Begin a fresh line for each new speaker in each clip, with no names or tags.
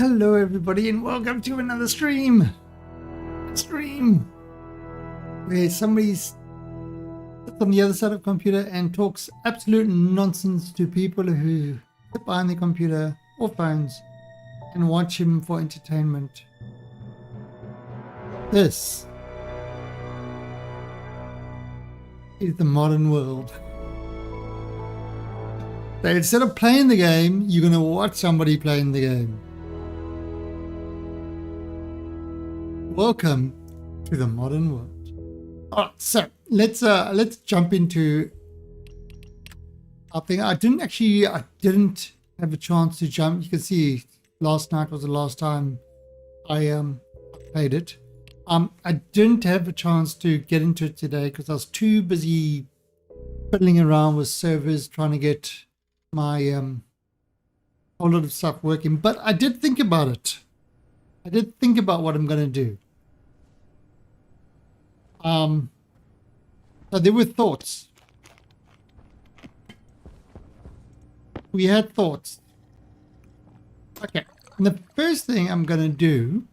Hello everybody and welcome to another stream where somebody sits on the other side of the computer and talks absolute nonsense to people who sit behind the computer or phones and watch him for entertainment. This is the modern world. So instead of playing the game, you're going to watch somebody playing the game. Welcome to the modern world. All right, so let's jump into our thing. I didn't have a chance to jump. You can see last night was the last time I played it. I didn't have a chance to get into it today because I was too busy fiddling around with servers trying to get my whole lot of stuff working. But I did think about it. I did think about what I'm going to do. So there were thoughts. We had thoughts. Okay. And the first thing I'm going to do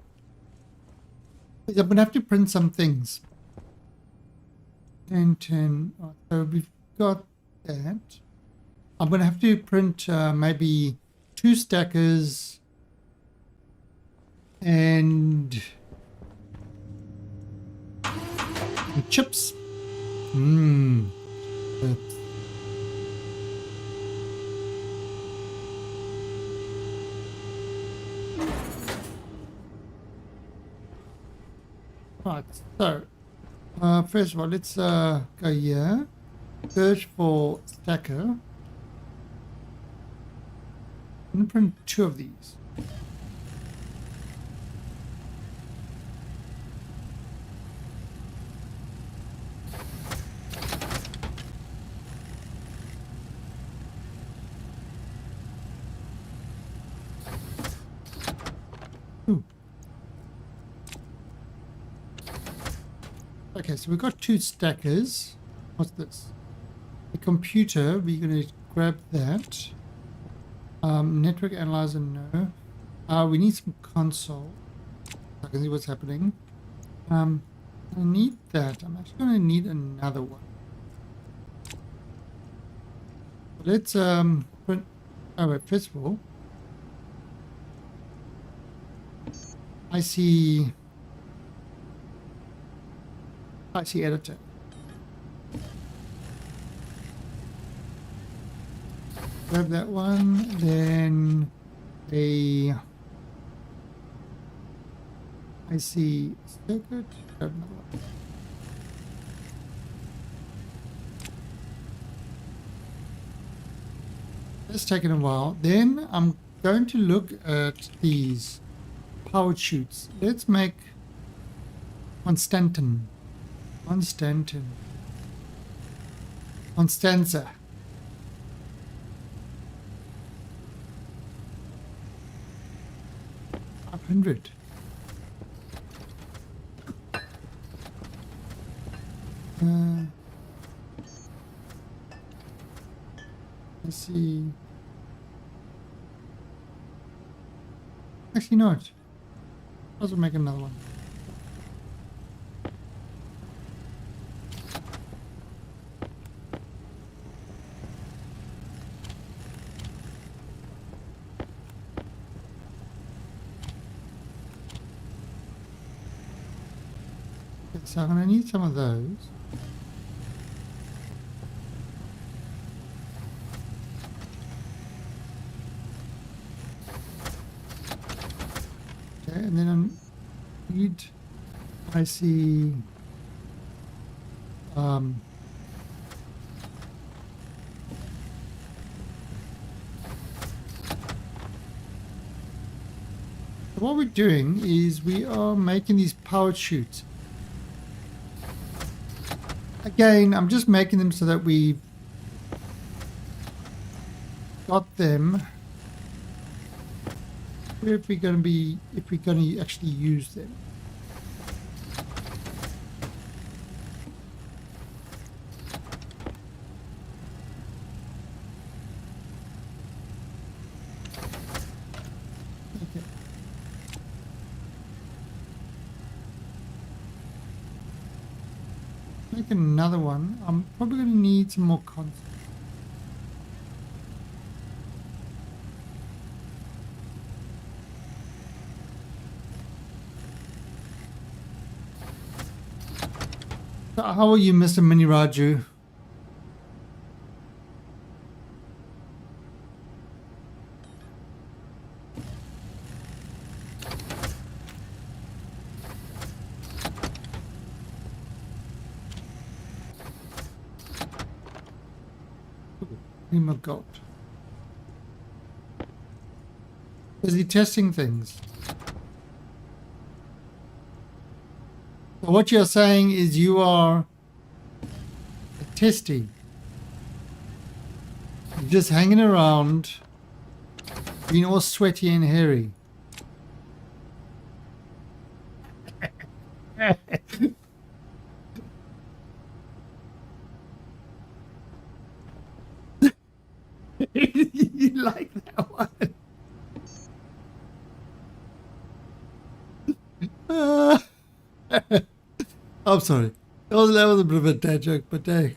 is I'm going to have to print some things. 10. So we've got that. I'm going to have to print maybe 2 stackers and chips. Right, so first of all, let's go here, search for stacker. I'm going to print 2 of these. Okay, so we've got 2 stackers. What's this? The computer, we're going to grab that. Network analyzer, no. We need some console. I can see what's happening. I need that. I'm actually going to need another one. Let's print. Oh wait, first of all, IC editor. Grab that one, then a IC circuit. Grab another one. It's taken a while. Then I'm going to look at these power chutes. Let's make Constanza. $500. Let's see. Actually not. Let's make another one. So I'm going to need some of those. Okay, and then I need IC what we're doing is we are making these power chutes. Again, I'm just making them so that we've got them. If we're going to actually use them. Okay. make another one. I'm probably going to need some more content. So how are you, Mr. Mini Raju? Prima Gold. Is he testing things? So what you're saying is you are a testy. You're just hanging around, being all sweaty and hairy. You like that one? I'm sorry. That was a bit of a dad joke, but hey.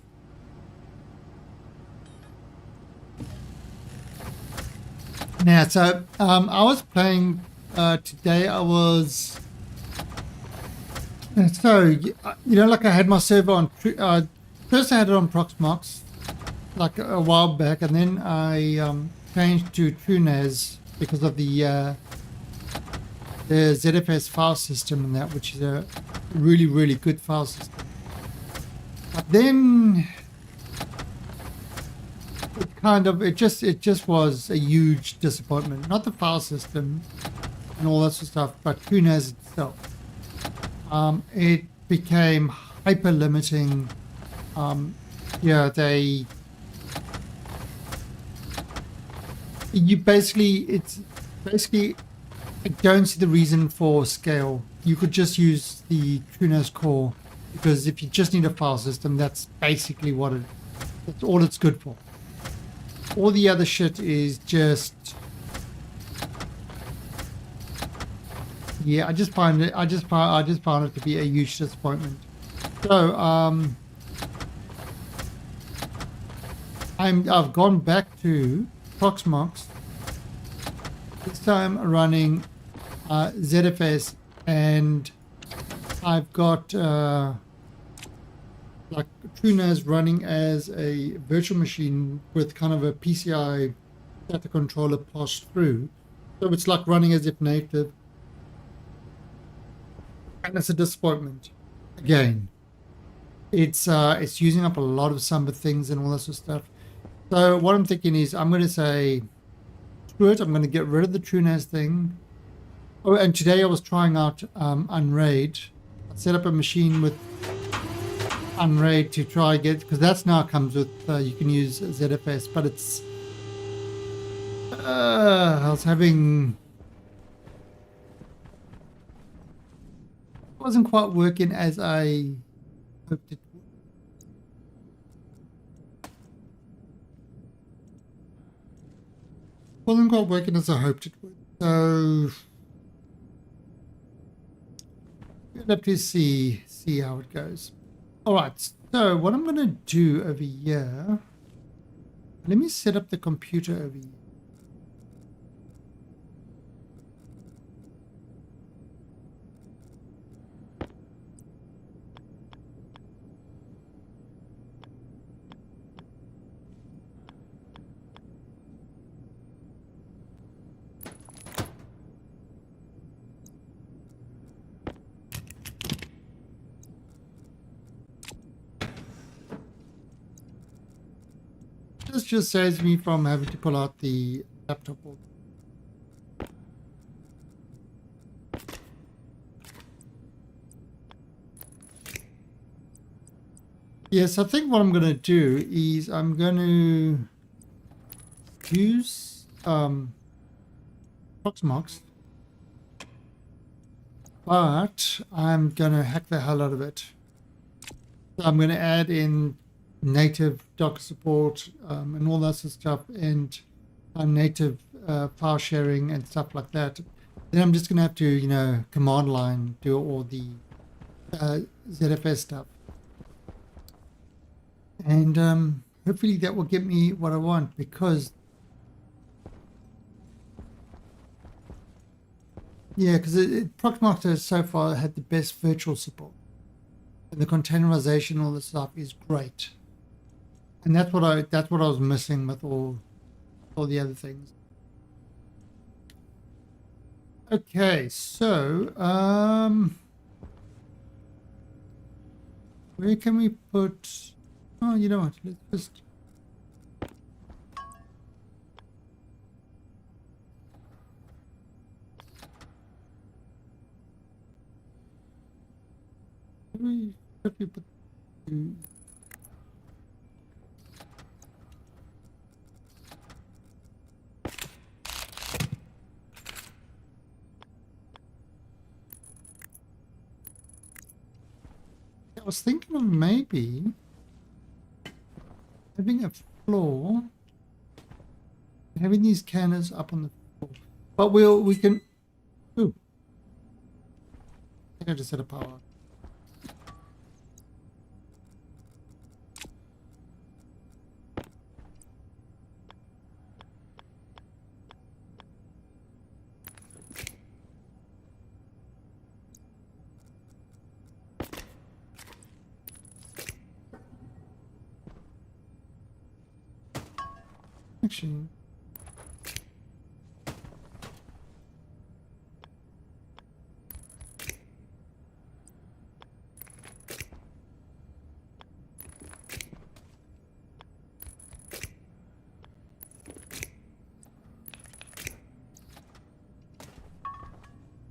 Now, so I was playing today. I was like I had my server on. First, I had it on Proxmox, like a while back, and then I changed to TrueNAS because of the ZFS file system and that, which is a really, really good file system. But then it just was a huge disappointment. Not the file system and all that sort of stuff, but TrueNAS itself. It became hyper limiting. I don't see the reason for scale. You could just use the TrueNAS core, because if you just need a file system, that's basically that's all it's good for. All the other shit is just, I just found it to be a huge disappointment. So I've gone back to Proxmox, this time running ZFS, and I've got like TrueNAS running as a virtual machine with kind of a PCI data controller passed through, so it's like running as if native, and it's a disappointment. Again, it's using up a lot of Samba things and all that sort of stuff. So what I'm thinking is I'm going to say, screw it, I'm going to get rid of the TrueNAS thing. Oh, and today I was trying out Unraid. I set up a machine with Unraid to try because that's now comes with you can use ZFS, but it's I was having, it wasn't quite working as I hoped it would. Wasn't quite working as I hoped it would. So we'll have to see how it goes. All right, so what I'm going to do over here, let me set up the computer over here. This just saves me from having to pull out the laptop. Yes, I think what I'm going to do is I'm going to use Proxmox, but I'm going to hack the hell out of it. So I'm going to add in native Docker support and all that sort of stuff, and native file sharing and stuff like that. Then I'm just going to have to, command line do all the ZFS stuff. And hopefully that will get me what I want, because yeah, because Proxmox so far had the best virtual support, and the containerization, all this stuff is great, and that's what I was missing with all the other things. Okay, so where can we put? Oh, you know what? Let's just. Where we put? I was thinking of maybe having a floor, having these cannons up on the floor, but we can. Ooh, I think I just set a power. Actually,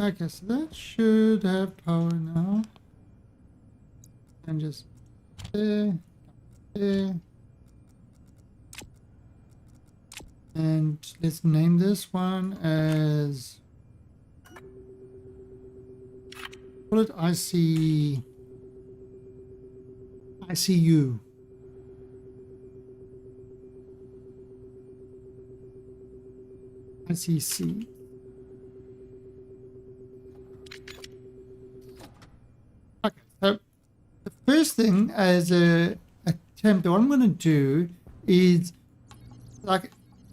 okay, so that should have power now. And just there, there. And let's name this one as, call it ICU. ICC. Okay, so the first thing as a attempt, what I'm going to do is, like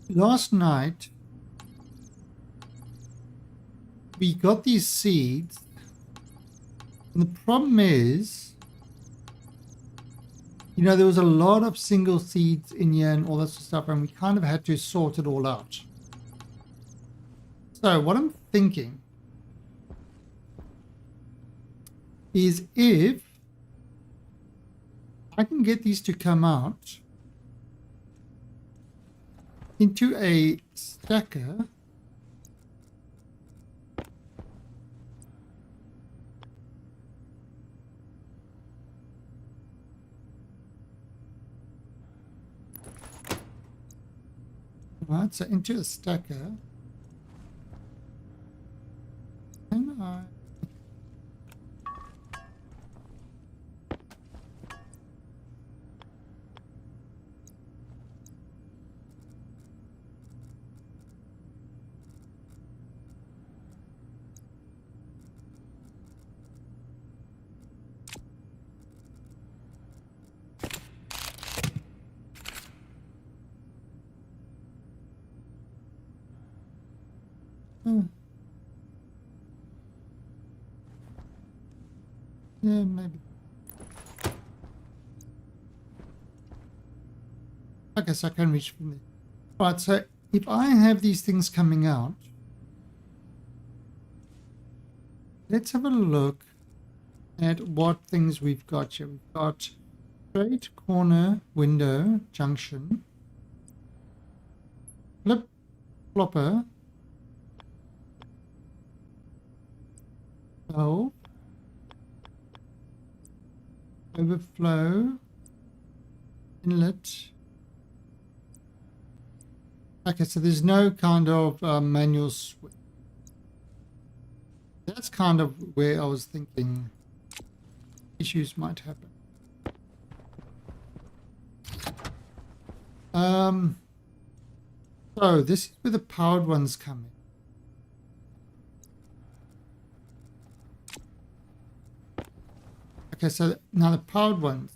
last night, we got these seeds, and the problem is, you know, there was a lot of single seeds in here and all that sort of stuff, and we kind of had to sort it all out. So what I'm thinking is, if I can get these to come out into a stacker, right, so into a stacker, and I yeah, maybe. I guess I can reach from there. Right, so if I have these things coming out, let's have a look at what things we've got here. We've got straight corner window junction, flip flopper, valve, overflow, inlet. Okay, so there's no kind of manual switch. That's kind of where I was thinking issues might happen. So this is where the powered ones come in. Okay, so now the powered ones.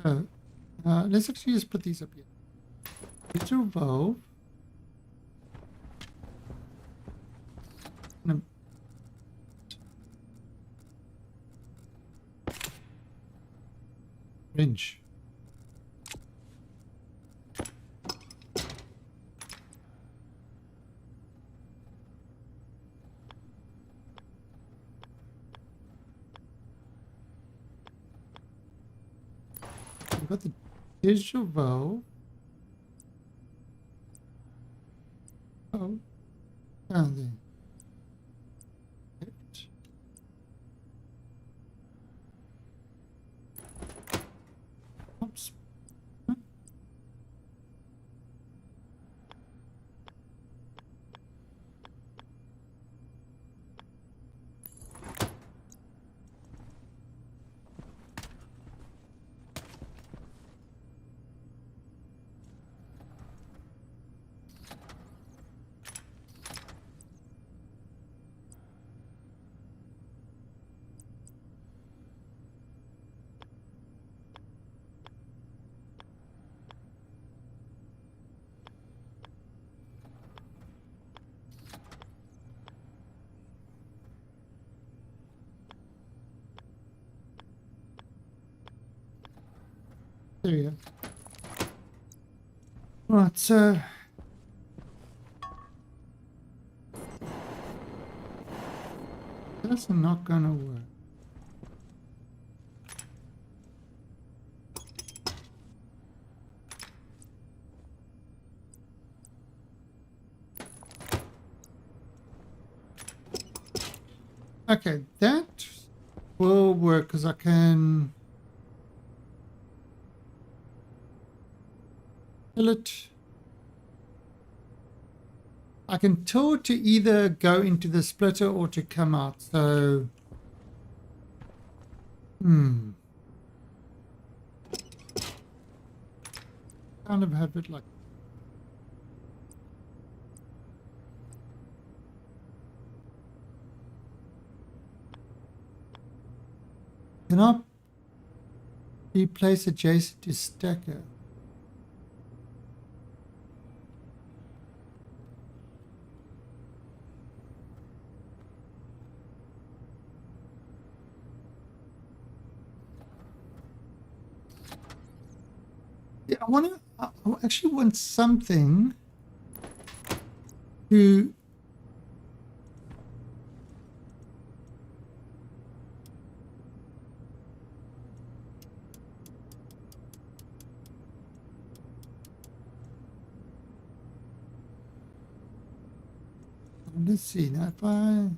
So let's actually just put these up here. Digital valve. No. Wrench. We've got the digital valve. Oh, down there. Oops. There we go. Right, so that's not gonna work. Okay, that will work because I can fill it. I can tell it to either go into the splitter or to come out. So, kind of have it like. Can I be placed adjacent to stacker? Yeah, I actually want something to let's see now if I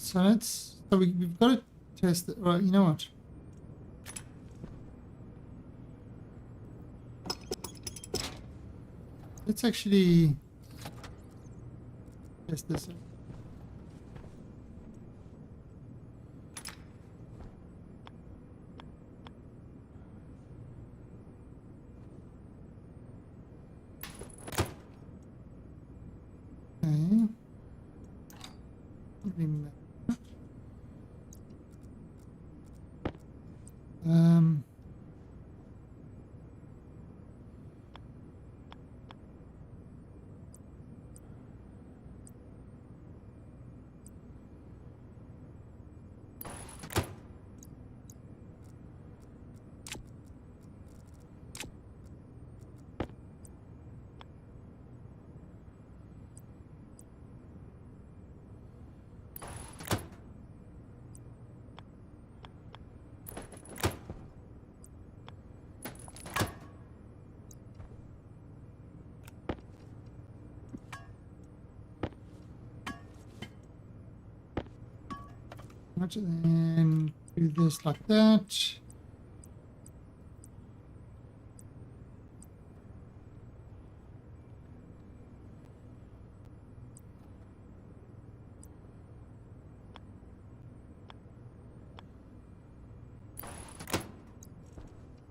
so we've got to test it. Right, you know what? Let's actually test this out. Okay. Um, and do this like that.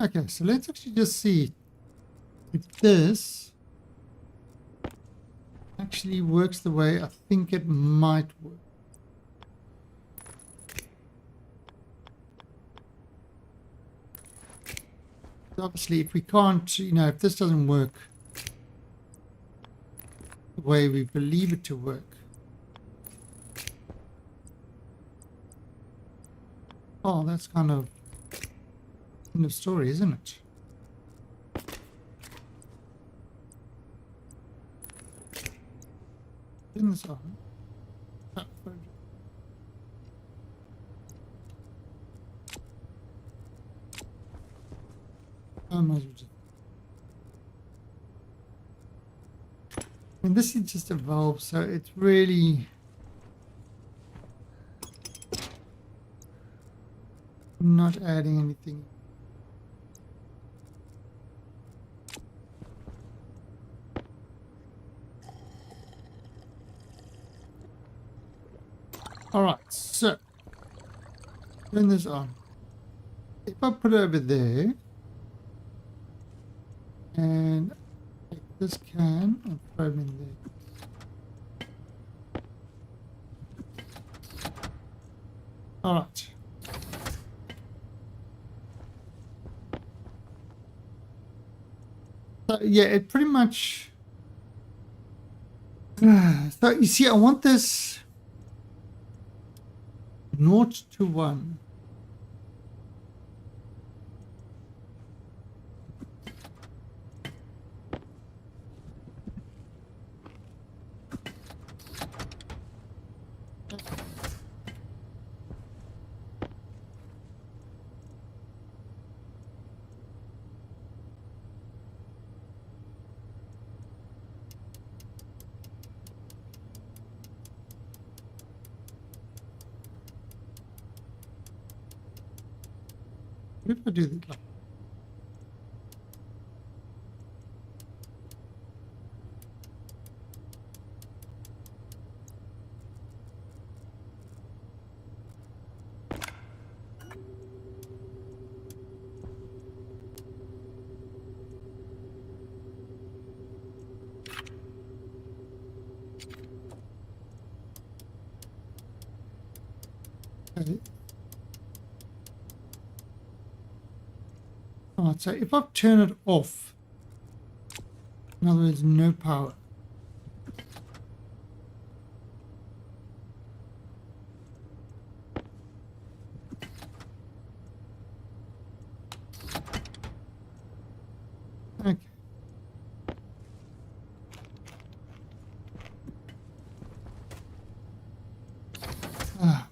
Okay, so let's actually just see if this actually works the way I think it might work. Obviously, if we can't, if this doesn't work the way we believe it to work, oh, that's kind of end of story, isn't it? Turn this on. And this is just a valve, so it's really not adding anything. All right, so turn this on. If I put it over there and take this can and throw it in there. All right. So yeah, it pretty much. So you see, I want this 0 to 1. What if I do this? Okay. All right, so if I turn it off, in other words, no power. Okay. Ah.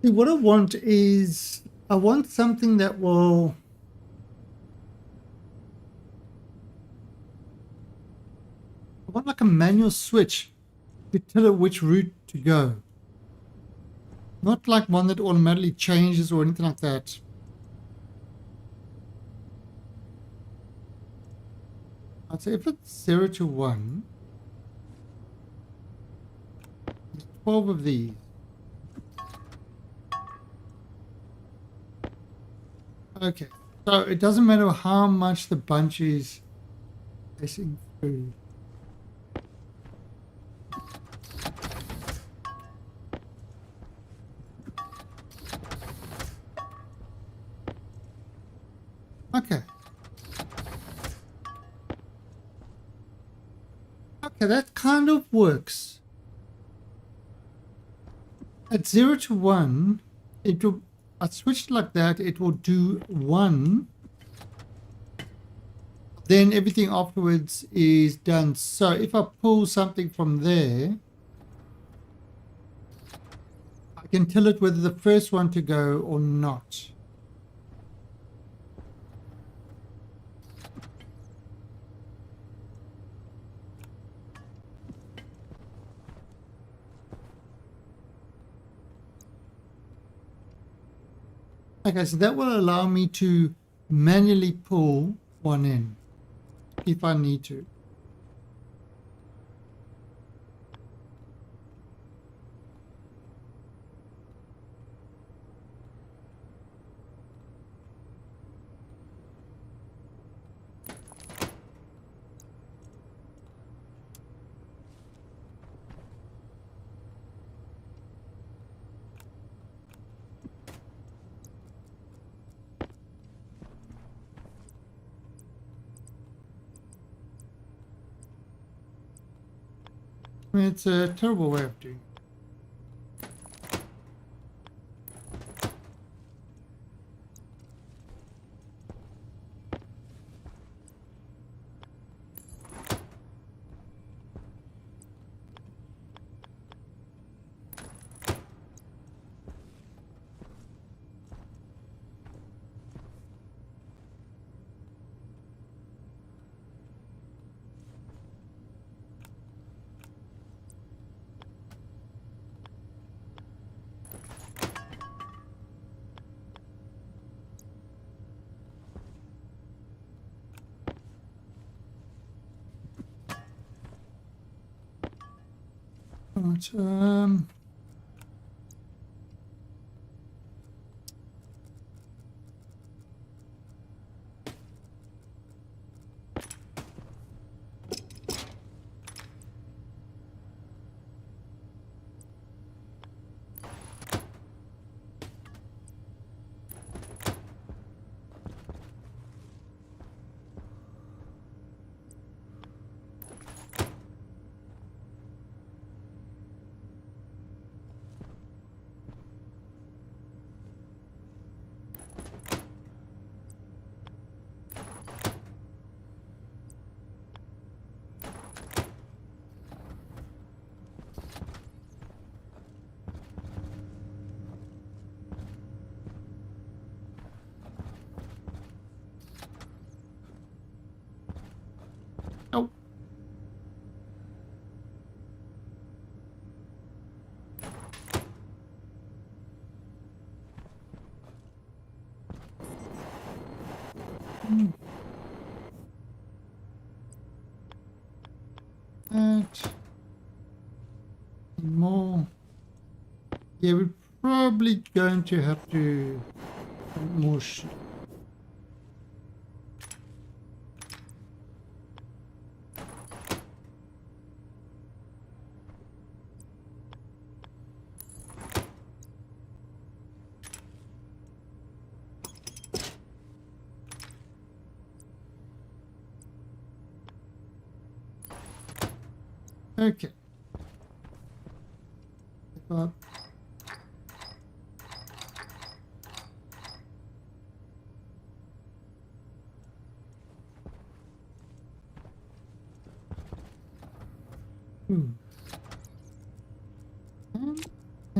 See, what I want is, I want something that will, I want like a manual switch to tell it which route to go. Not like one that automatically changes or anything like that. I'd say if it's 0 to 1, there's 12 of these. Okay, so it doesn't matter how much the bunch is passing through. Okay. Okay, that kind of works. At 0 to 1, it will, I switched like that, it will do 1. Then everything afterwards is done. So if I pull something from there, I can tell it whether the first one to go or not. Okay, so that will allow me to manually pull one in if I need to. I mean, it's a terrible way of doing it. Right, oh, that more. Yeah, we're probably going to have to add more sheep. Okay. Up. And a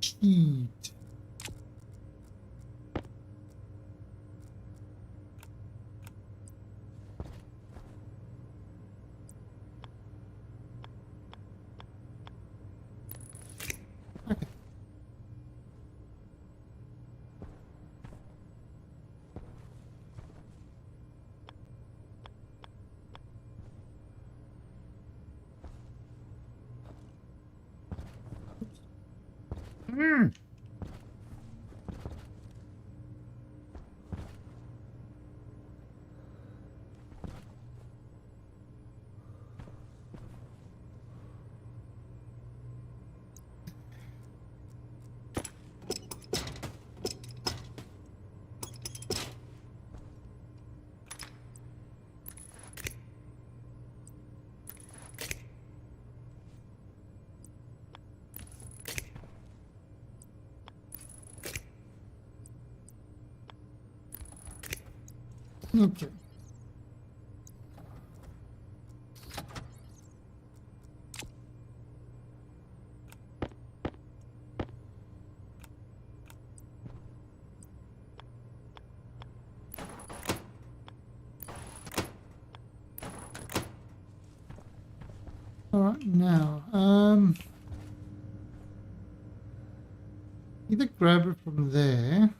sheet. Okay. Okay. All right, now, either grab it from there.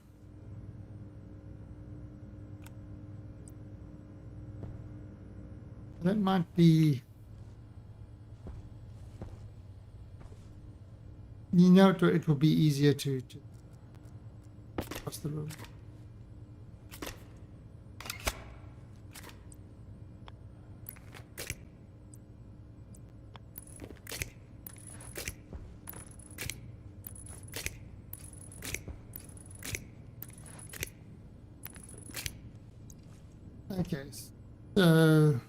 That might be, you know, it will be easier to cross the room. Okay, so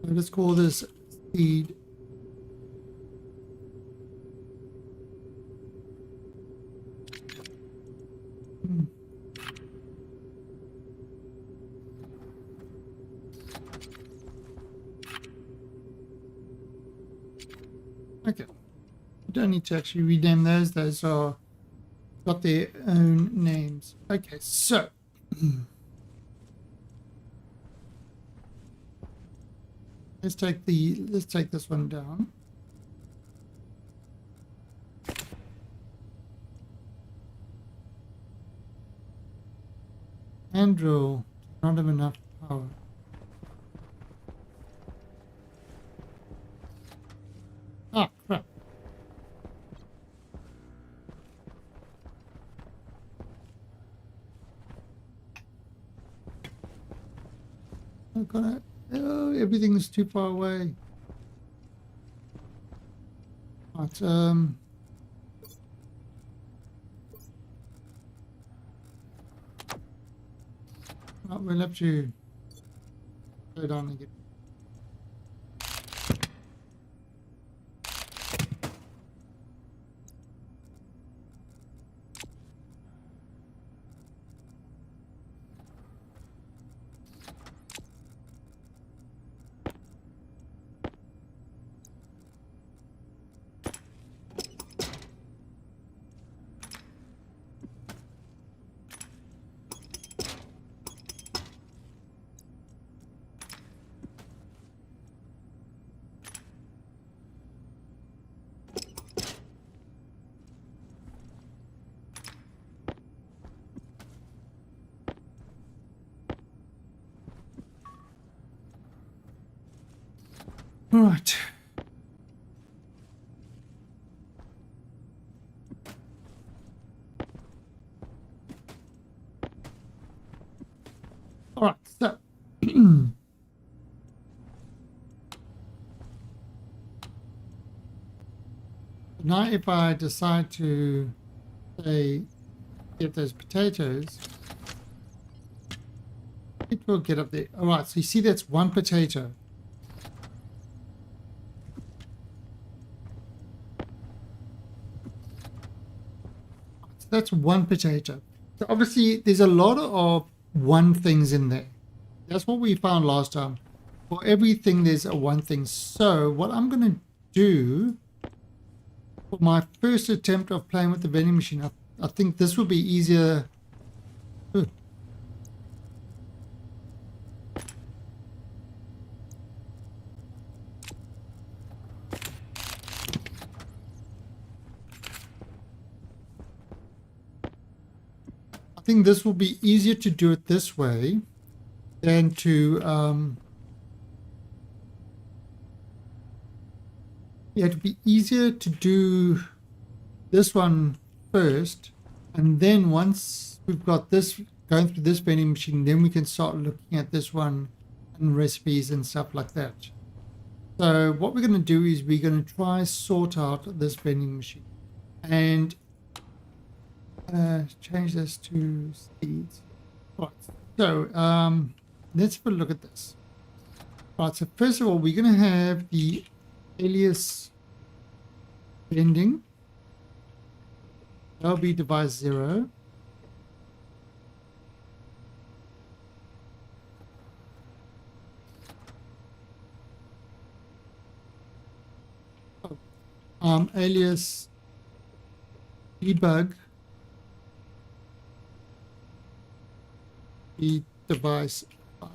let's call this seed. Okay, you don't need to actually rename those. Those are got their own names. Okay, so let's take this one down. Hand drill, not have enough power. Ah, crap. I've got it. Oh, everything's too far away. Right, right, we'll have to go down again. Right. All right, so now if I decide to say get those potatoes, it will get up there. All right, so you see that's one potato. So that's one potato. So obviously there's a lot of one things in there. That's what we found last time. For everything there's a one thing. So what I'm going to do for my first attempt of playing with the vending machine, I think this will be easier. Ooh. I think this will be easier to do it this way than to yeah, it'd be easier to do this one first, and then once we've got this going through this vending machine, then we can start looking at this one and recipes and stuff like that. So what we're going to do is we're going to try sort out this vending machine and change this to seeds. Right, so let's have a look at this. Right, so first of all, we're going to have the alias vending. That'll be device 0. Alias debug repeat device 5.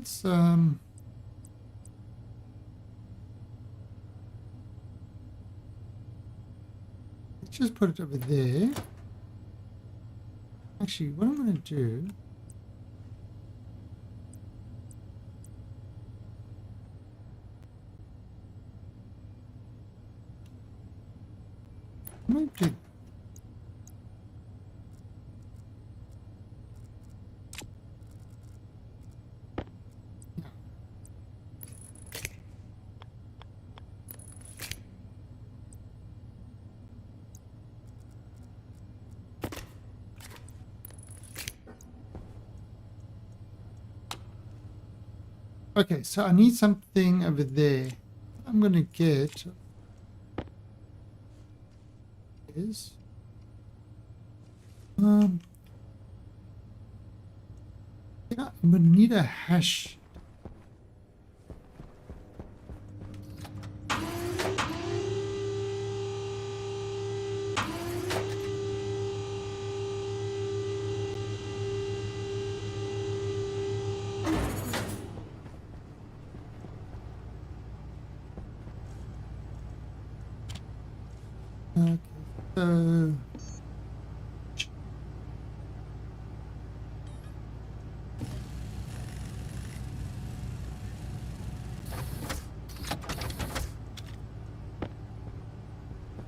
So, let's just put it over there. Actually, what I'm going to do, I'm going to okay, so I need something over there. I'm going to get is yeah, I'm going to need a hash. Okay, so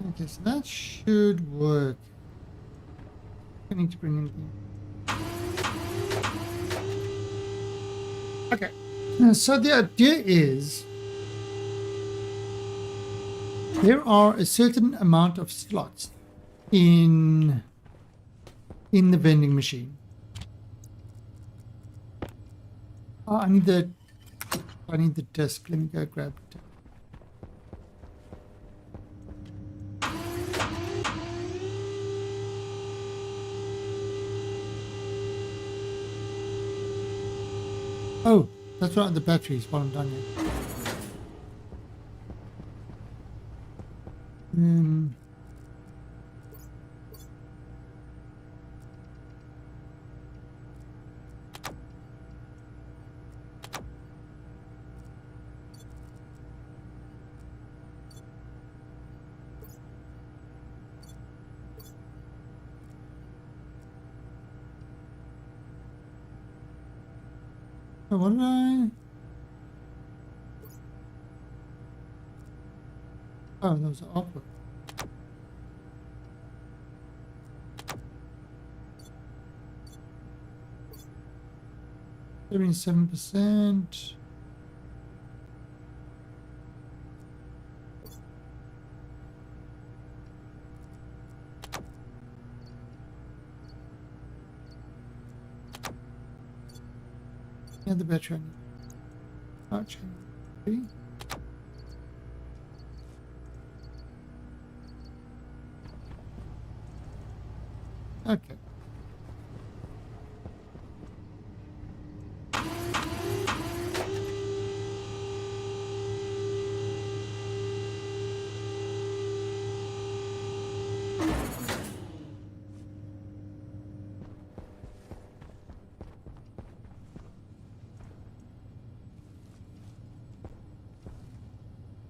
okay, so that should work. I need to bring in. Okay, so the idea is there are a certain amount of slots in the vending machine. Oh, I need the disc. Let me go grab it. Oh, that's right, the batteries while I'm done here. So what did I? Oh, that was awkward. %. Yeah, the battery. Not change. Okay.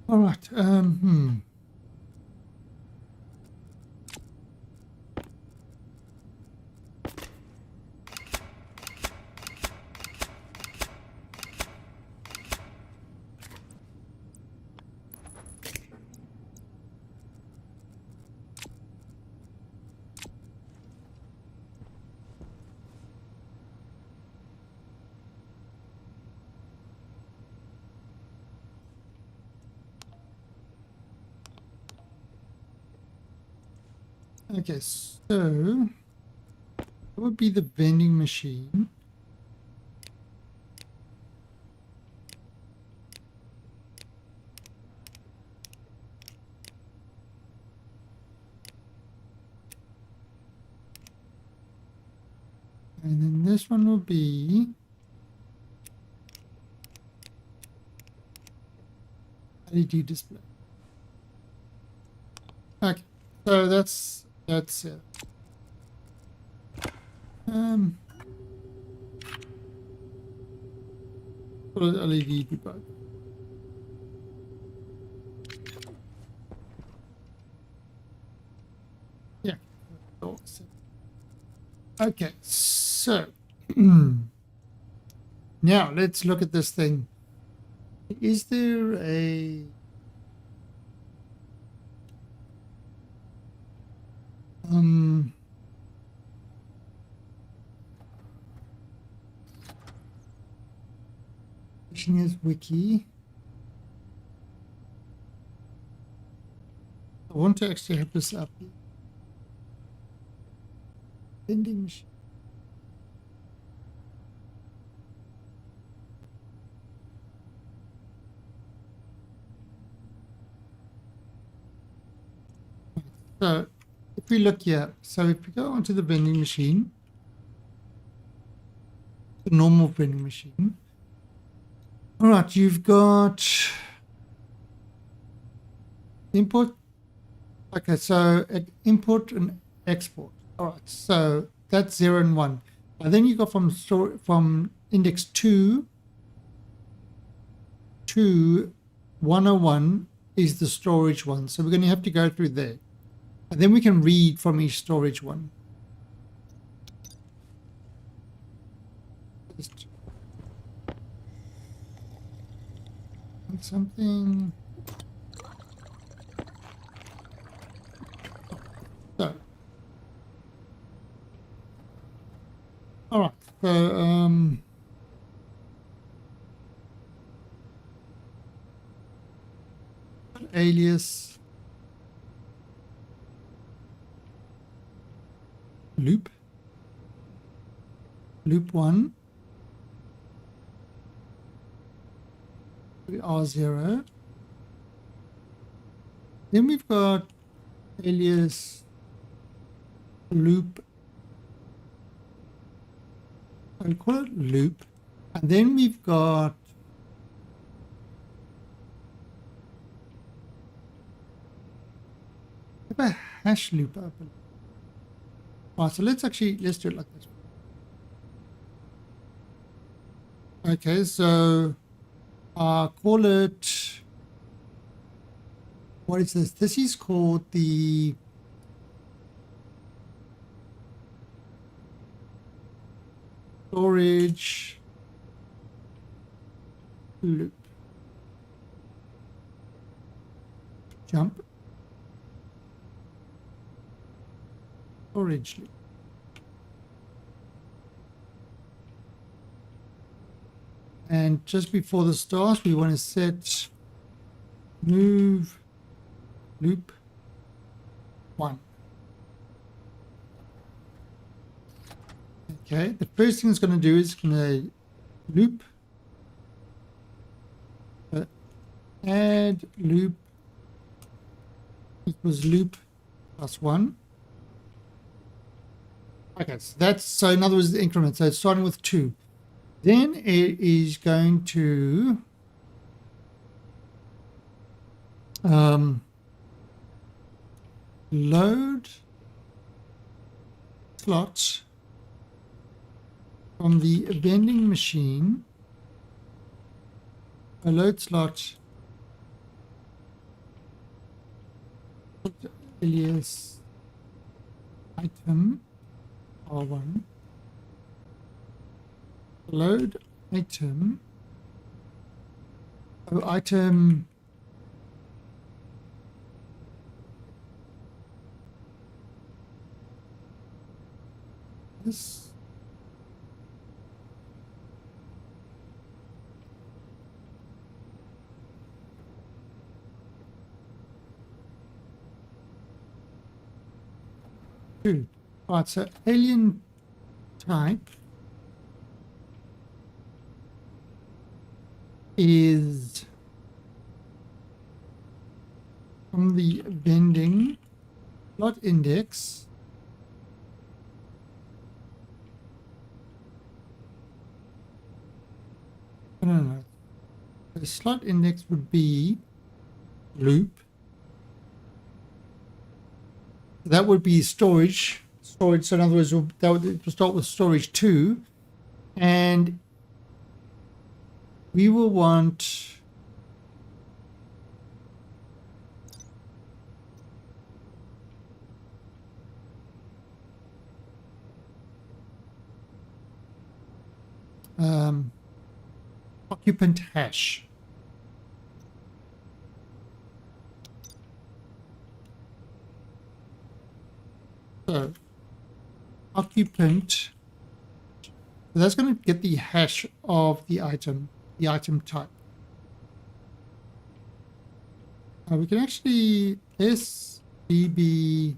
All right. Okay, so what would be the vending machine? And then this one will be LED display. Okay, so that's it. Put an LED debug. Yeah. Okay, so now let's look at this thing. Is there a Stationeers wiki? I want to actually have this up. Vending machine. So if we look here, so if we go onto the vending machine, the normal vending machine. All right, you've got import. Okay, so import and export. All right, so that's 0 and 1. And then you go from index 2 to 101 is the storage one. So we're going to have to go through there. And then we can read from each storage one. Just something. So, all right. So, alias loop 1 R0. Then we've got alias loop, I'll call it loop, and then we've got a hash loop open. All right, so let's do it like this. Okay, so call it, what is this? This is called the storage loop. Jump. Storage loop. And just before the start, we want to set move loop 1. Okay, the first thing it's going to do is going to loop add loop equals loop plus 1. Okay, so in other words the increment. So it's starting with 2. Then it is going to load slots from the vending machine, a load slot alias item R1, load item, item this. Right, so alien type is from the vending slot index No. The slot index would be loop. That would be storage. Storage. So in other words, that would start with storage 2, and we will want occupant hash. So occupant, so that's going to get the hash of the item type. We can actually SBB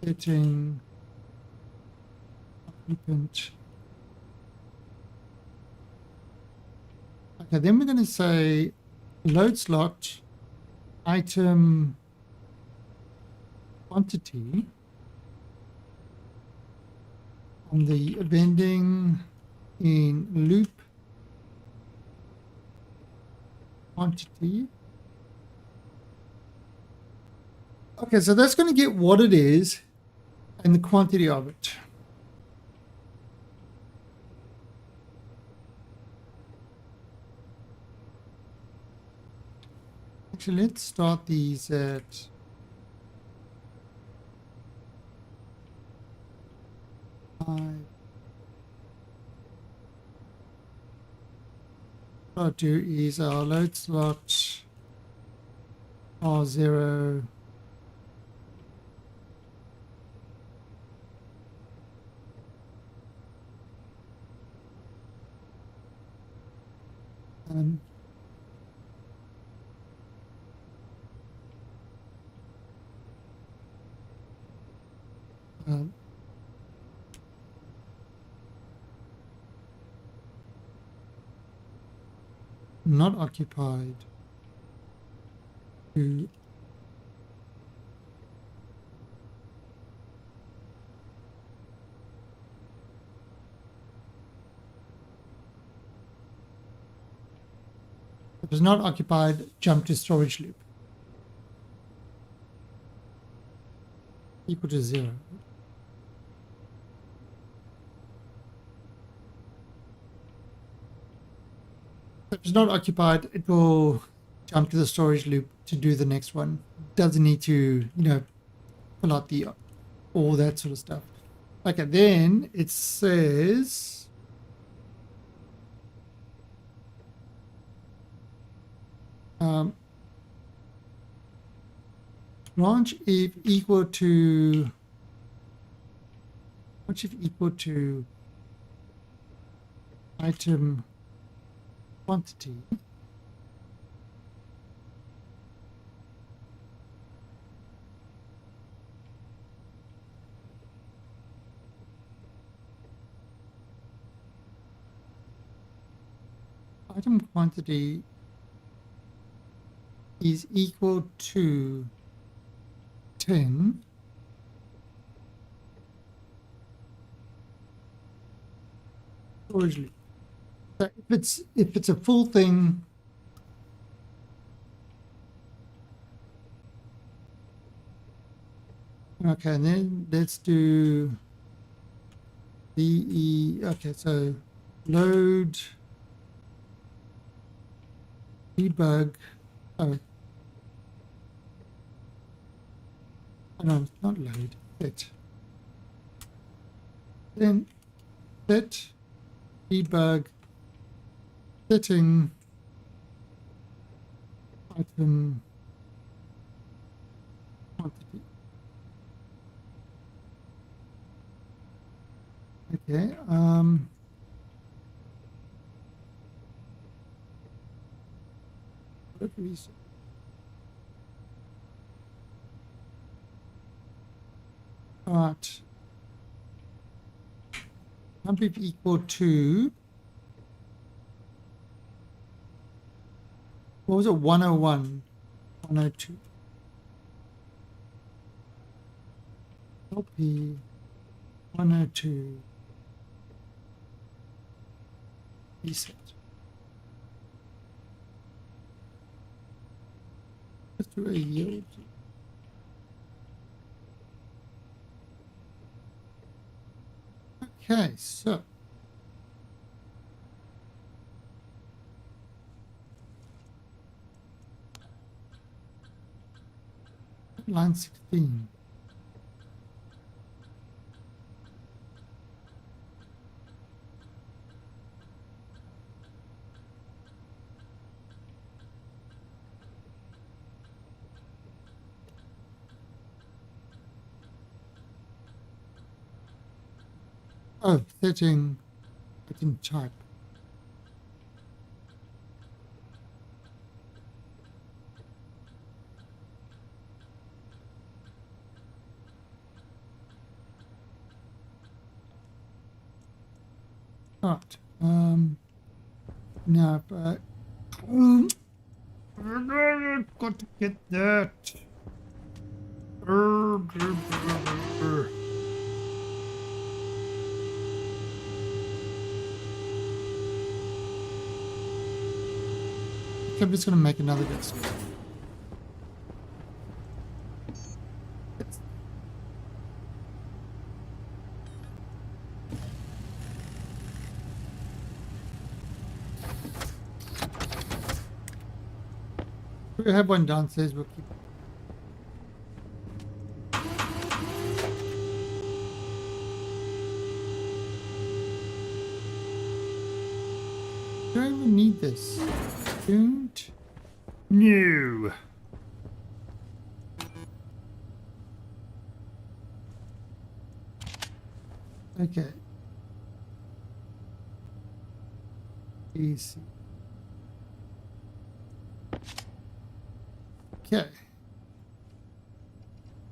setting occupant. Okay, then we're going to say load slot item quantity on the vending in loop quantity. Okay, so that's going to get what it is and the quantity of it. Actually, let's start these at what I'll do is our load slot R0 not occupied to if it's not occupied, jump to storage loop equal to 0. If it's not occupied, it will jump to the storage loop to do the next one. Doesn't need to, fill out all that sort of stuff. Okay, then it says branch if equal to item quantity. Item quantity is equal to 10 storage loop. So if it's a full thing, okay, and then let's do DE. Okay, so load debug. Oh no, not load. Set. Then set debug setting item quantity. Okay. What do we say? Right. Jump if equal to, what was it? 101, 102. LP 102 reset. Let's do a yield. Okay, so line 16. Oh, setting. I didn't type. Right. Now, got to get that. I'm just going to make another desk. We have one downstairs. We'll keep. Do I even need this? Don't. No. Okay. Easy. Okay.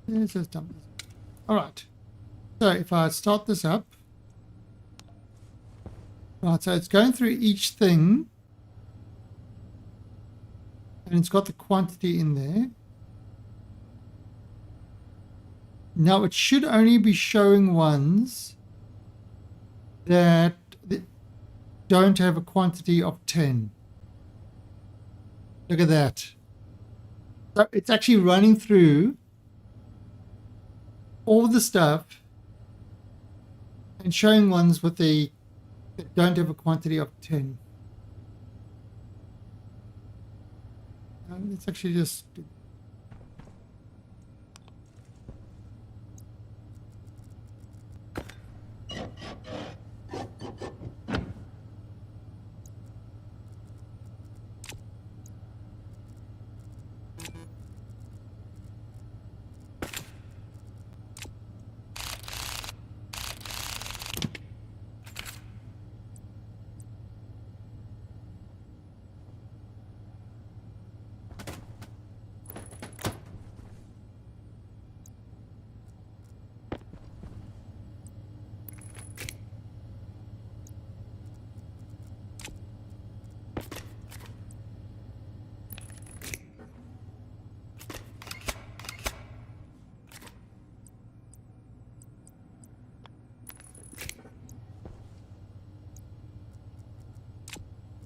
Let's just dump this. All right. So if I start this up, right, so it's going through each thing, and it's got the quantity in there. Now it should only be showing ones that don't have a quantity of 10. Look at that. So it's actually running through all the stuff and showing ones with that don't have a quantity of 10. Let's actually just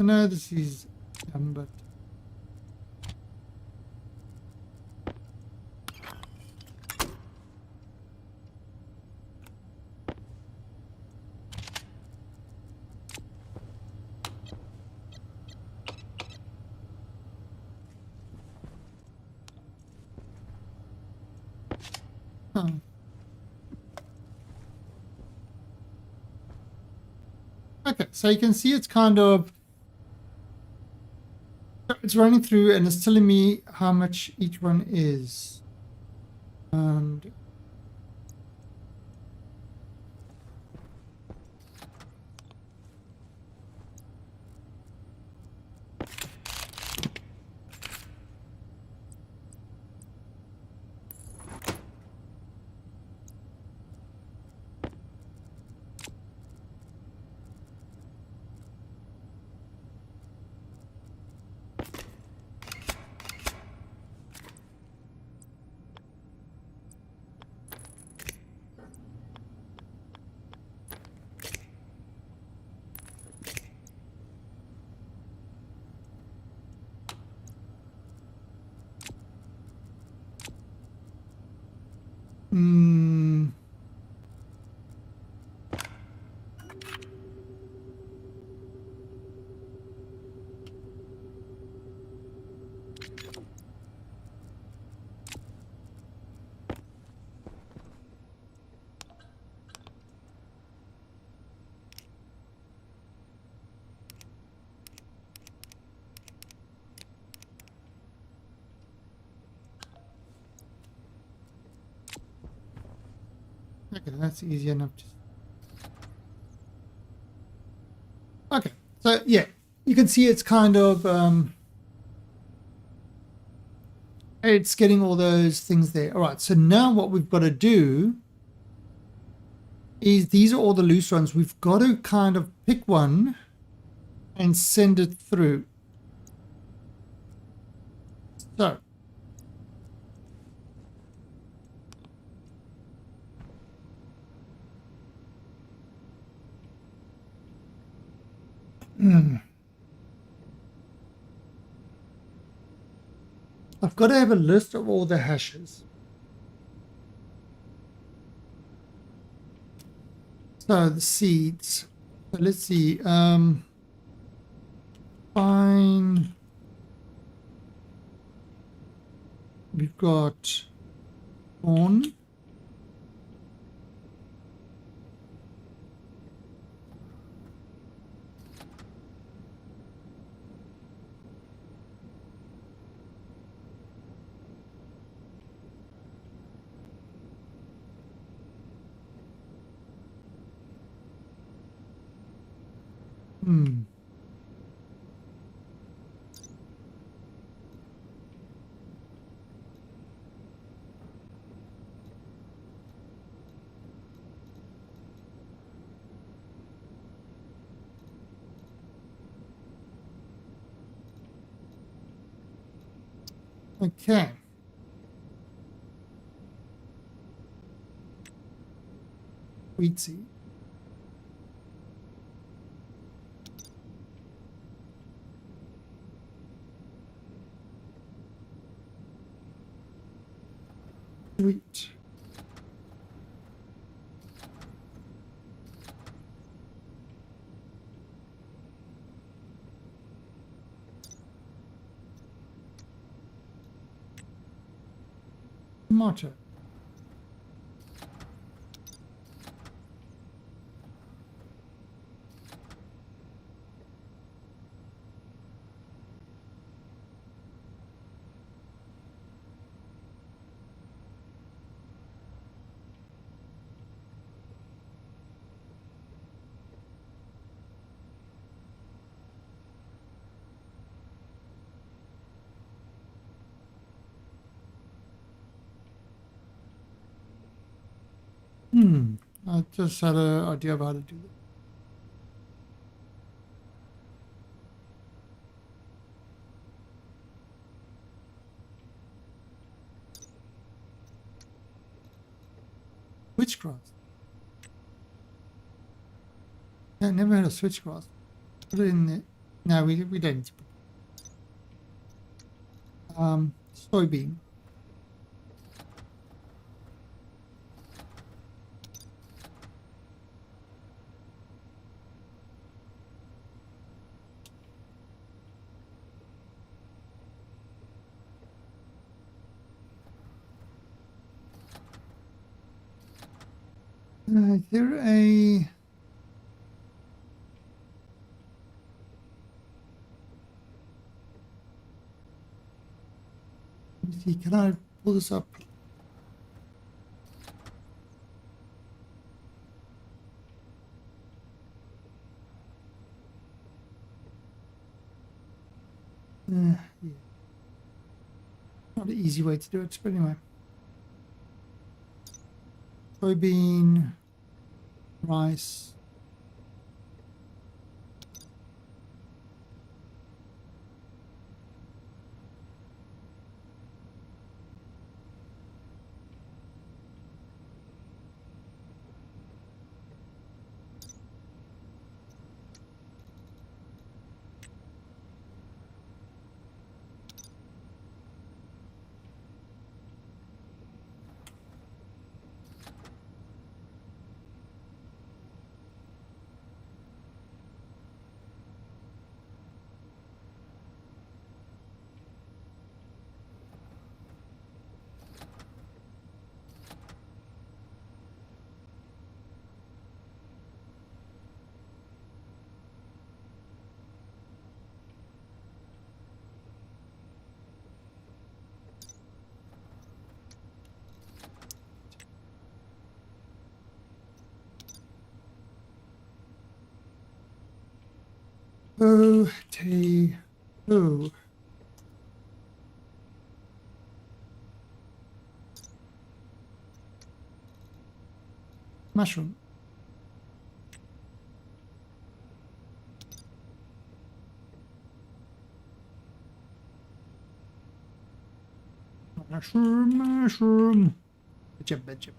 no, this is but okay, so you can see it's kind of it's running through and it's telling me how much each one is. And Mm, okay, that's easy enough. Okay, so yeah, you can see it's kind of it's getting all those things there. All right, so now what we've got to do is these are all the loose ones. We've got to kind of pick one and send it through. So I've got to have a list of all the hashes. So the seeds. So let's see. Fine. We've got corn. Hmm. Okay. Wheat seed. Wheat. Tomato. Hmm. I just had an idea of how to do that. Switchgrass. Yeah, I never had a switchgrass. Put it in there. No, we don't. Soybean. Is there a... Let me see, can I pull this up? Yeah. Not an easy way to do it, but anyway. Soybean, rice. Potato. Mushroom. Mushroom. Betcha.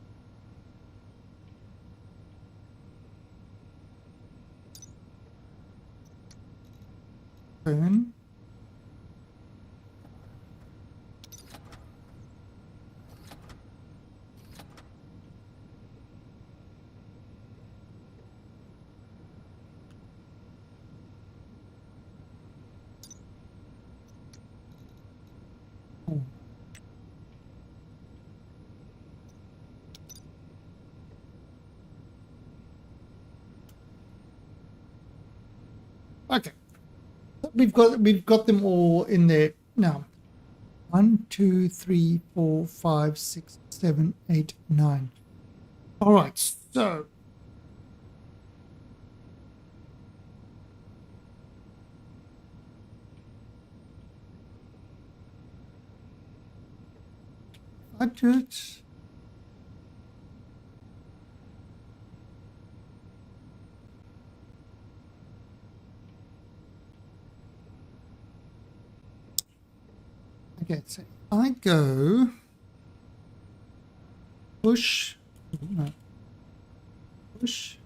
Burn. Oh. Okay. We've got them all in there now. 1, 2, 3, 4, 5, 6, 7, 8, 9. All right, so budget. Okay, so I go push, no, push,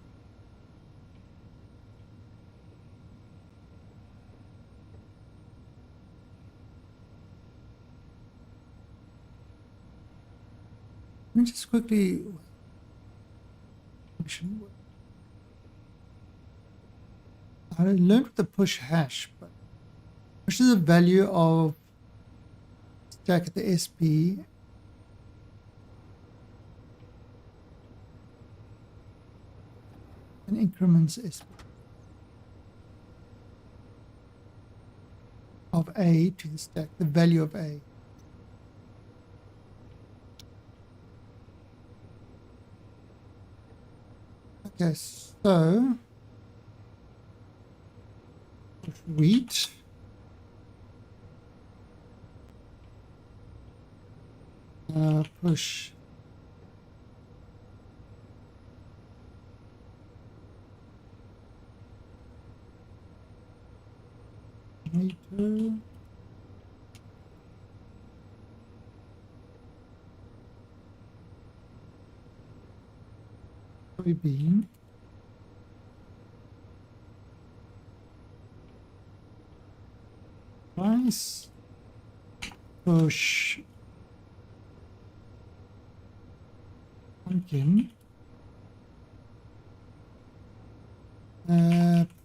let me just quickly, I learned the push hash, but push is the value of stack at the SP and increments SP of A to the stack, the value of A. Okay, so wheat. Push. Tomato. Soybean. Rice. Push. Pumpkin.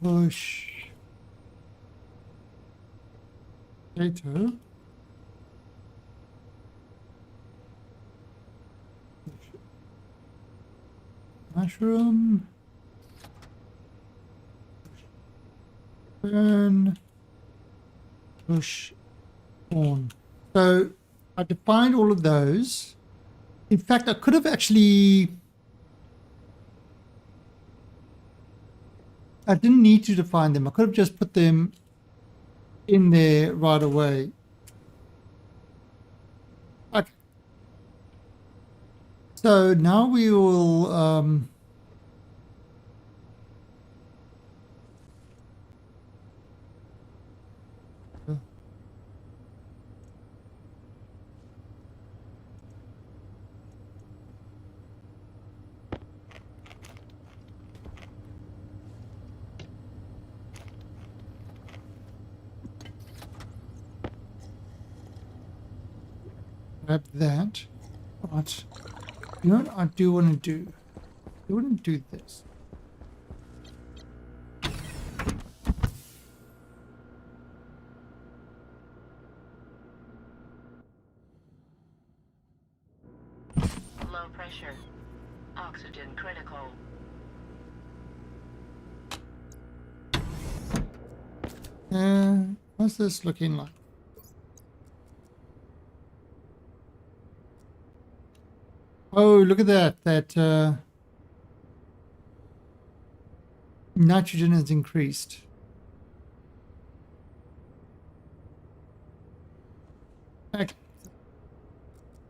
Push. Potato. Push. Mushroom. Burn. Push. Corn. So I defined all of those. In fact, I could have actually, I didn't need to define them. I could have just put them in there right away. Okay. So now we will grab that. But you know what I do want to do? I want to do this.
Low pressure. Oxygen critical.
What's this looking like? Oh, look at that. That nitrogen has increased. Okay.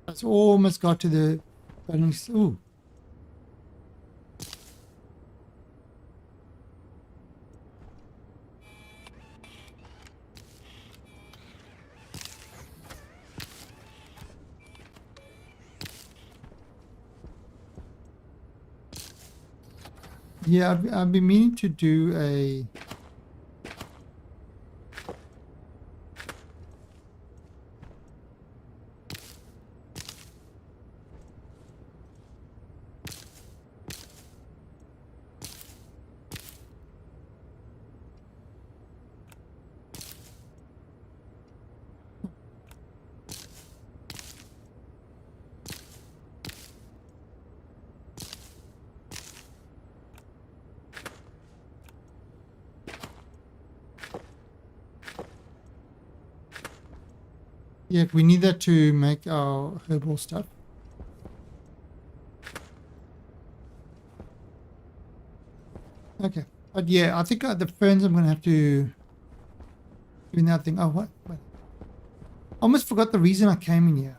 It's almost got to the bonus. Ooh. Yeah, I've been meaning to do a yeah, we need that to make our herbal stuff. Okay, but yeah, I think the ferns I'm gonna have to do that thing. Oh, what? Wait. I almost forgot the reason I came in here.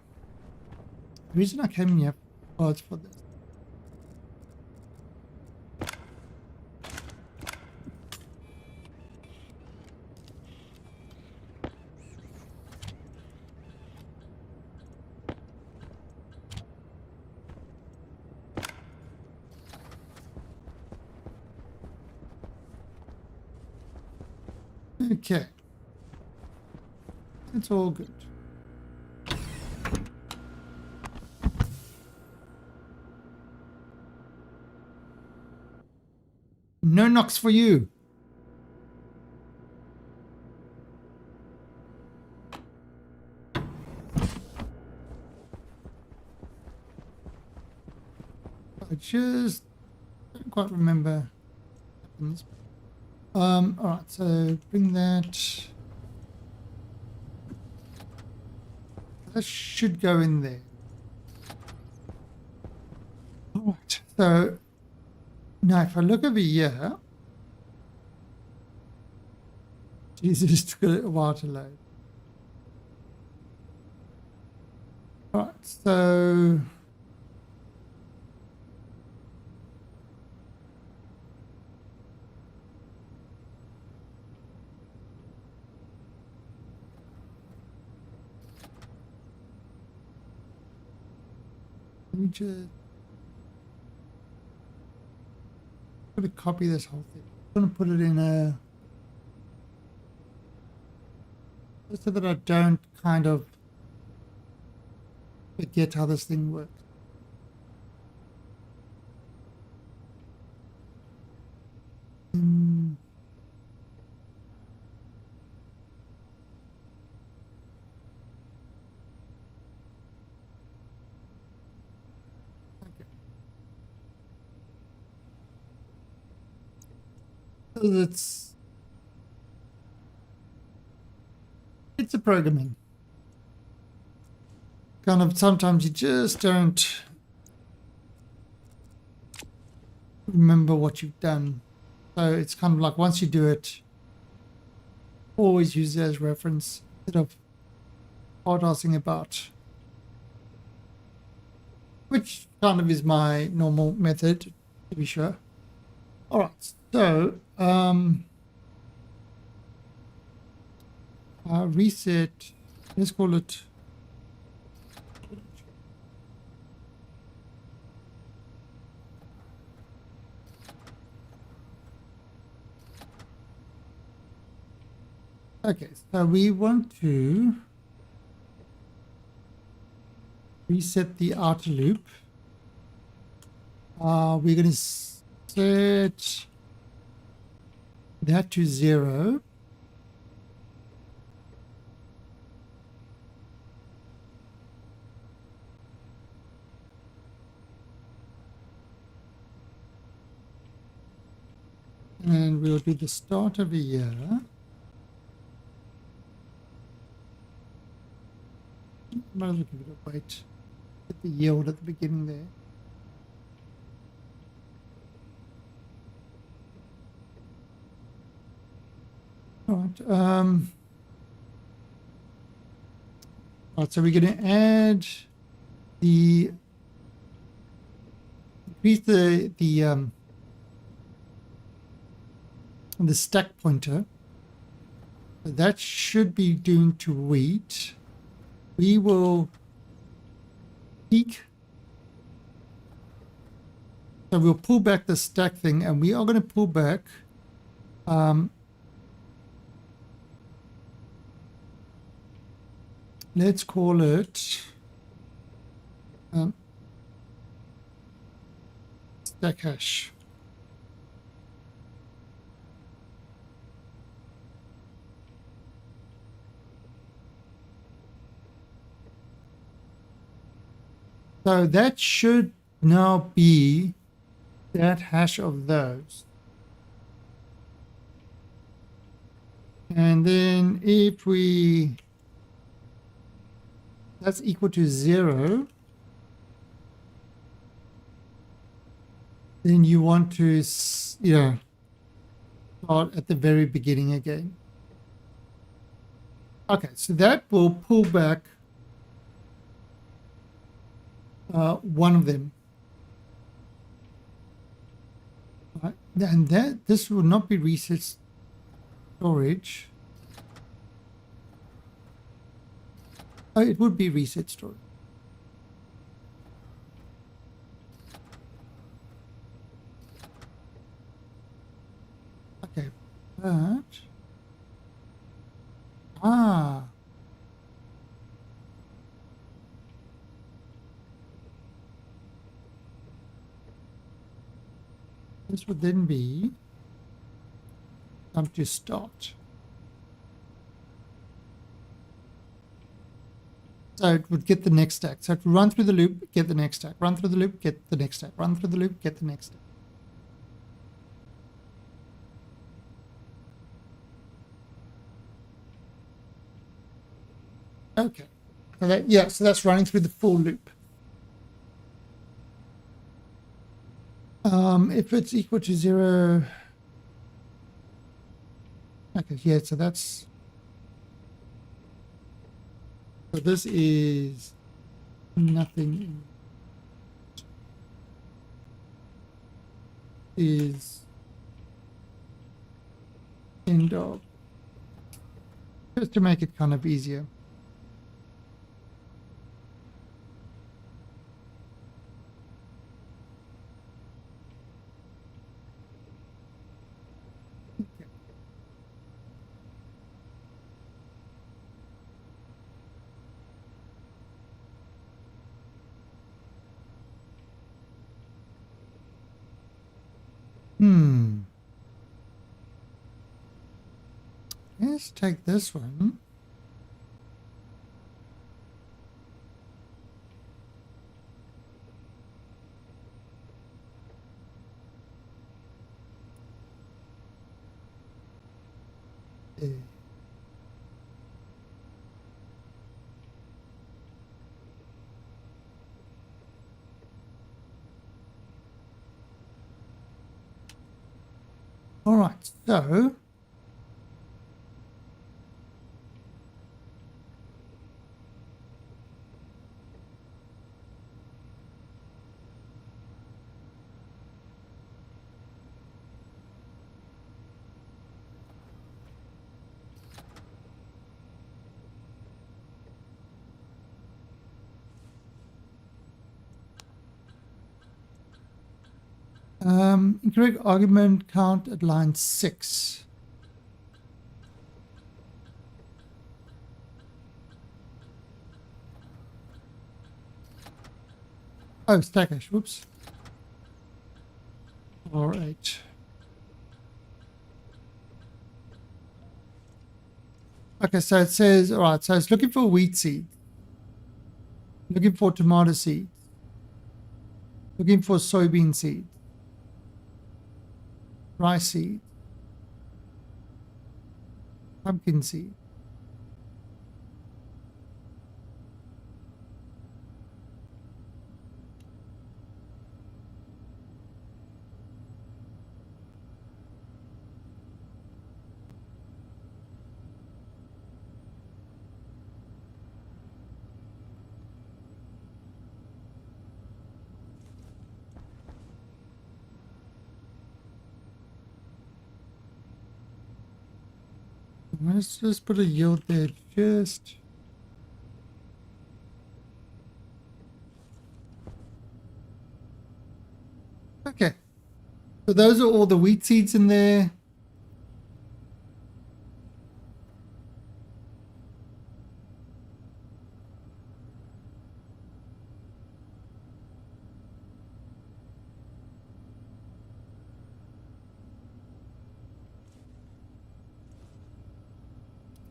The reason I came in here was for this. Okay, it's all good. No knocks for you. I just don't quite remember what happens. All right, so bring that. That should go in there. All right, so now if I look over here, Jesus, it took a while to load. All right, so let me just put a copy of this whole thing. I'm gonna put it in a just so that I don't kind of forget how this thing works. Mm, okay. So it's a programming. Kind of sometimes you just don't remember what you've done. So it's kind of like once you do it, always use it as reference instead of hard-assing about, which kind of is my normal method, to be sure. All right, so reset. Let's call it. Okay, so we want to reset the outer loop. We're going to set that to 0. And we'll do the start of a year. Might as well give it a wait. Get the yield at the beginning there. All right. Right, so we're going to add the increase the stack pointer. So that should be doing to wheat. We will peak. So we'll pull back the stack thing, and we are going to pull back let's call it stack hash. So that should now be that hash of those. And then if we, that's equal to 0, then you want to, start at the very beginning again. Okay, so that will pull back one of them. Right. And this will not be reset storage. Oh, it would be reset storage. Okay, but this would then be time to start. So it would get the next stack. So it would run through the loop, get the next stack, run through the loop, get the next stack, run through the loop, get the next stack. Okay. So so that's running through the full loop. If it's equal to 0, okay, yeah, so that's, so this is nothing, is end of, just to make it kind of easier. Let's take this one. All right, so incorrect argument count at line 6. Oh, stack hash, whoops. All right. Okay, so it says, all right, so it's looking for wheat seed, looking for tomato seed, looking for soybean seed, rice seed, pumpkin seed. Let's just put a yield there first. Okay. So those are all the wheat seeds in there.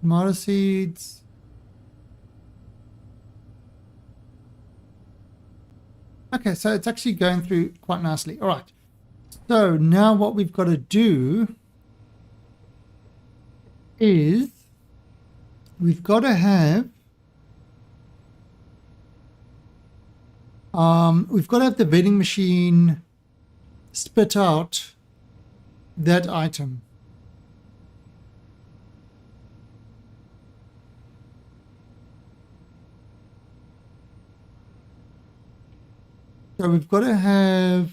Tomato seeds. Okay, so it's actually going through quite nicely. All right. So now what we've got to do is we've got to have the vending machine spit out that item. So we've got to have,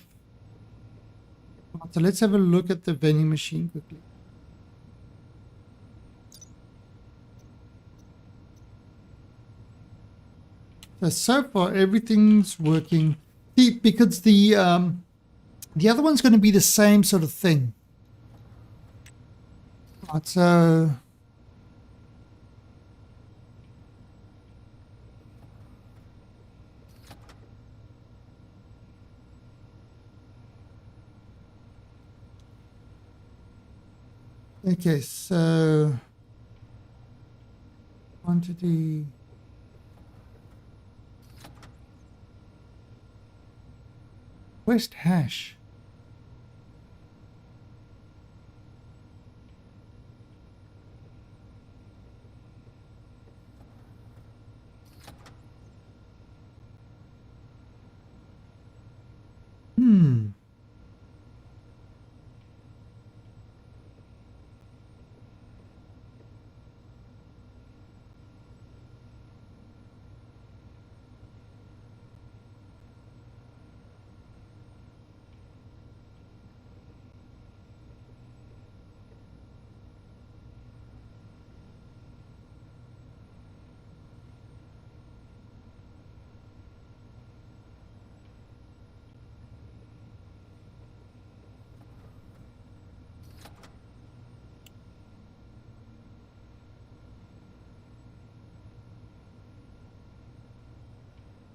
so let's have a look at the vending machine quickly. So far everything's working. Because the other one's going to be the same sort of thing. Right, so okay, so quantity. West hash.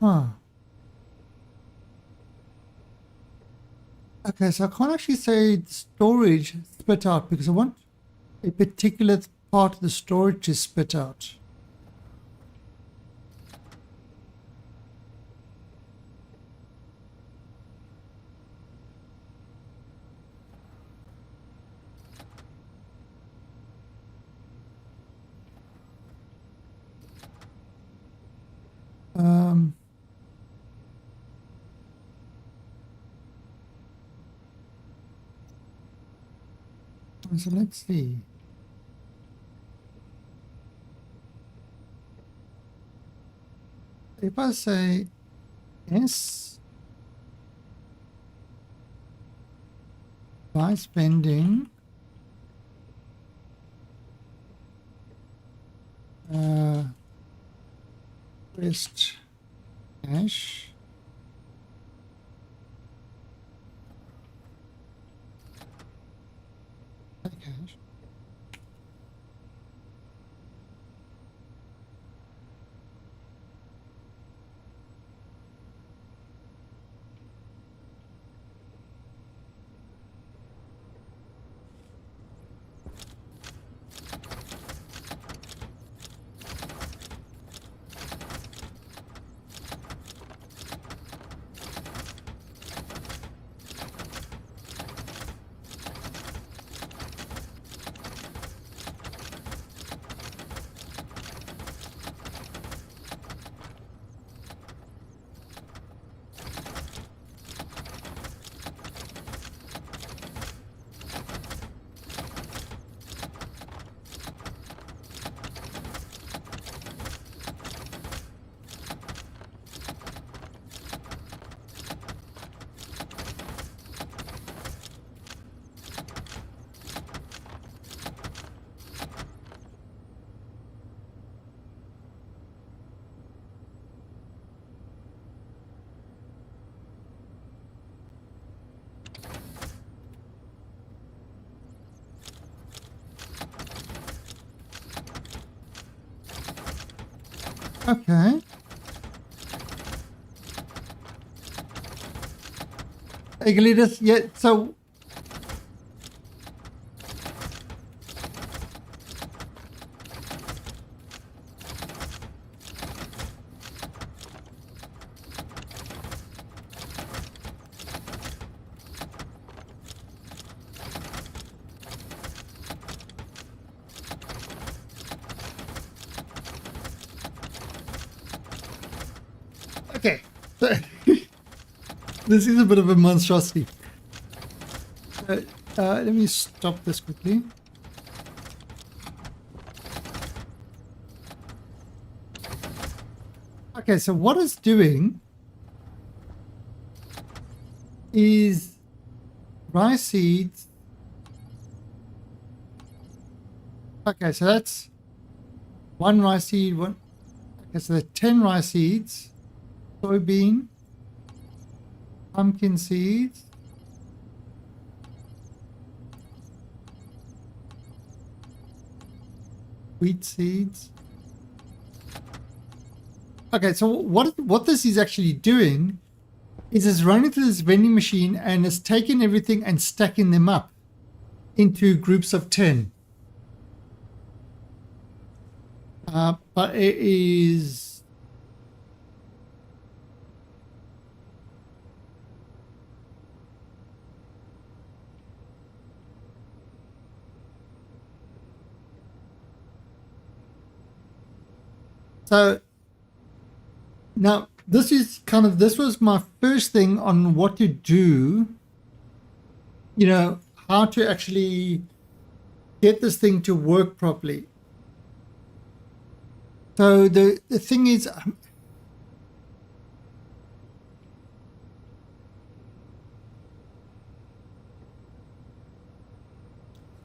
Huh. Okay, so I can't actually say storage spit out because I want a particular part of the storage to spit out. So let's see. If I say yes, by spending West hash hash. Okay. Hey, Galidas, yeah, so... Okay. This is a bit of a monstrosity. Let me stop this quickly. Okay, so what it's doing is rice seeds. Okay, so that's one rice seed. One. Okay, so there are 10 rice seeds, soybean, pumpkin seeds, wheat seeds. Okay, so what this is actually doing is it's running through this vending machine and it's taking everything and stacking them up into groups of 10. But it is... So now this was my first thing on what to do, you know, how to actually get this thing to work properly. So the thing is,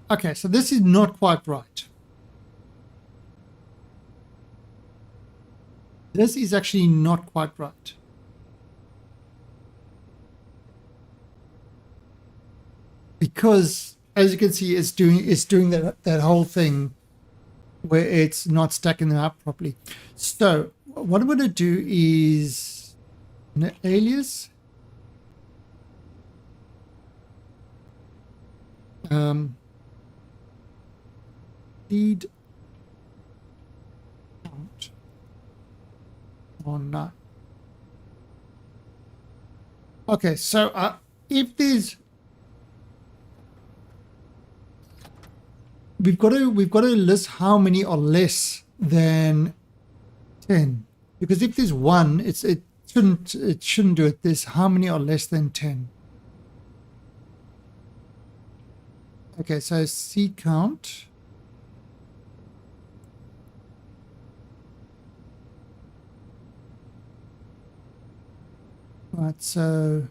okay, so this is not quite right. This is actually not quite right. Because as you can see, it's doing that whole thing where it's not stacking them up properly. So what I'm going to do is an alias. Seed count or not. Okay, so if there's we've got to list how many are less than 10, because if there's one, it shouldn't do it. There's how many are less than 10. Okay, so seed count. Right, so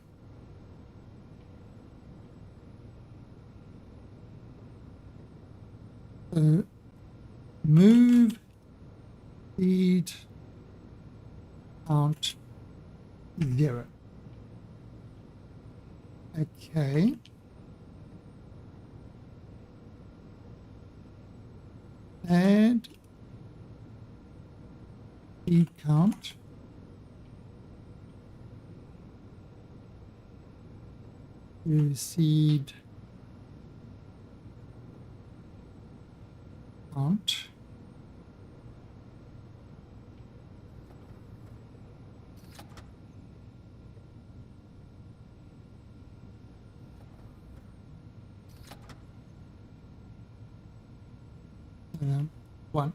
move seed count 0. Okay. Add seed count to seed count. One.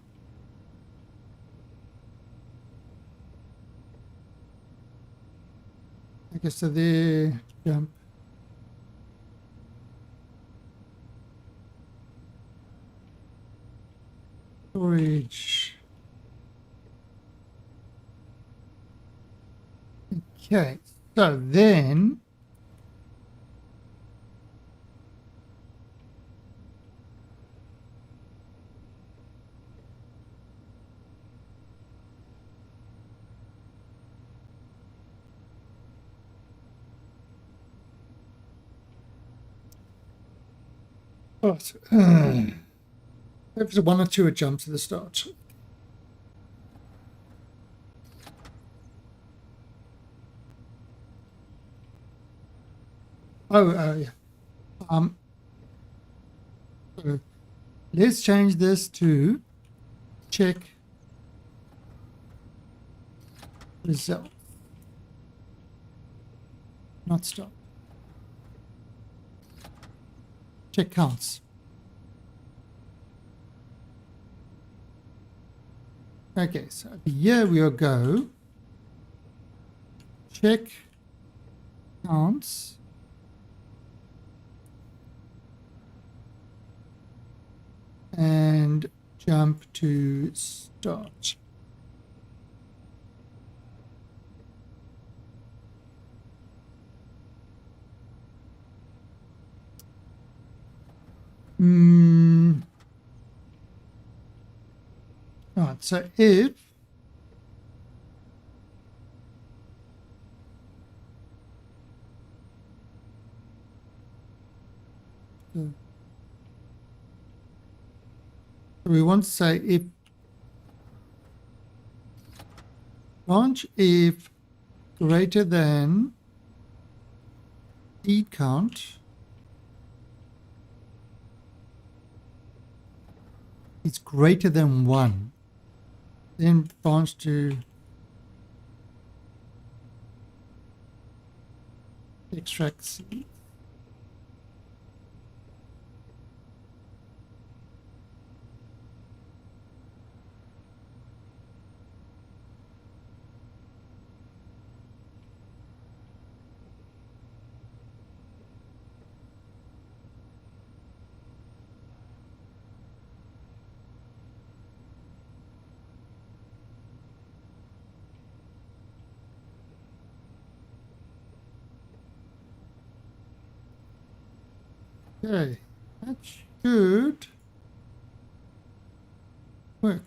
Okay, so there, jump. Storage. Okay, so then there's one or two jumps at the start. Yeah. Um, so let's change this to check result, not stop. Check counts. Okay, so here we'll go. Check counts. And jump to start. All right, so if we want to say if branch if greater than seed count is greater than 1, then branch to extract seed. Okay, that should work.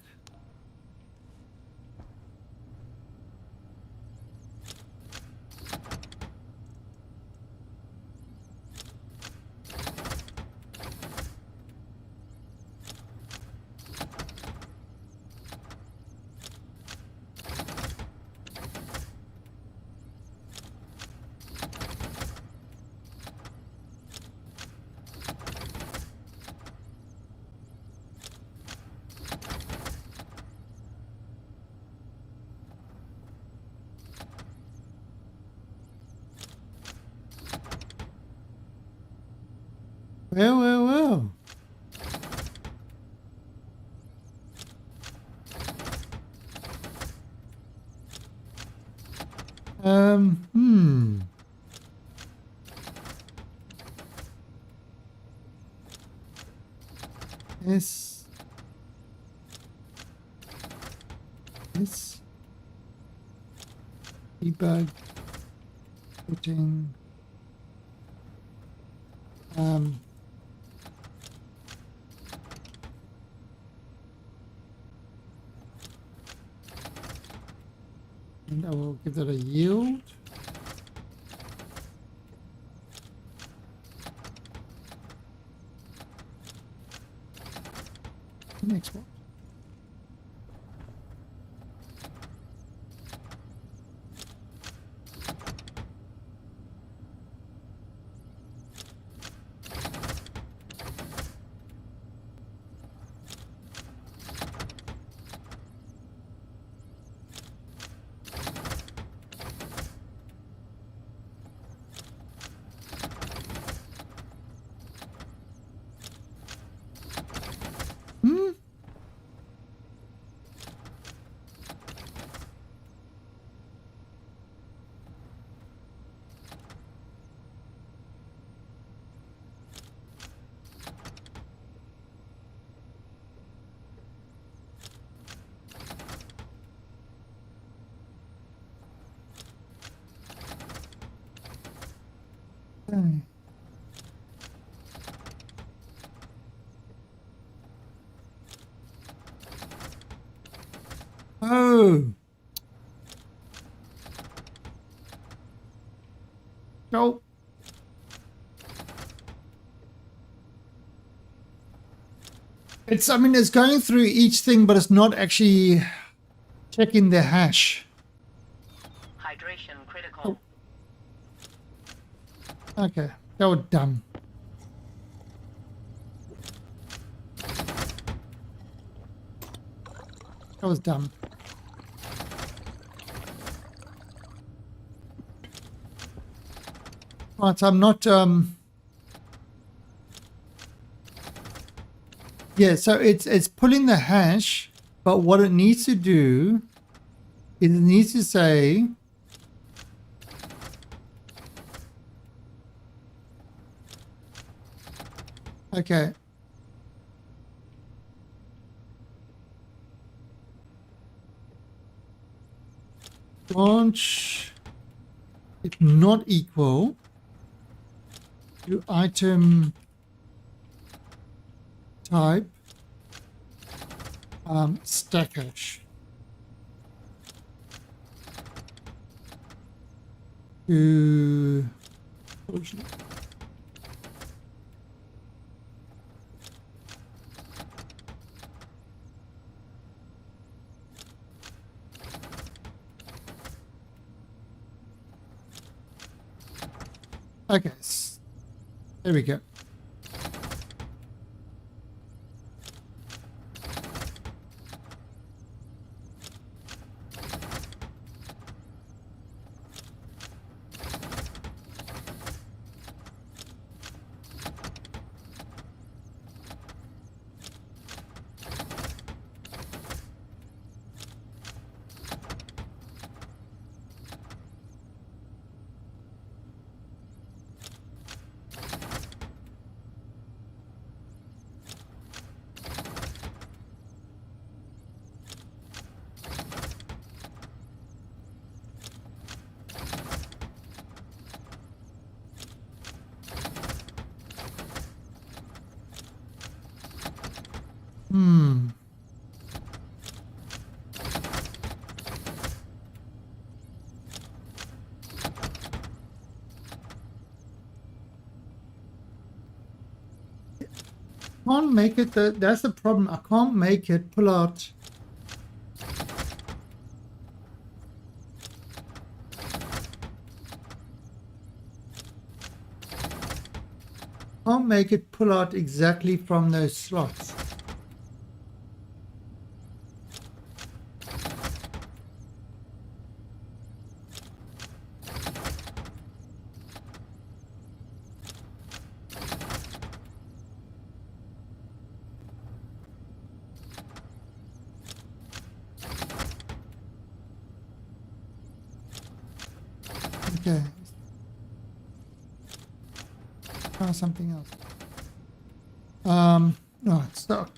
Well. Yes. Debug. Putting. And I will give that a yield. Next one. Okay. Oh. Nope. I mean, it's going through each thing, but it's not actually checking the hash.
Hydration critical.
Okay. That was dumb. That was dumb. Right, so I'm not yeah, so it's pulling the hash, but what it needs to do is it needs to say okay. Branch is not equal to item type stack hash to okay, there we go. Can't make it that's the problem. I can't make it pull out exactly from those slots. Okay. Try something else. No, it's stuck.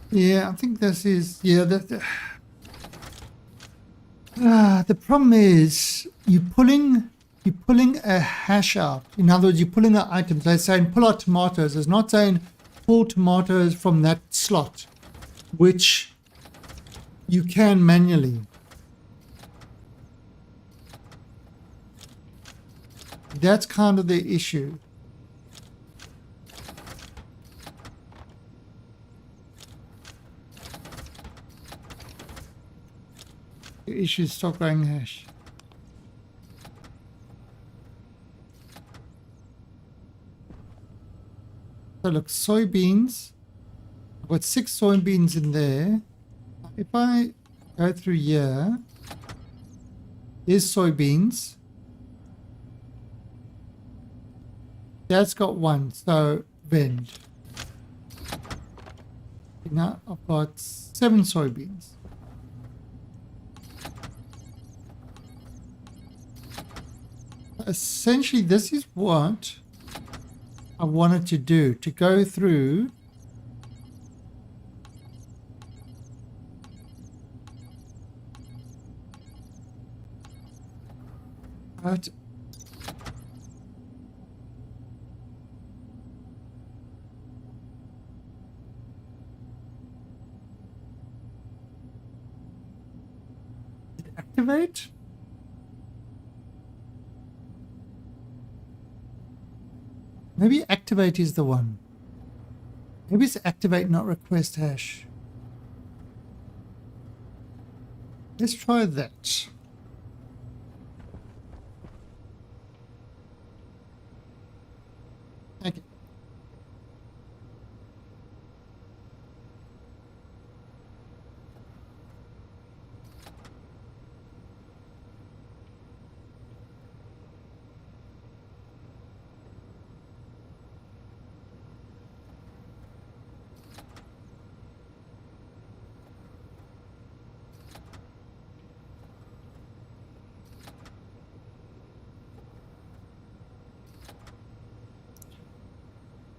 Yeah, I think this is, yeah, the problem is you're pulling a hash out. In other words, you're pulling out items. They're saying pull out tomatoes. It's not saying pull tomatoes from that slot, which you can manually. That's kind of the issue. The issue is stop growing hash. So look, soybeans. I've got 6 soybeans in there. If I go through here, there's soybeans. That's got 1, so vend. Now I've got 7 soybeans. Essentially, this is what I wanted to do, to go through but activate. Maybe activate is the one. Maybe it's activate, not request hash. Let's try that. Okay.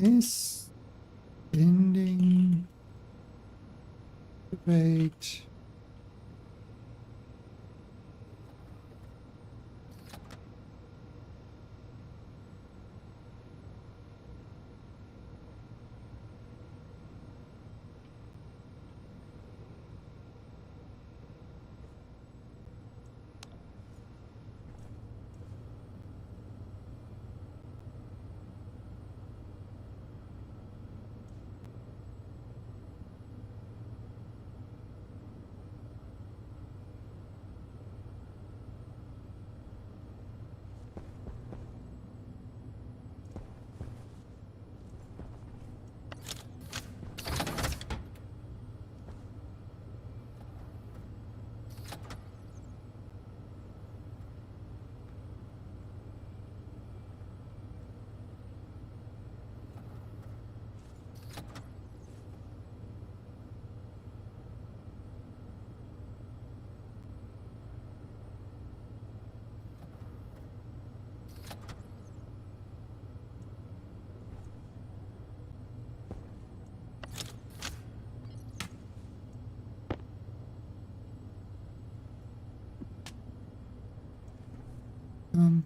Is ending debate. Um,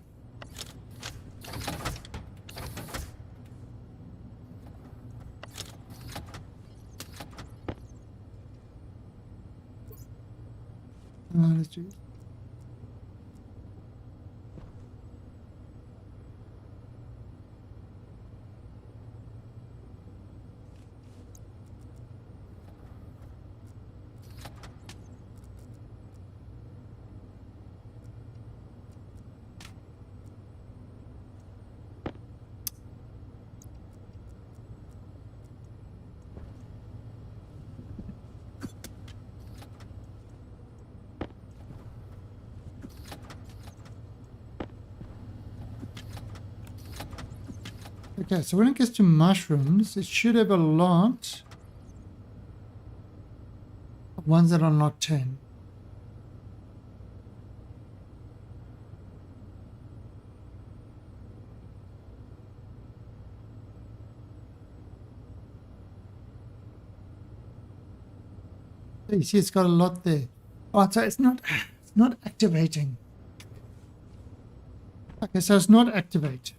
let's do it. Okay, so when it gets to mushrooms, it should have a lot of ones that are not 10. You see, it's got a lot there. Oh, so it's not activating. Okay, so it's not activate.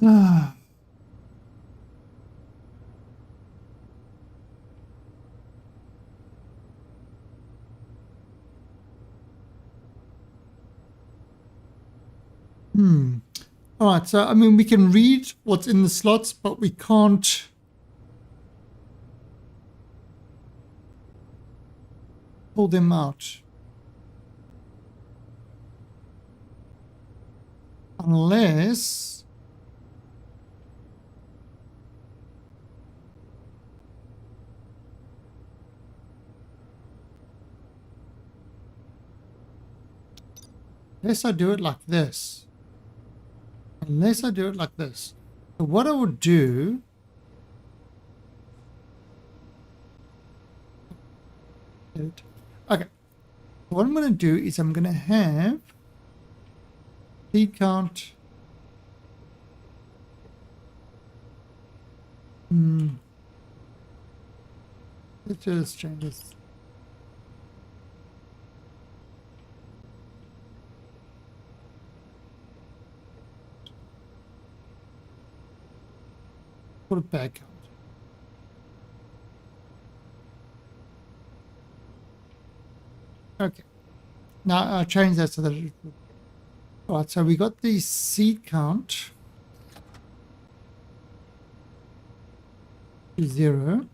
Ah. All right, so I mean, we can read what's in the slots, but we can't pull them out unless I do it like this. Unless I do it like this. So what I would do, okay, what I'm going to do is I'm going to have seed count. Let's just change this. Put it back count. Okay. Now I'll change that so that it. All right, so we got the seed count to 0.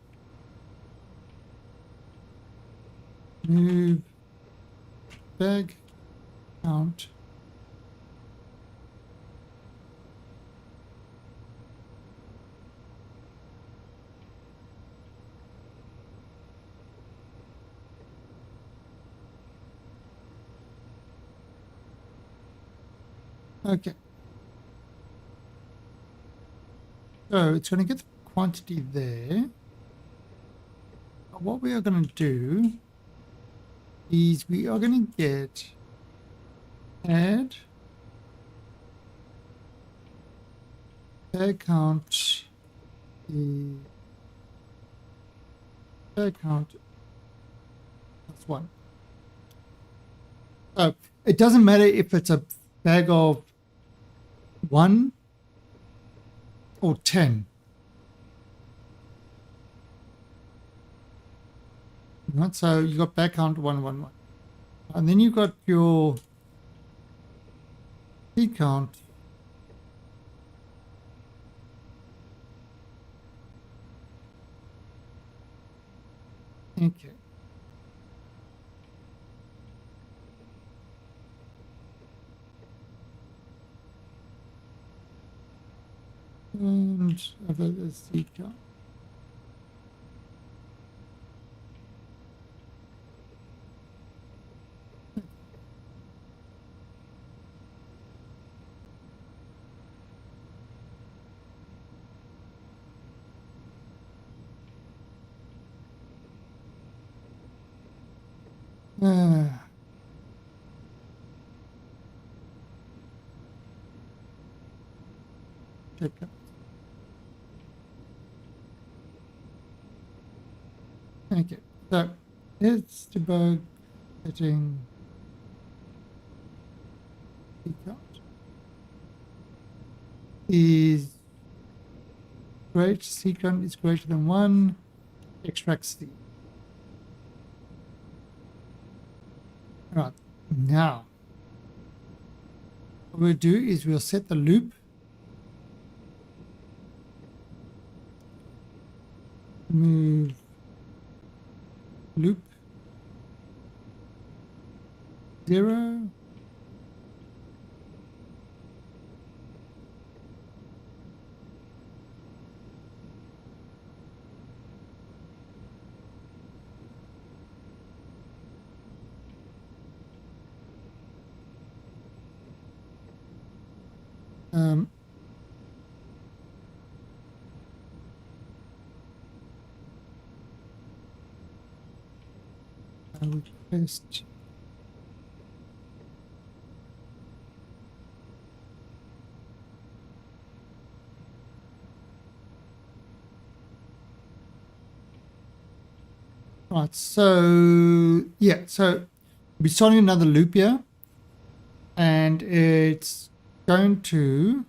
Move bag count. Okay. So it's going to get the quantity there. But what we are going to do is we are going to get add bag count, the bag count plus 1. So it doesn't matter if it's a bag of 1 or 10. Right, so you got bag count 111. And then you got your seed count. Okay. And over the seed count. Check out. Okay, so it's debug setting seed count is great, seed count is greater than 1, extract seed. Right, now what we'll do is we'll set the loop. Move loop 0. I will paste Right, so yeah, so we're starting another loop here, and it's going to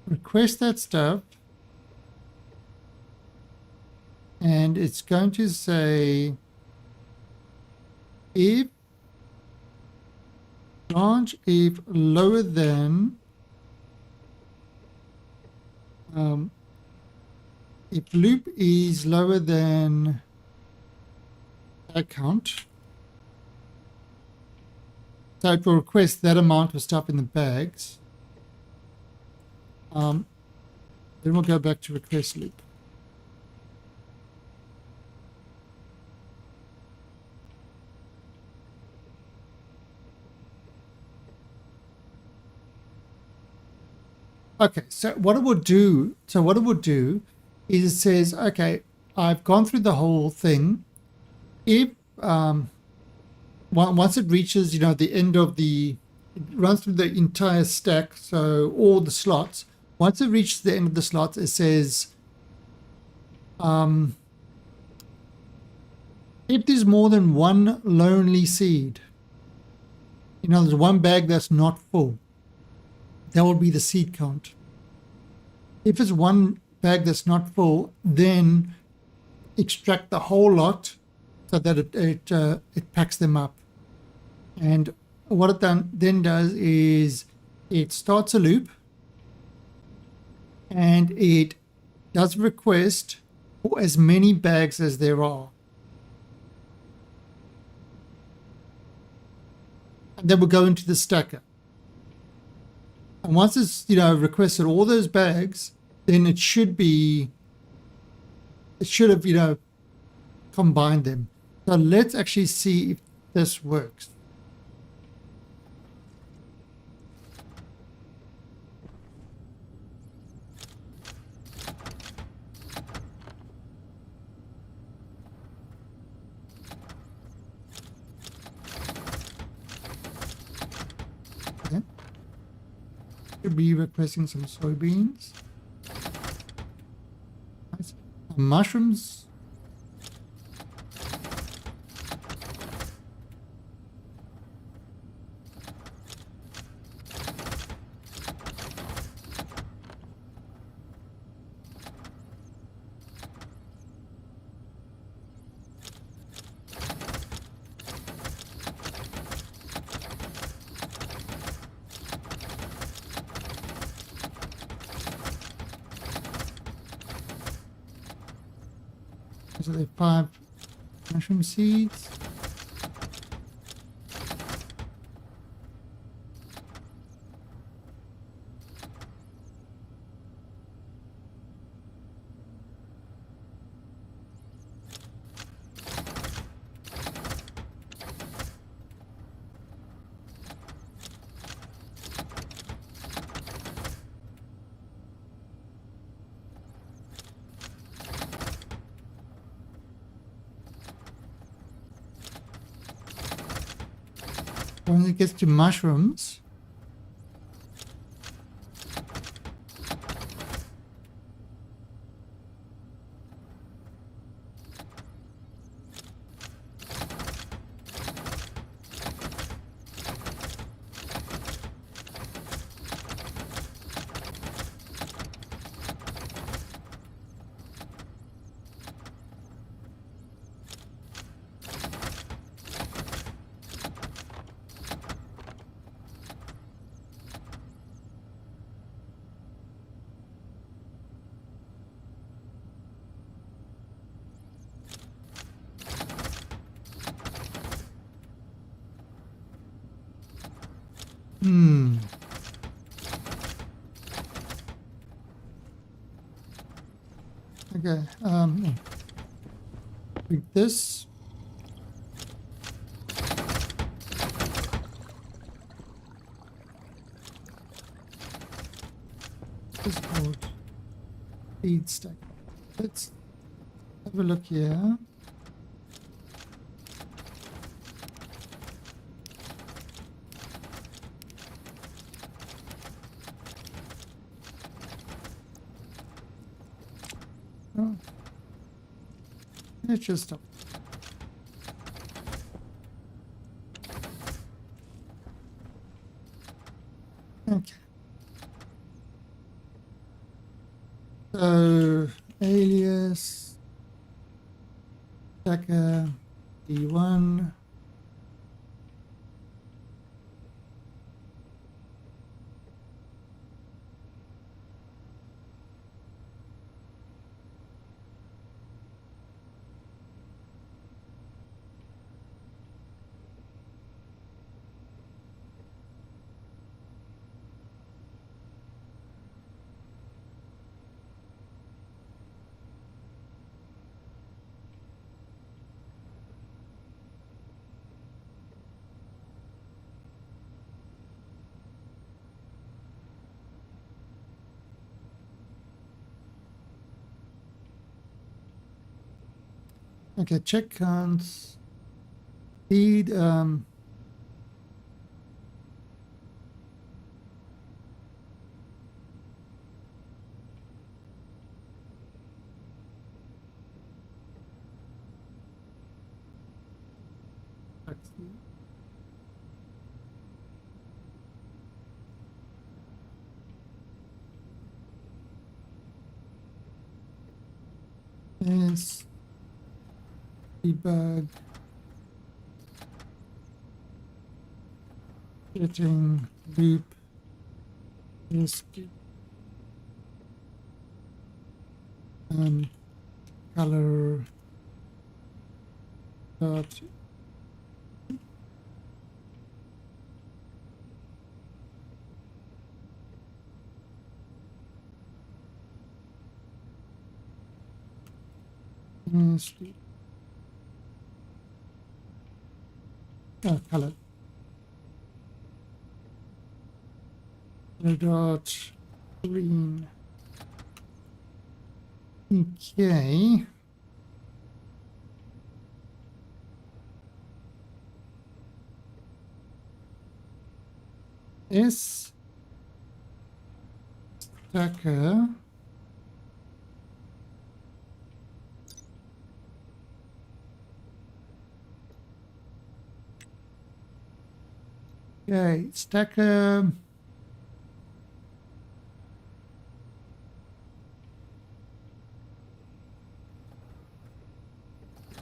request that stuff, and it's going to say if branch if lower than if loop is lower than bag count, so it will request that amount of stuff in the bags. Then we'll go back to request loop. Okay, so what it would do is it says, okay, I've gone through the whole thing. If once it reaches, the end of it runs through the entire stack, so all the slots. Once it reaches the end of the slots, it says, if there's more than one lonely seed, there's one bag that's not full, that will be the seed count. If it's one bag that's not full, then extract the whole lot so that it packs them up. And what it then does is it starts a loop, and it does request for as many bags as there are. And then we'll go into the stacker. And once it's requested all those bags, then it should have combined them. So let's actually see if this works. Okay. Should be requesting some soybeans. Nice. Mushrooms. So they have 5 mushroom seeds. When it gets to mushrooms, okay, with this. This is called feed stack. Let's have a look here. Oh, let's just stop. Okay. So alias stacker D1. Okay, check counts. Speed. Yes. Debug. Getting loop. Yes. Color dot yes, color dot green. Okay. S stacker. Okay, stacker.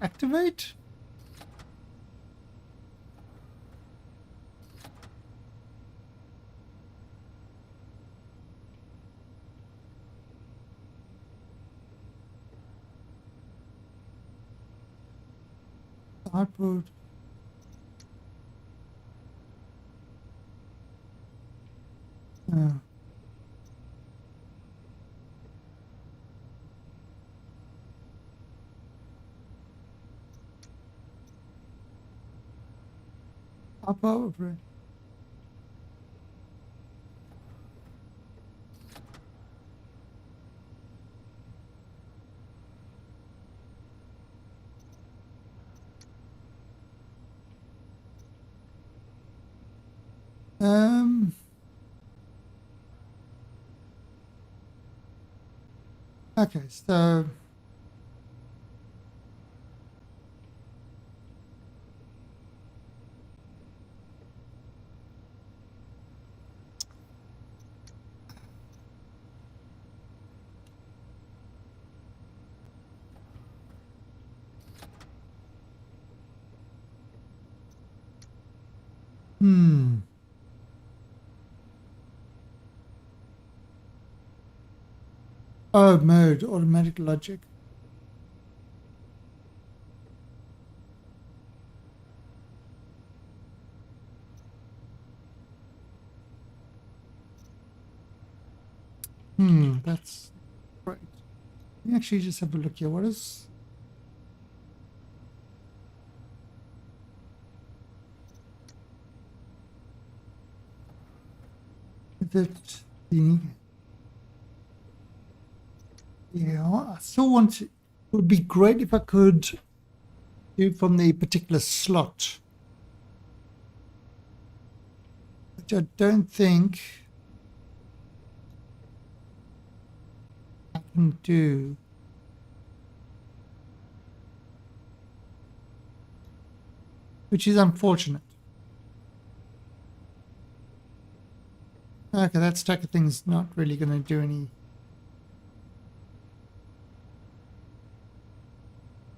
Activate. Output. Uh, output. Um. Okay, so hmm. Oh, mode automatic logic. That's great. Let me actually just have a look here. What is it? The yeah, I still want to. It would be great if I could do from the particular slot, which I don't think I can do. which is unfortunate. Okay, that stack of things not really going to do any.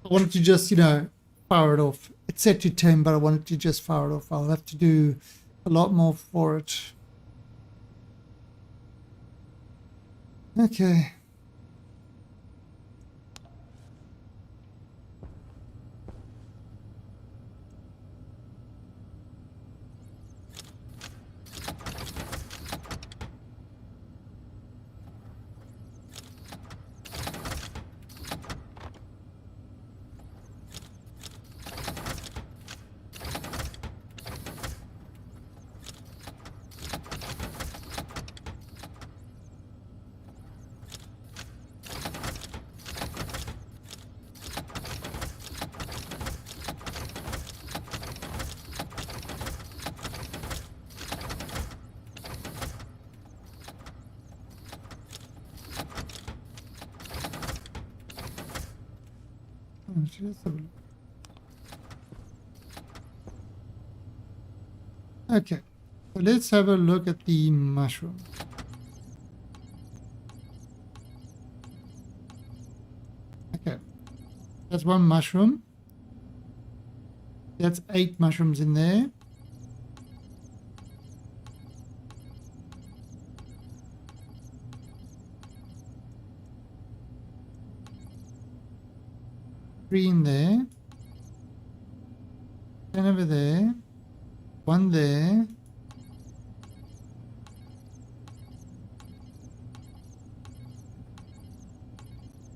I wanted to just, fire it off. It's set to 10, but I wanted to just fire it off. I'll have to do a lot more for it. Okay. Let's have a look. Okay, so let's have a look at the mushroom. Okay, that's one mushroom. That's 8 mushrooms in there. Three in there. 10 over there. 1 there.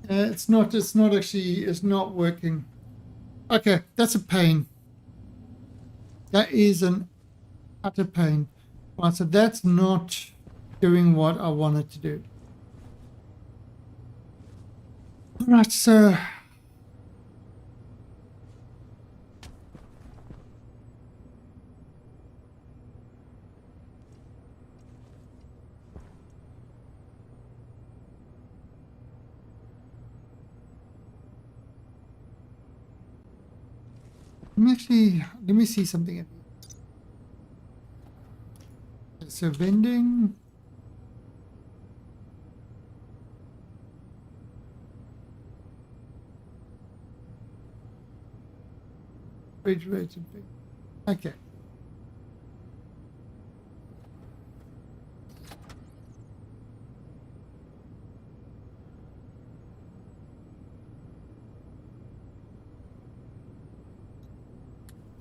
It's not working. Okay, that's a pain. That is an utter pain. Right, so that's not doing what I wanted to do. All right, so let me see something. So vending. Refrigerated. Okay.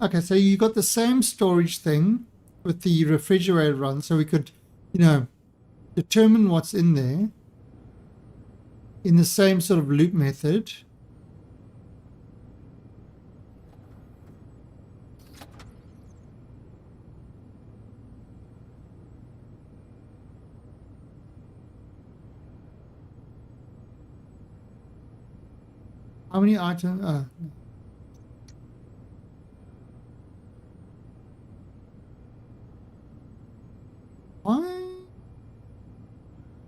Okay, so you got the same storage thing with the refrigerator run, so we could, determine what's in there in the same sort of loop method. How many items? Why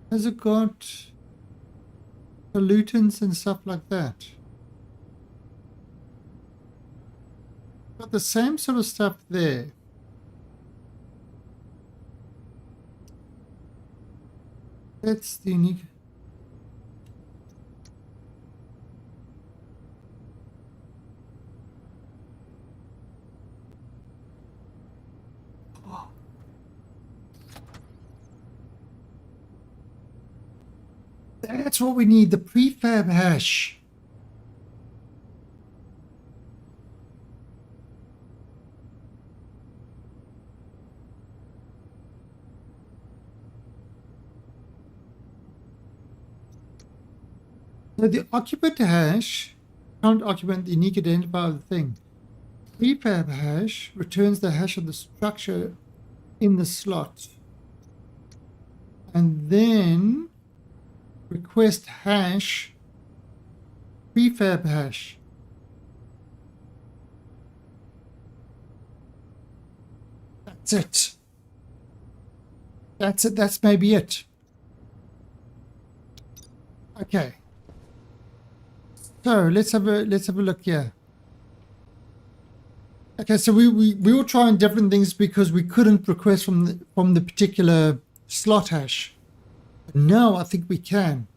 has it got pollutants and stuff like that? Got the same sort of stuff there. That's the unique. That's what we need, the prefab hash. So the occupant hash, count occupant, the unique identifier of the thing. Prefab hash returns the hash of the structure in the slot. And then request hash, prefab hash. That's it. That's it. That's maybe it. Okay. So let's have a look here. Okay, so we were trying different things because we couldn't request from the particular slot hash. But now I think we can.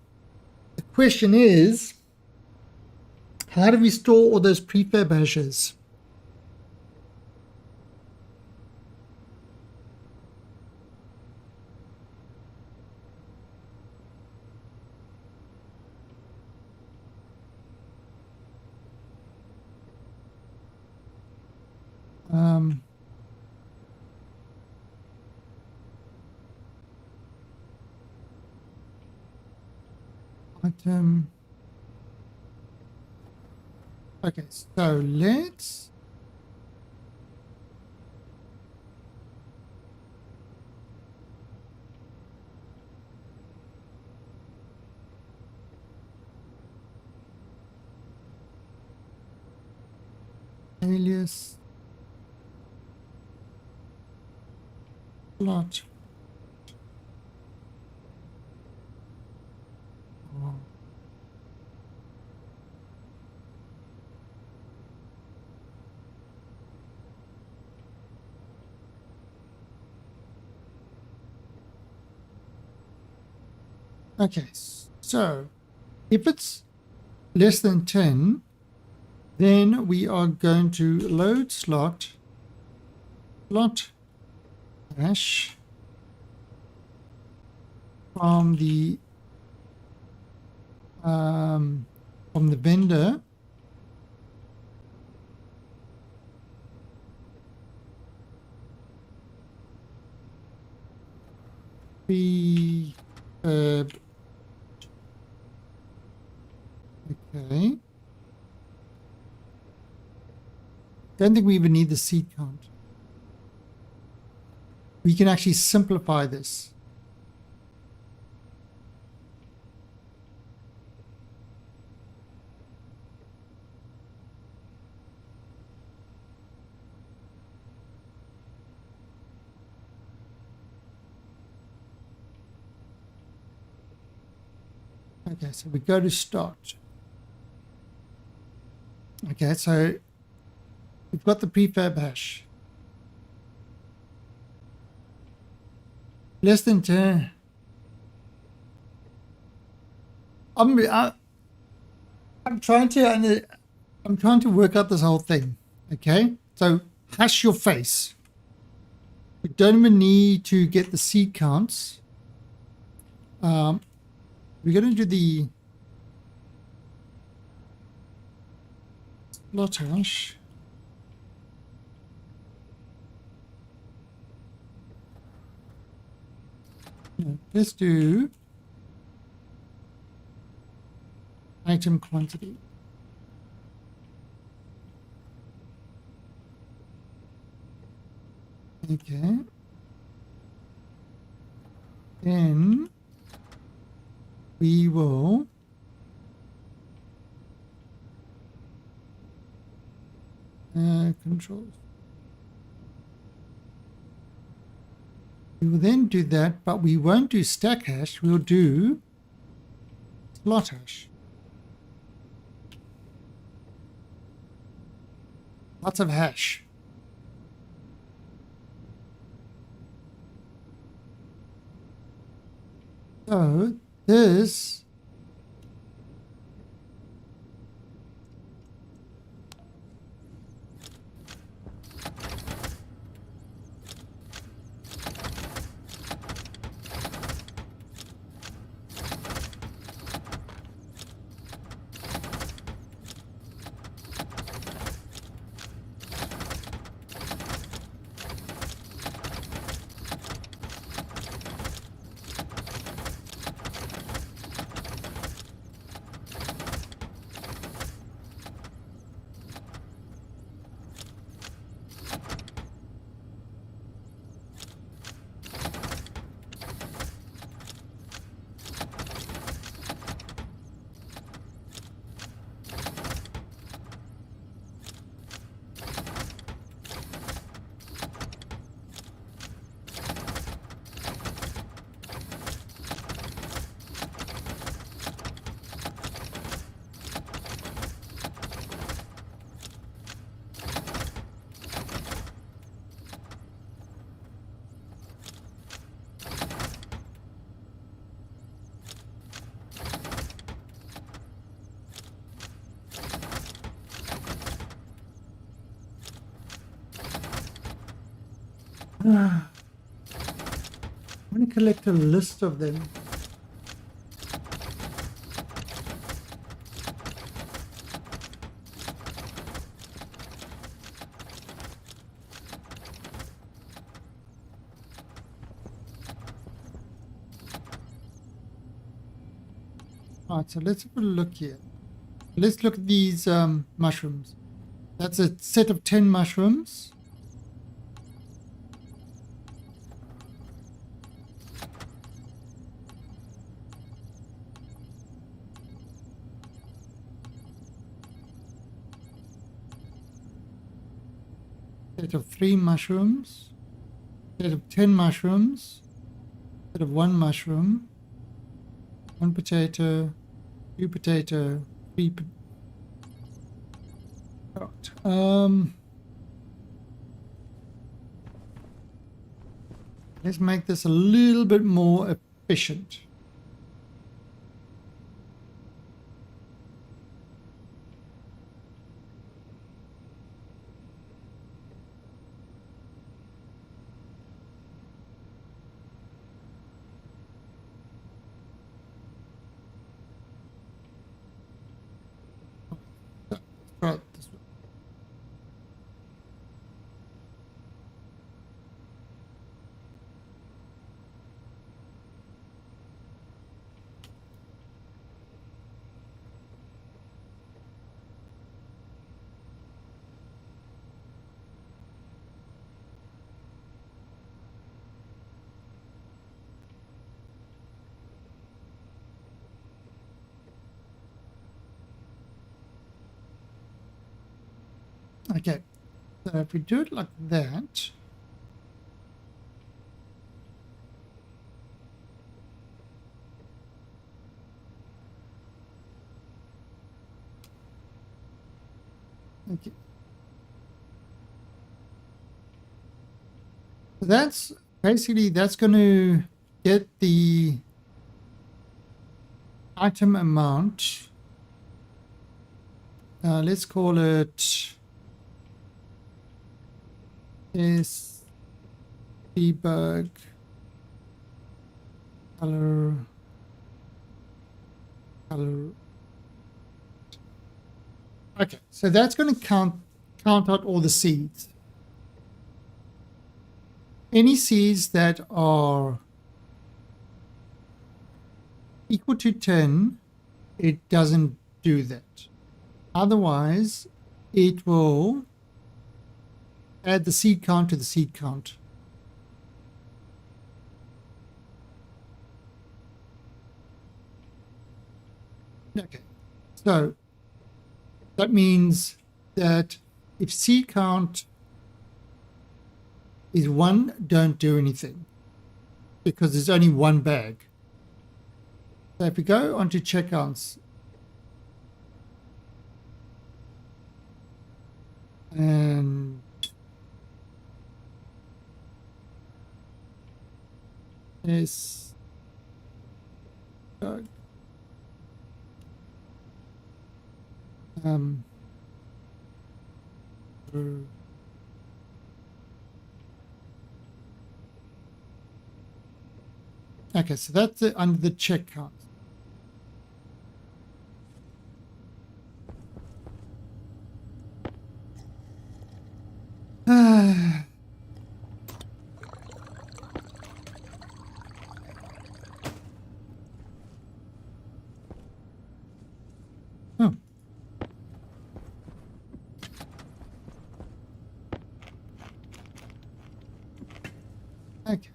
The question is, how do we store all those prefab hashes? Item. Okay, so let's alias slot. Oh. Okay, so if it's less than 10, then we are going to load slot hash from the vendor. Okay. Don't think we even need the seed count. We can actually simplify this. Okay, so we go to start. Okay, so we've got the prefab hash. Less than 10. I'm trying to work out this whole thing. Okay, so hash your face. We don't even need to get the seed counts. We're going to do the slot hash. No, let's do item quantity. Okay. Then we will controls. We will then do that, but we won't do stack hash. We'll do slot hash. Lots of hash. So this I'm going to collect a list of them. Alright, so let's have a look here. Let's look at these mushrooms. That's a set of 10 mushrooms. Set of 3 mushrooms. Set of 10 mushrooms. Set of 1 mushroom. 1 potato. 2 potato. 3 let's make this a little bit more efficient. Right, this way. Okay, so if we do it like that, okay. So that's basically, that's going to get the item amount. Let's call it is debug color. Okay, so that's going to count out all the seeds. Any seeds that are equal to 10, it doesn't do that. Otherwise, it will add the seed count to the seed count. Okay, so that means that if seed count is 1, don't do anything because there's only 1 bag. So if we go onto checkouts and yes, okay, so that's under the check count. Oh. Okay.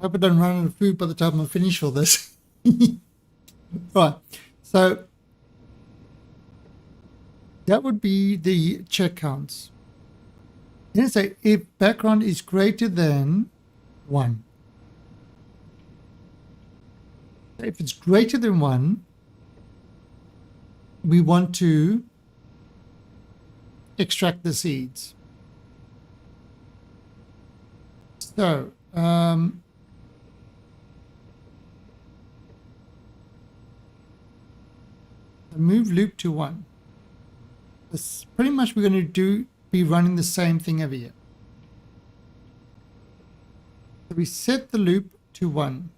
Hope I don't run out of food by the time I finish all this. Right. So that would be the check counts. Then say if background is greater than 1. If it's greater than 1, we want to extract the seeds. So move loop to 1. This pretty much we're going to do be running the same thing every year. So we set the loop to 1.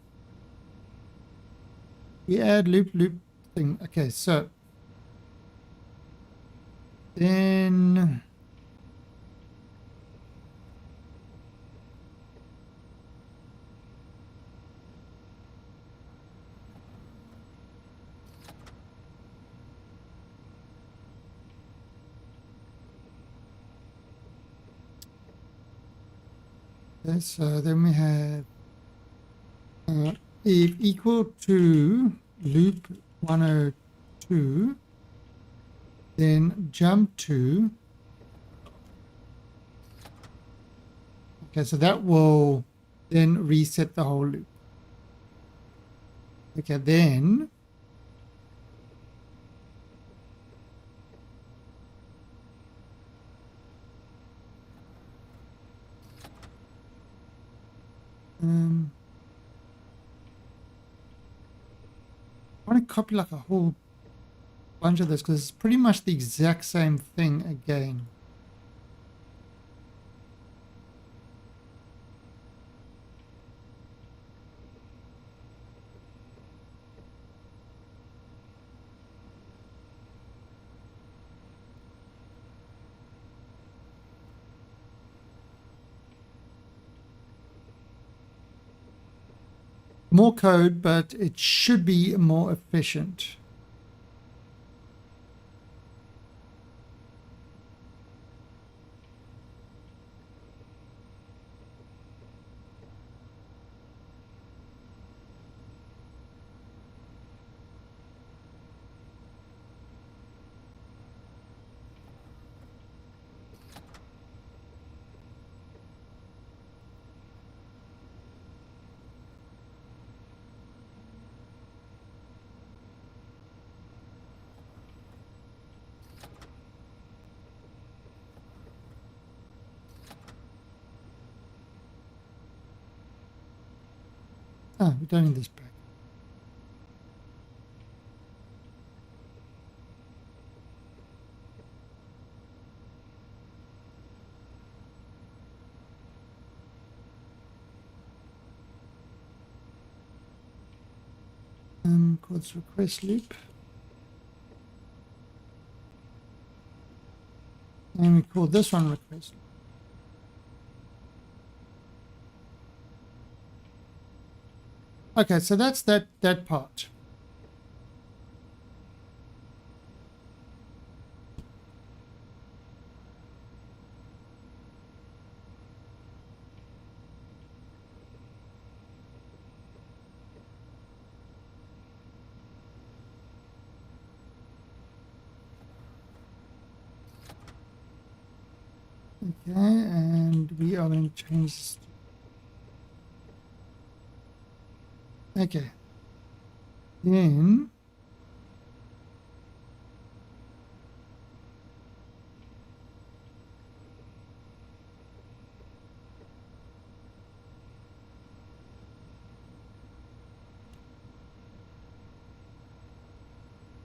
We add loop thing. Okay, so then okay, so then we have if equal to loop 102, then jump to, okay, so that will then reset the whole loop. Okay, then I want to copy like a whole bunch of this because it's pretty much the exact same thing again. More code, but it should be more efficient. Ah, we don't need this back. Codes request loop. And we call this one request. Okay, so that's that part. Okay, and we are going to change this. Okay. Then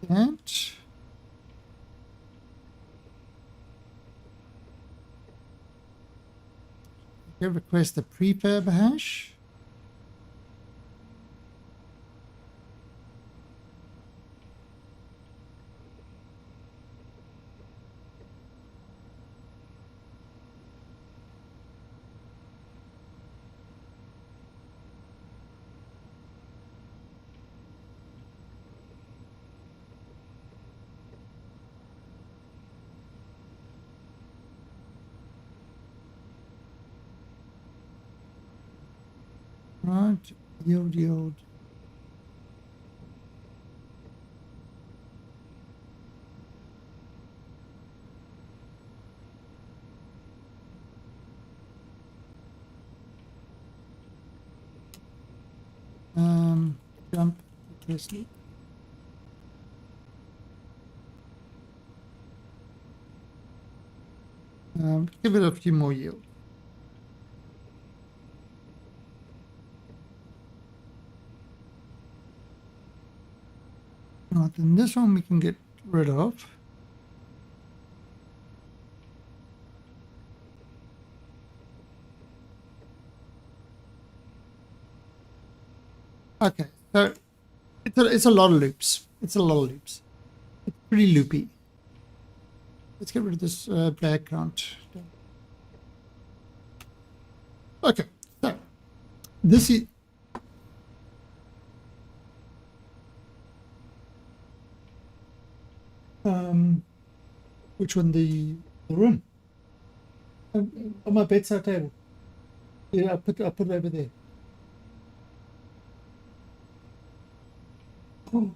that. Okay, request the prefab hash. Right, yield. Jump request loop. Give it a few more yield. Right, then this one we can get rid of. Okay, so it's a lot of loops. It's a lot of loops. It's pretty loopy. Let's get rid of this background. Okay, so this is which one? The room on my bedside table. Yeah, I put it over there. Oh.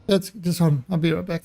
That's this one. I'll be right back.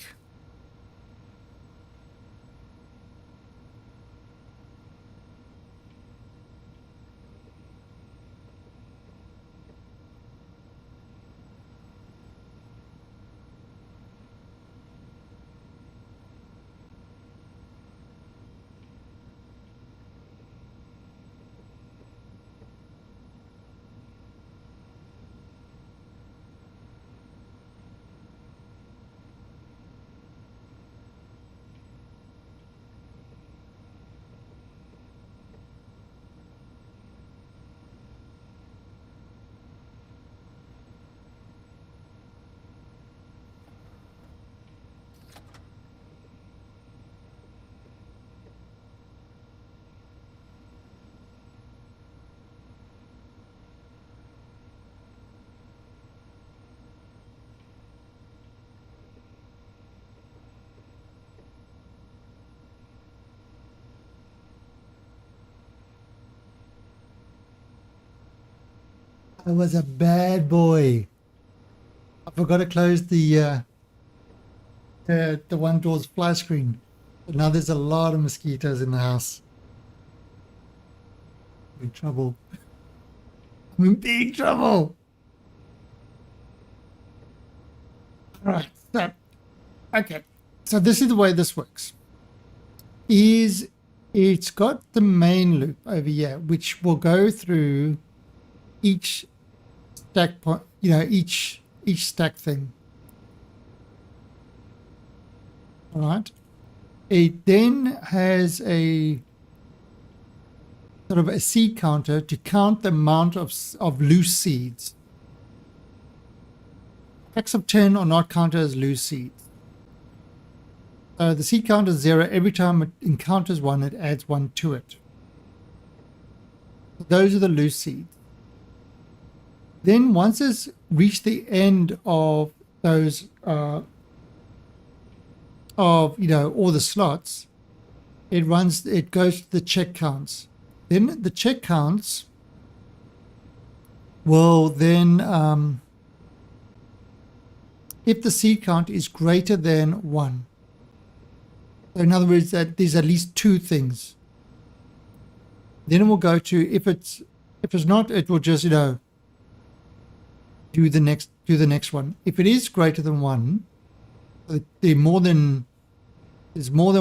I was a bad boy. I forgot to close the one door's fly screen. But now there's a lot of mosquitoes in the house. I'm in trouble. I'm in big trouble. Alright, so okay. So this is the way this works. It's got the main loop over here, which will go through each stack point, each stack thing. All right. It then has a sort of a seed counter to count the amount of loose seeds. Stacks of 10 are not counted as loose seeds. So the seed count is 0. Every time it encounters one, it adds 1 to it. So those are the loose seeds. Then once it's reached the end of those, all the slots, it goes to the check counts. Then the check counts will then, if the seed count is greater than 1. So in other words, that there's at least 2 things. Then it will go to, if it's not, it will just, do the next one. If it is greater than 1, there's more than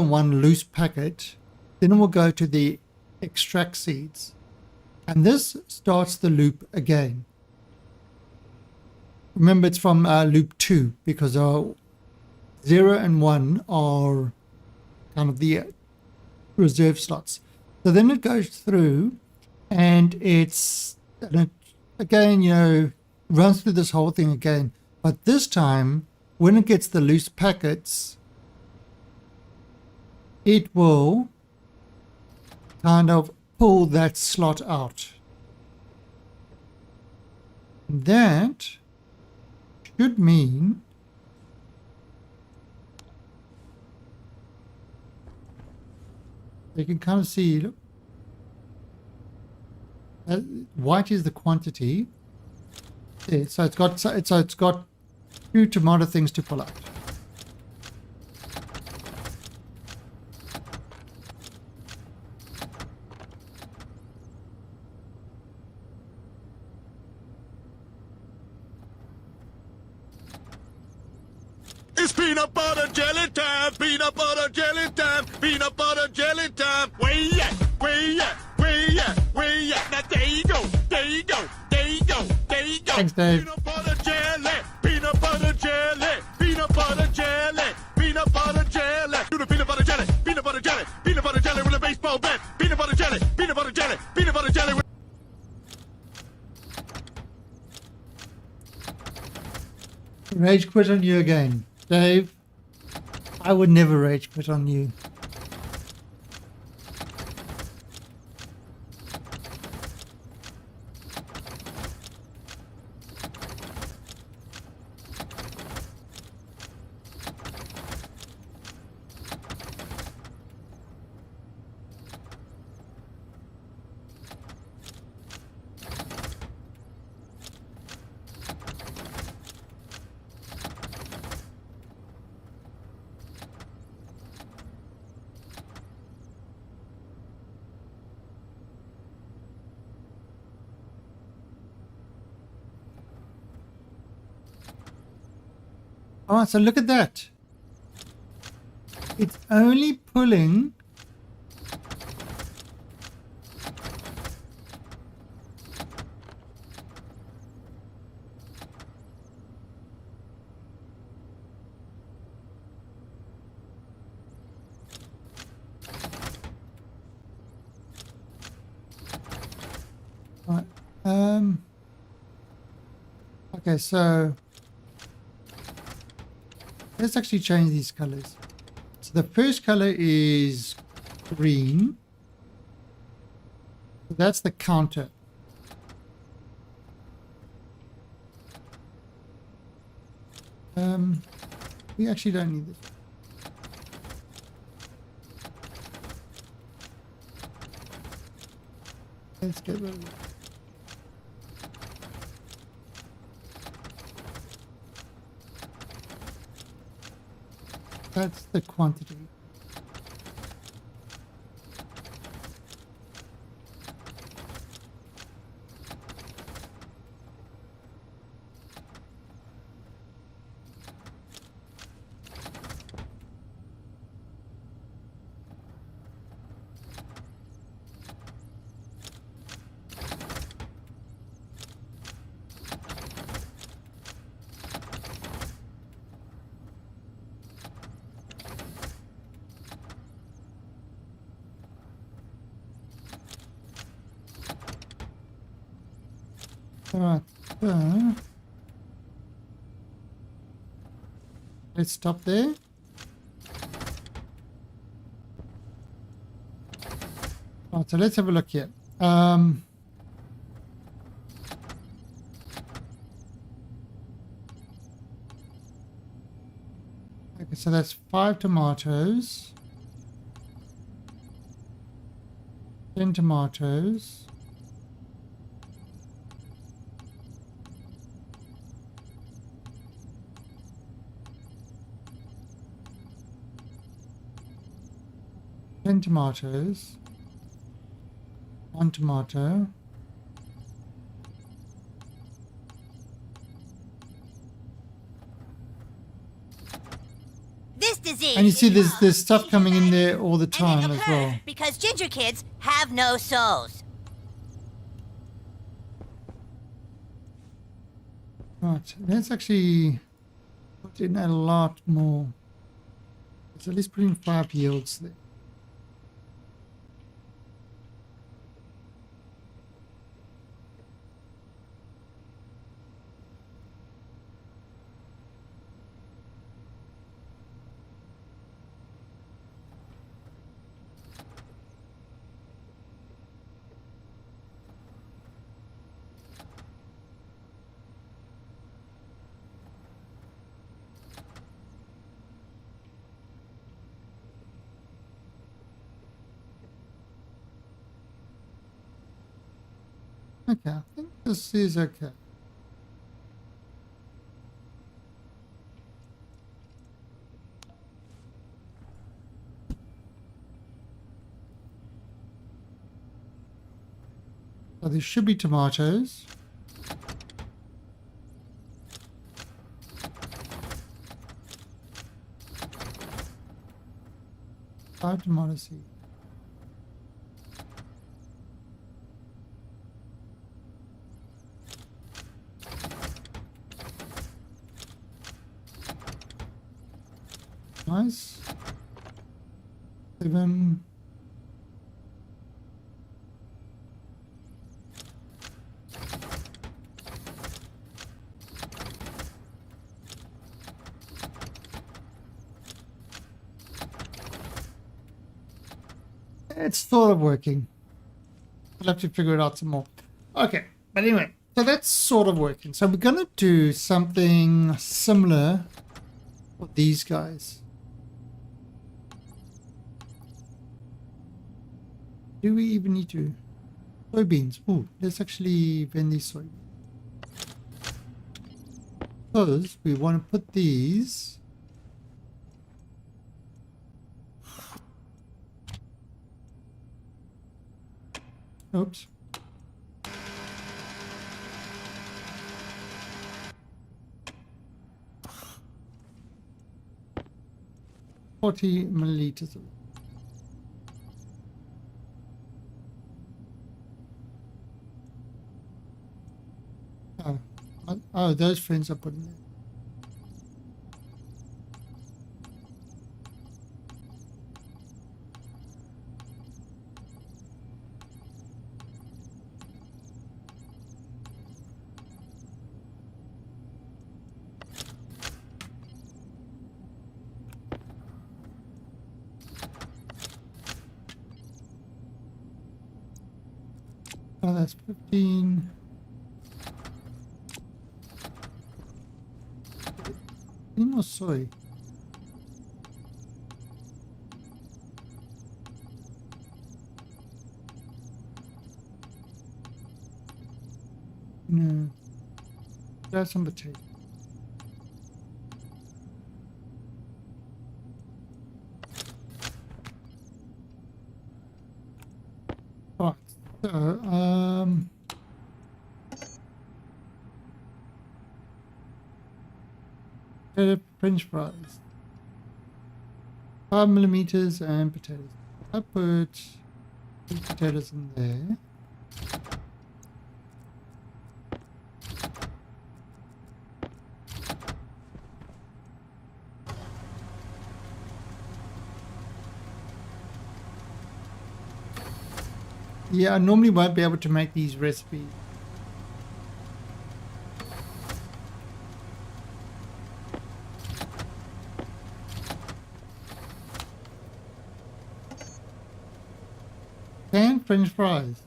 one loose packet, then it will go to the extract seeds, and this starts the loop again. Remember, it's from loop 2 because 0 and 1 are kind of the reserve slots. So then it goes through, and again, runs through this whole thing again, but this time when it gets the loose packets, it will kind of pull that slot out. That should mean you can kind of see, look, white is the quantity. Yeah, so it's got 2 tomato things to pull out.
It's peanut butter jelly time, peanut butter jelly time, peanut butter jelly time. Where you at? Where you at? Where you at? Where you at? Now there you go, there you go, there you go, there you go.
Thanks, Dave.
Peanut butter jelly, peanut butter jelly, peanut butter jelly, peanut butter jelly. Do the peanut butter jelly with a baseball bat. Peanut butter jelly, peanut butter jelly, peanut butter jelly, peanut butter jelly.
rage quit on you again. Dave, I would never rage quit on you. Oh, so look at that. It's only pulling right. Okay, so let's actually change these colors. So the first color is green. So that's the counter. We actually don't need this. Let's get rid of it. That's the quantity. Alright, so let's stop there. Alright, so let's have a look here. Okay, so that's 5 tomatoes, 10 tomatoes, tomatoes, 1 tomato,
This disease
and you see
is
there's stuff coming in there all the
and
time
it
as well.
occurred because ginger kids have no souls.
Right, let's actually put in a lot more. So let's put in 5 yields there. Okay, I think this is okay. So there should be tomatoes. Five tomato seeds. Nice. 7. it's sort of working. I'll have to figure it out some more. Okay, but anyway, so that's sort of working. So we're going to do something similar for these guys. Do we even need to? Soybeans. Oh, let's actually vend these soybeans. Because we want to put these. Oops. $40 milliliters of oh, those friends are putting it. Oh, that's 15. Any more soy? No. That's some potato. Right. So, French fries. 5 millimeters and potatoes. I put these potatoes in there. Yeah, I normally won't be able to make these recipes. Canned French fries.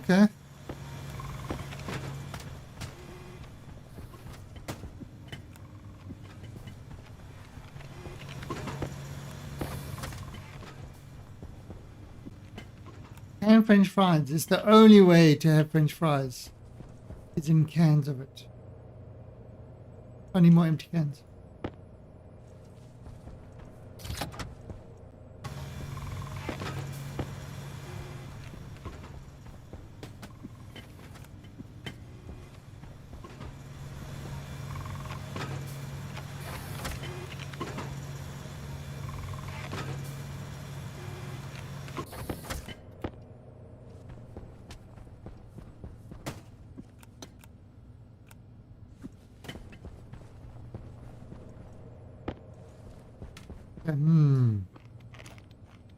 Okay. Canned French fries. It's the only way to have French fries. It's in cans of it. Only more empty cans.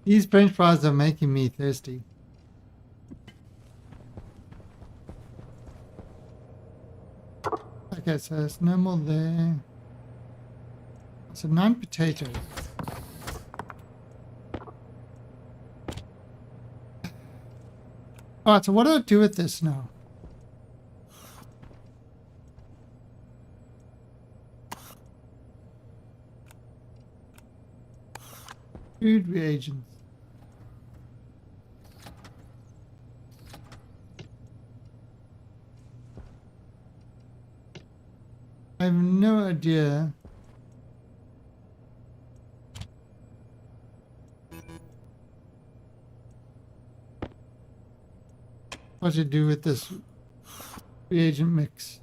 These French fries are making me thirsty. Okay, so there's no more there. So 9 potatoes. Alright, so what do I do with this now? Food reagents. I have no idea what to do with this reagent mix.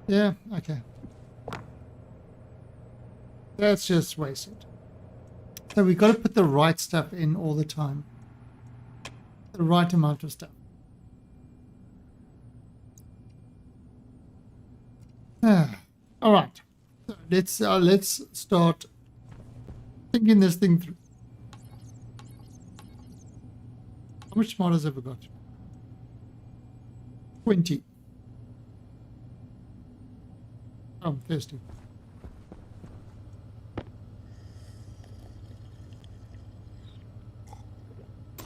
Yeah, okay. That's just wasted. So we got to put the right stuff in all the time. The right amount of stuff. All right. So let's start thinking this thing through. How much tomatoes have we got? 20. Oh, I'm thirsty.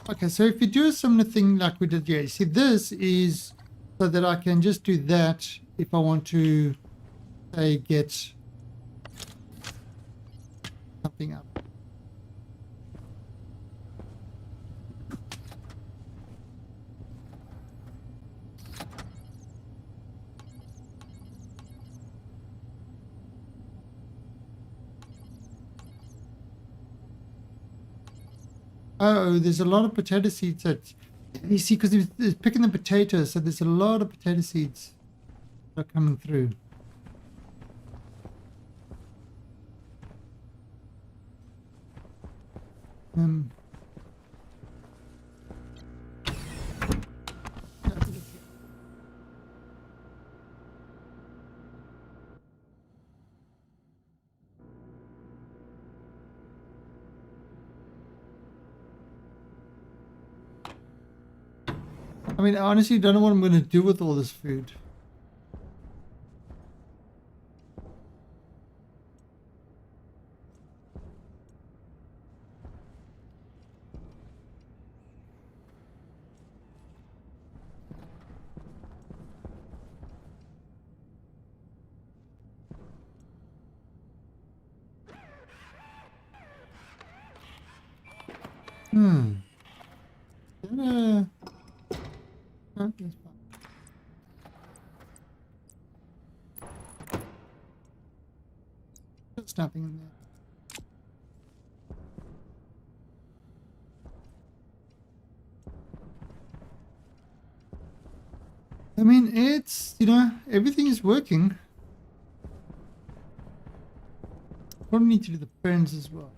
Okay, so if you do a similar thing like we did here, you see this is so that I can just do that if I want to, say, get something up. Oh, there's a lot of potato seeds that you see because he's picking the potatoes, so there's a lot of potato seeds that are coming through. I mean, I honestly don't know what I'm going to do with all this food. No, that's fine. There's nothing in there. I mean, it's, everything is working. Probably need to do the ferns as well.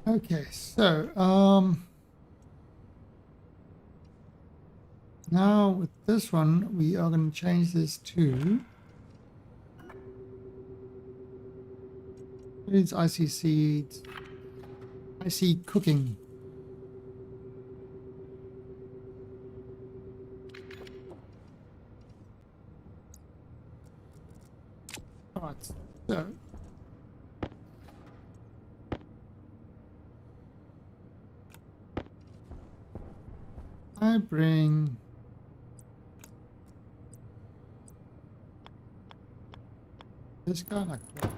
Okay, so now with this one we are going to change this to it's icy seeds, icy cooking. All right, so I bring this guy like that.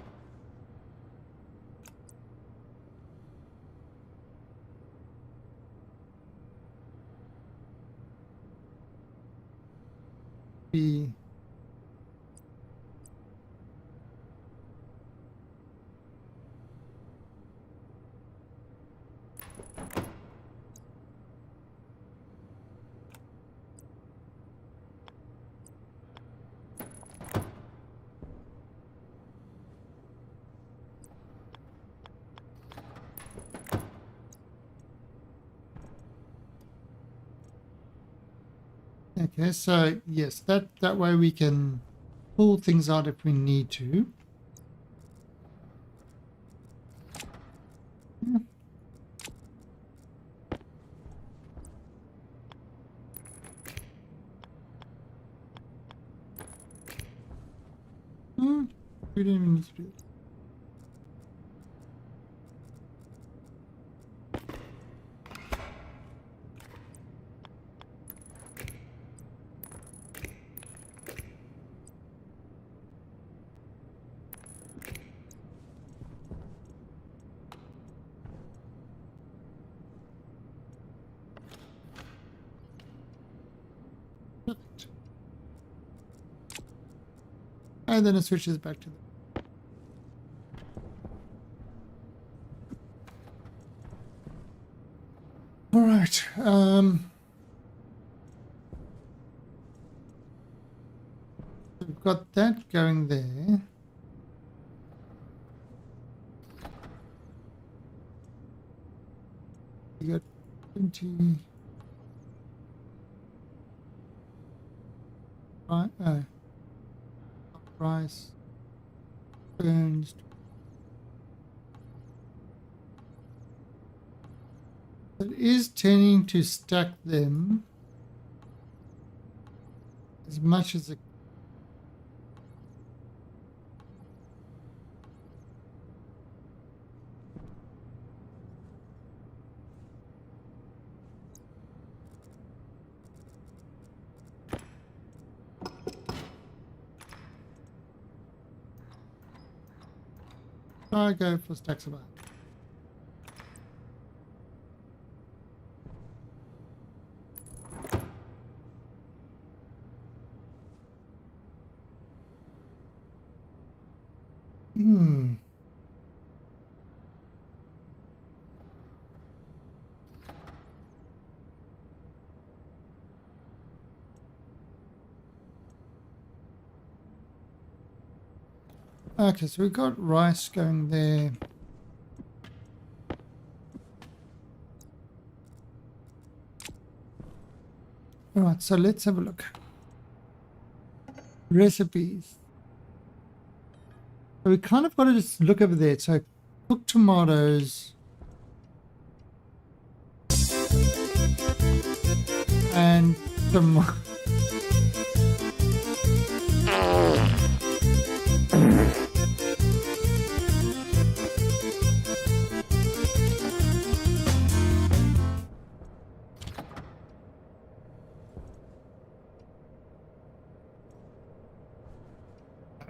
Be Okay, so yes, that way we can pull things out if we need to. We don't even need to do it. Perfect. And then it switches back to the all right. We've got that going there. We got 20. Price burns. It is tending to stack them as much as it. I go for stacks of iron. Okay, so we've got rice going there. All right, so let's have a look. Recipes. So we kind of got to just look over there. So cooked tomatoes and some.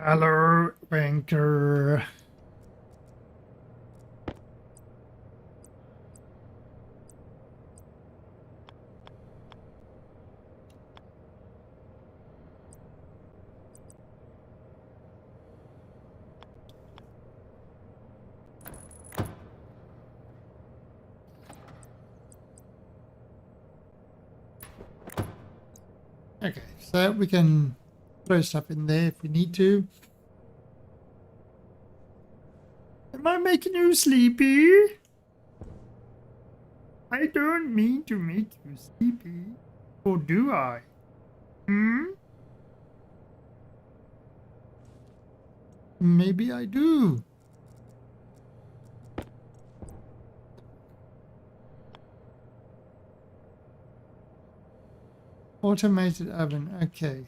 Hello, banker. Okay, so we can throw stuff in there if we need to. Am I making you sleepy? I don't mean to make you sleepy. Or do I? Maybe I do. Automated oven, okay.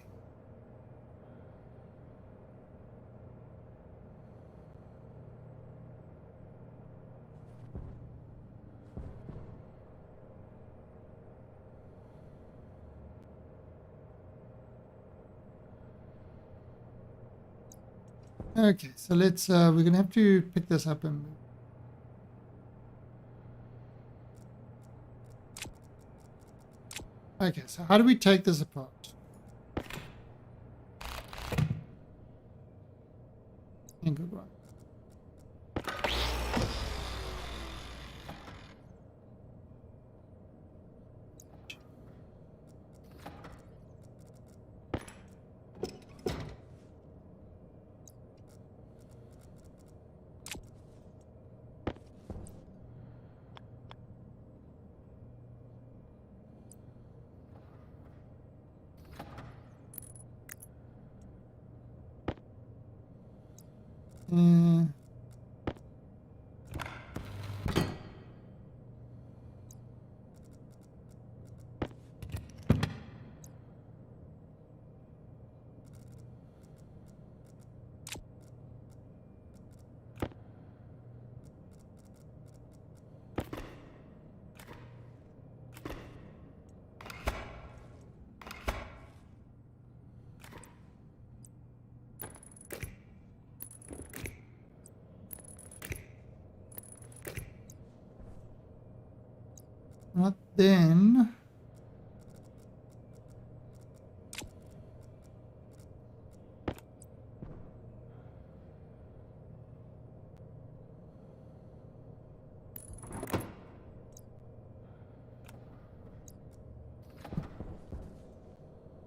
Okay, so let's, we're gonna have to pick this up and move. Okay, so how do we take this apart? And good one. Uh, not then.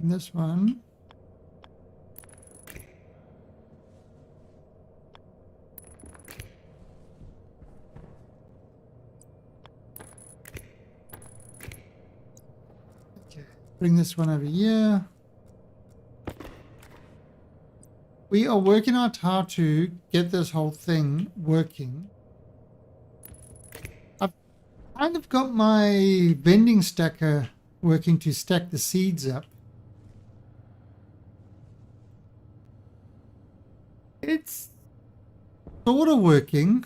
This one. Okay, bring this one over here. We are working out how to get this whole thing working. I've kind of got my vending stacker working to stack the seeds up. It's sort of working.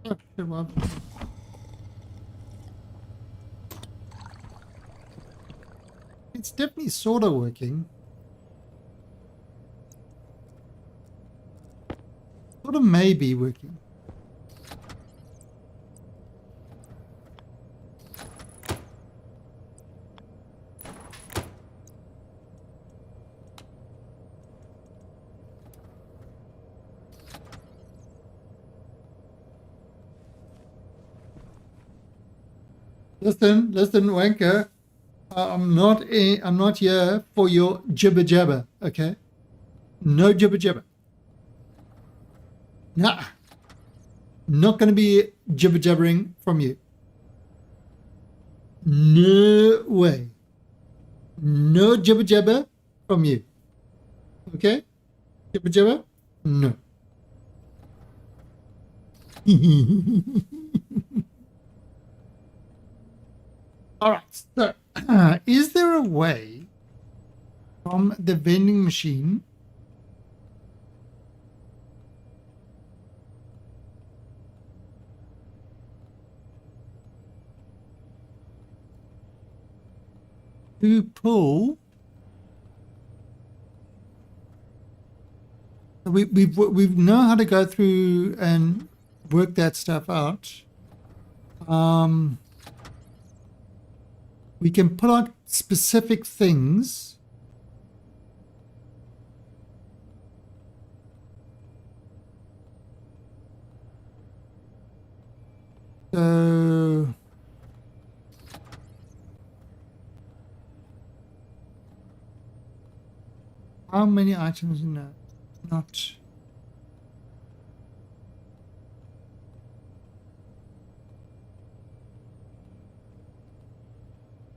Oh, shit, well, it's definitely sort of working. Sort of maybe working. Listen, wanker. I'm not here for your jibber jabber, okay? No jibber jabber. Nah. Not gonna be jibber jabbering from you. No way. No jibber jabber from you. Okay? Jibber jabber? No. Alright, so is there a way from the vending machine to pull? We know how to go through and work that stuff out. We can pull out specific things. So how many items in that? Not.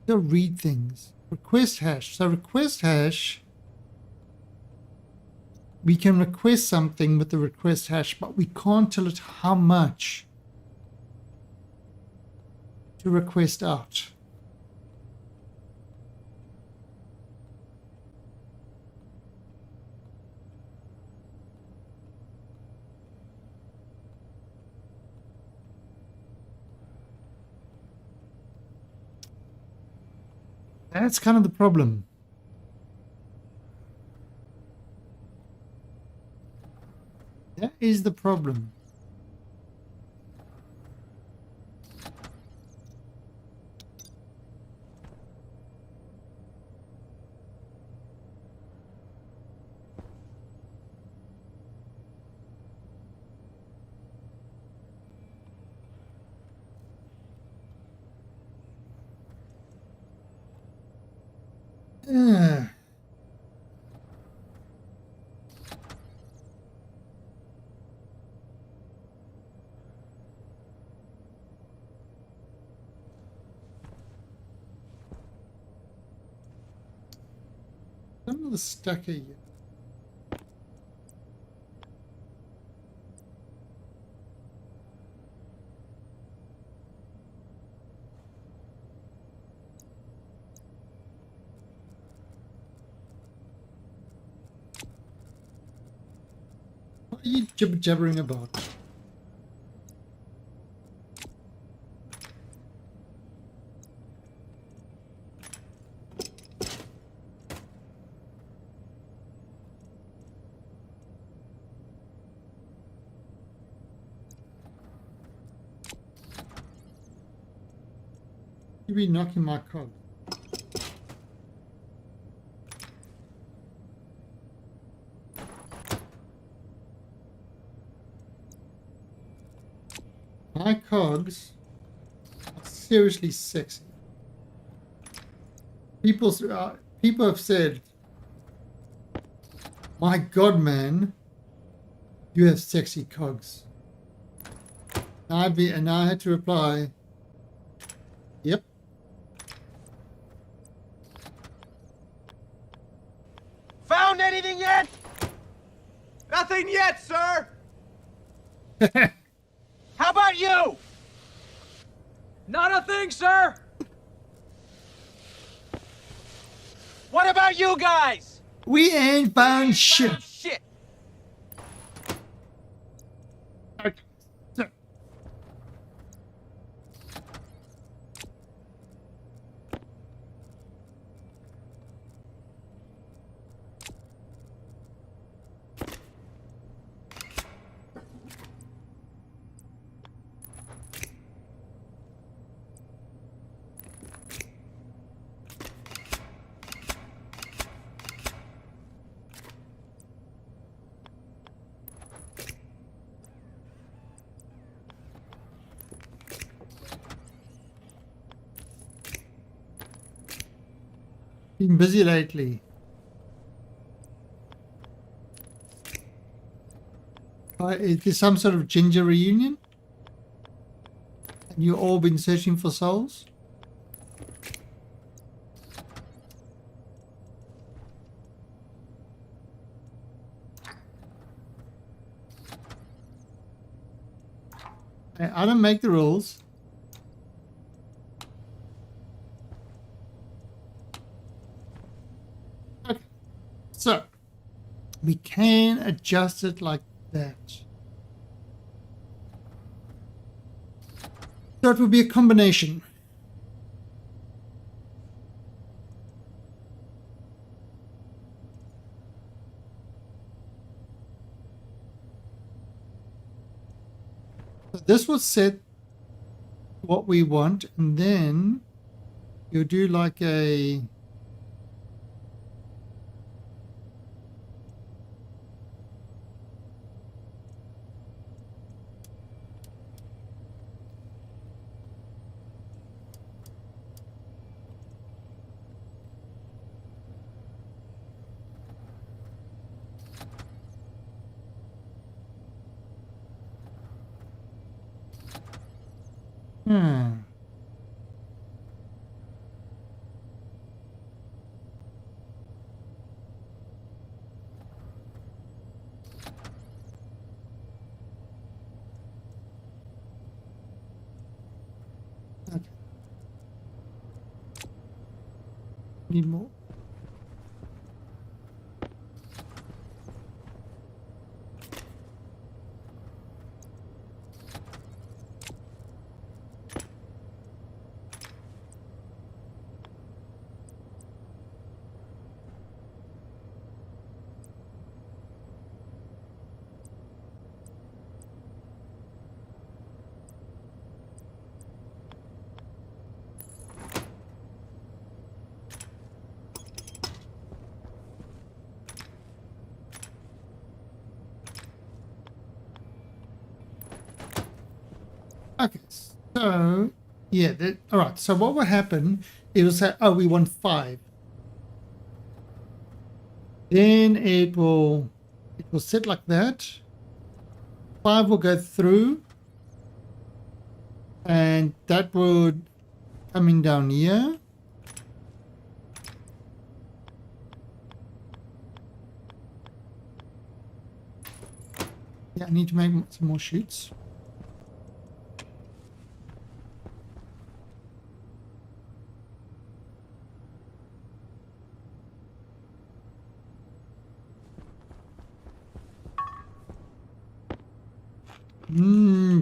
To read things. Request hash. So request hash, we can request something with the request hash, but we can't tell it how much to request out. That's kind of the problem. That is the problem. Another stacker here. What are you jabbering about? You be knocking my cog. My cogs are seriously sexy. People have said, "My God, man, you have sexy cogs." And I had to reply, "Yep."
Found anything yet? Nothing yet, sir. How about you? Not a thing, sir. What about you guys?
We ain't found shit.
Shit.
Okay, so been busy lately. Is this some sort of ginger reunion? And you all been searching for souls? I don't make the rules. Okay. So we can adjust it like that. So it will be a combination. So this will set what we want, and then you'll do like a Okay. Need more. Okay, so yeah, all right. So what will happen? It will say, "Oh, we want 5." Then it will sit like that. 5 will go through, and that would come in down here. Yeah, I need to make some more chutes.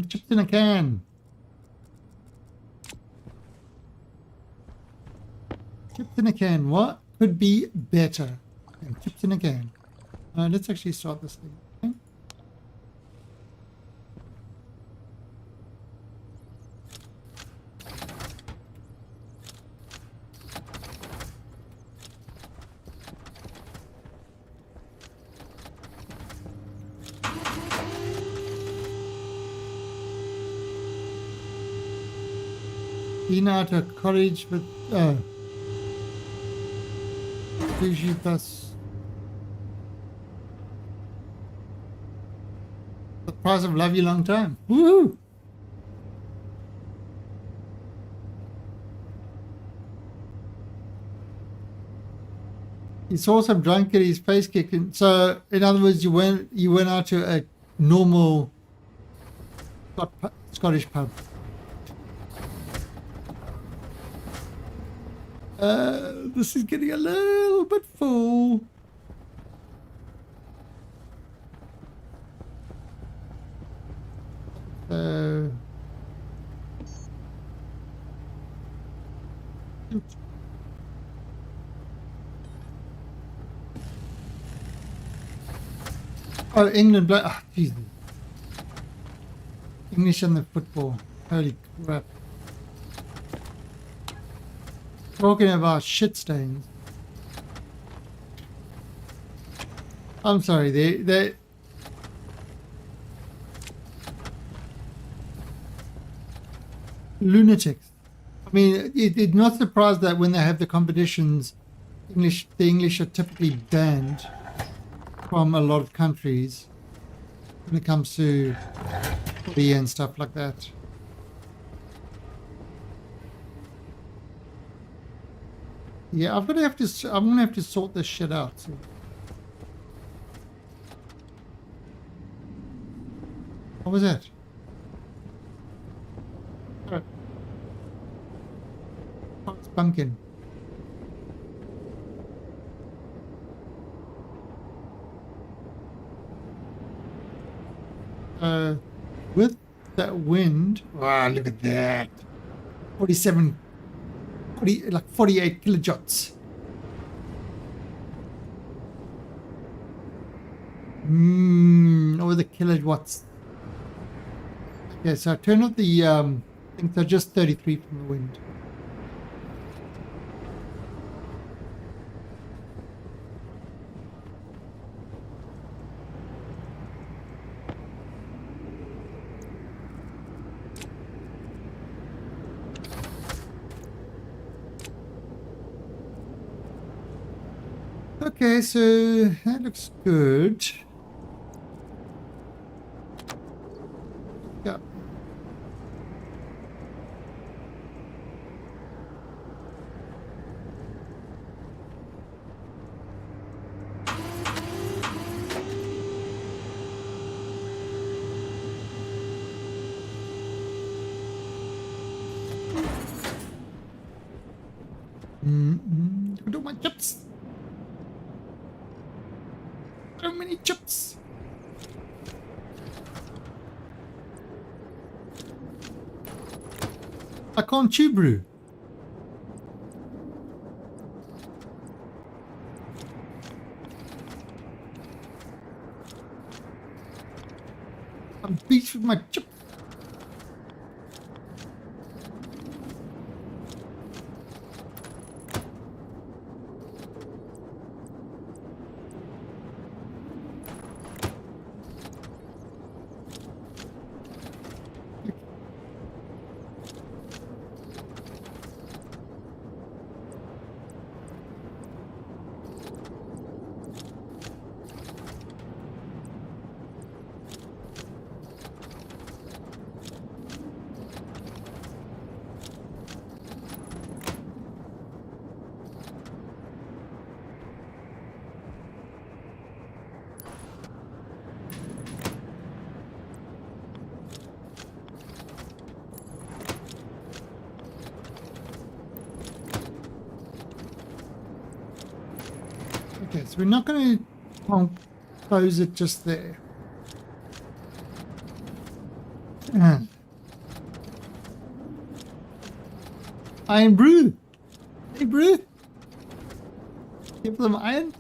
Chips in a can. Chips in a can. What could be better than chips in a can? Let's actually start this thing. Okay. Been out a cottage with sushi plus the price of love you long time. Woohoo! He saw some drunk at his face kicking. So in other words, you went out to a normal Scottish pub. This is getting a little bit full. Oh, England, Jesus. English and the football. Holy crap. Talking about shit stains. I'm sorry, they lunatics. I mean, it's not surprised that when they have the competitions, the English are typically banned from a lot of countries when it comes to beer and stuff like that. Yeah, I'm gonna have to sort this shit out. So. What was that? Oh, it's pumpkin. With that wind, wow, look at that. 48 kilojoules. Over the kilowatts. Okay, so I turn off the, I think they're just 33 from the wind. Okay, so that looks good. Yeah. Look at my chips. So many chips. I can't chew brew. I'm beat with my chips. Okay, so we're not going to close it just there. Iron brew. Hey, brew. Give them iron.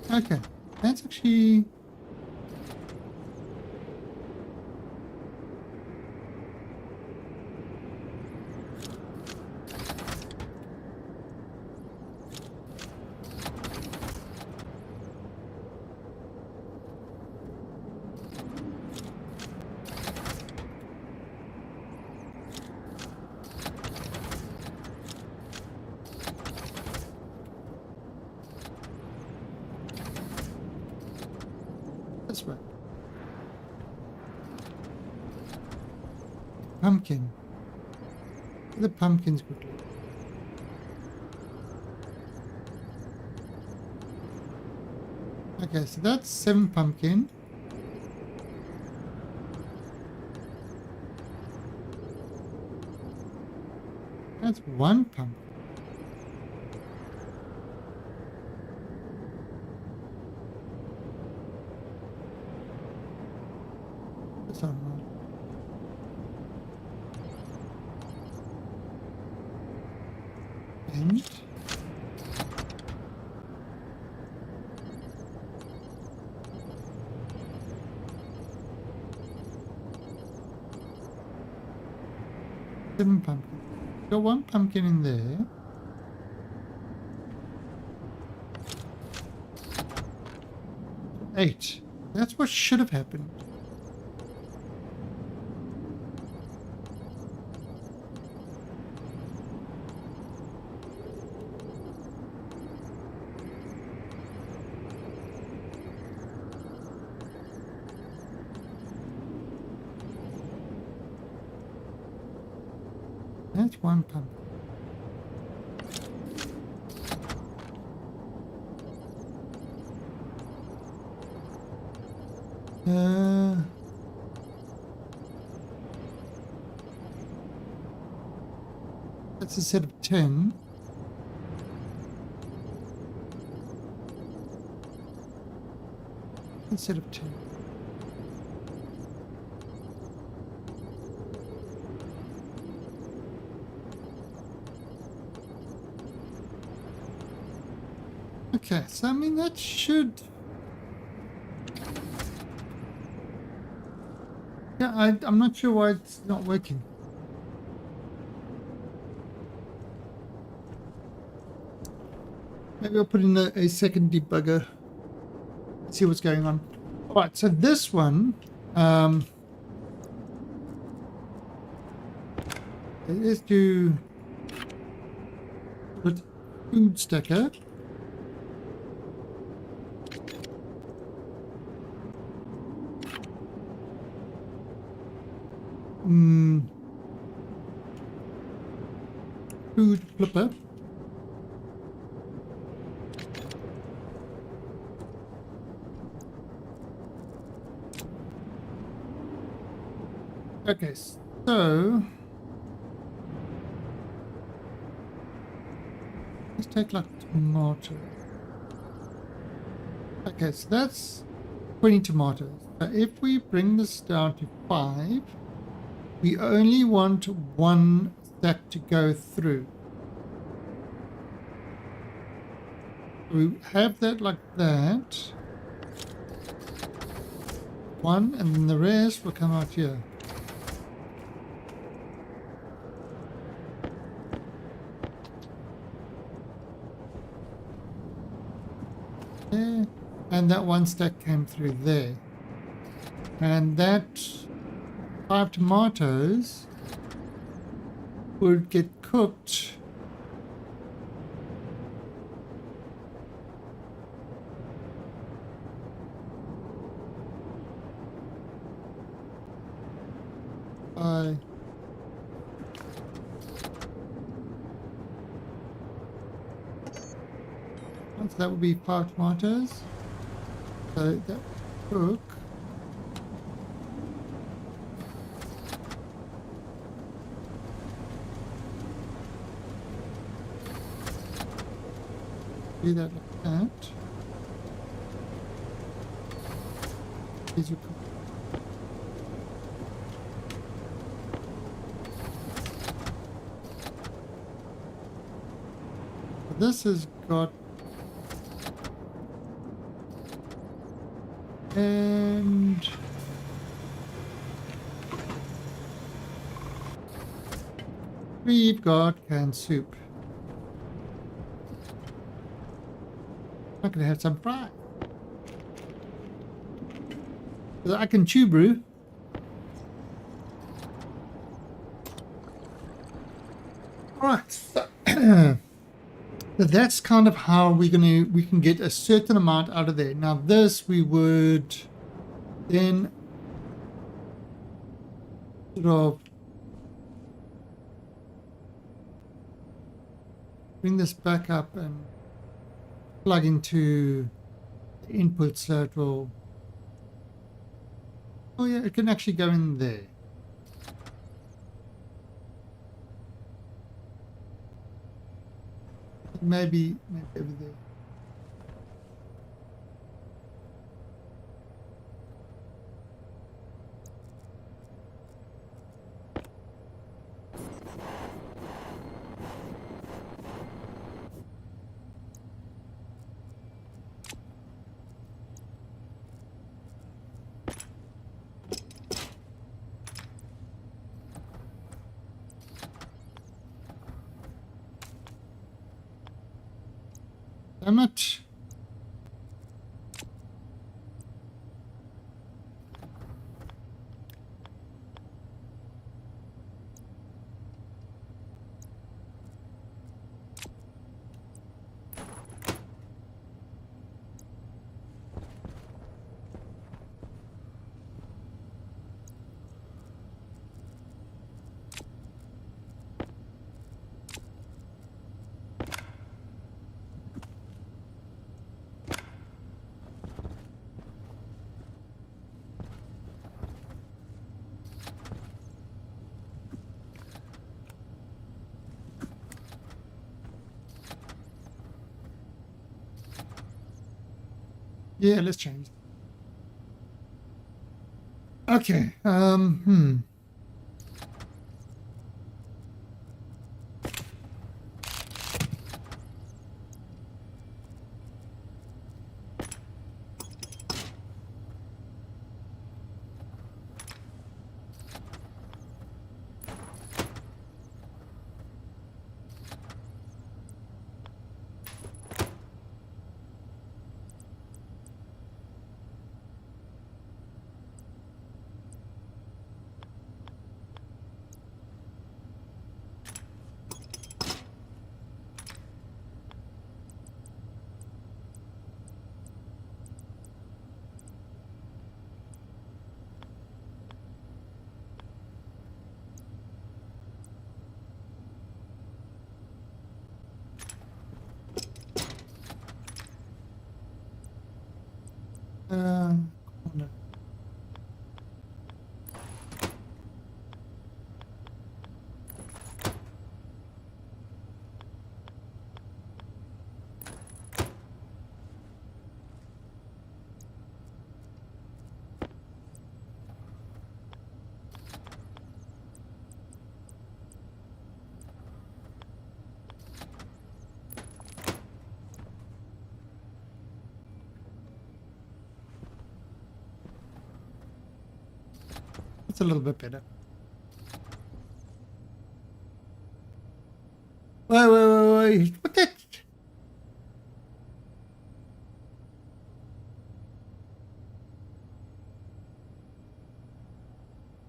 Okay, that's actually... This way. Pumpkin. The pumpkins quickly. Okay, so that's 7 pumpkin. That's 1 pumpkin. That's all right. And 7 pumpkin. Got 1 pumpkin in there. Eight. That's what should have happened. That's 1 pumpkin. That's a set of 10. A set of 10. Okay, so I mean that should... Yeah, I'm not sure why it's not working. Maybe I'll put in a second debugger. See what's going on. Alright, so this one... let's do... put food stacker. Food flipper. Okay, so let's take like tomato. Okay, so that's 20 tomatoes. So if we bring this down to 5, we only want 1 stack to go through. We have that like that. one, and then the rest will come out here. There, and that one stack came through there. And that 5 tomatoes would get cooked by so that would be 5 tomatoes. So that cook. Do that like that. These will cook. This has got and we've got canned soup. I'm gonna have some fry. I can chew brew. Alright, so so that's kind of how we can get a certain amount out of there. Now this we would then sort of bring this back up and plug into the input so it will, oh yeah, it can actually go in there. Maybe over there. Damn it. Yeah, let's change. Okay. That's a little bit better. Wait. What the?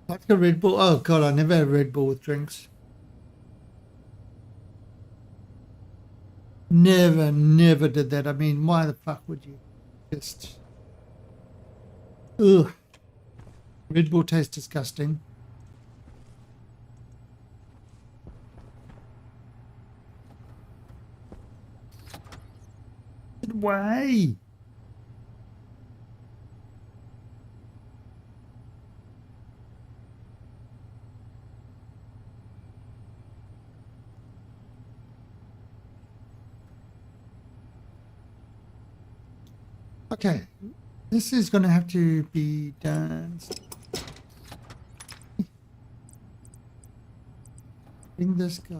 Like a Red Bull. Oh god, I never had Red Bull with drinks. Never did that. I mean, why the fuck would you? Just. Ugh. Red Bull tastes disgusting. Why? Okay, this is going to have to be done. Bring this guy.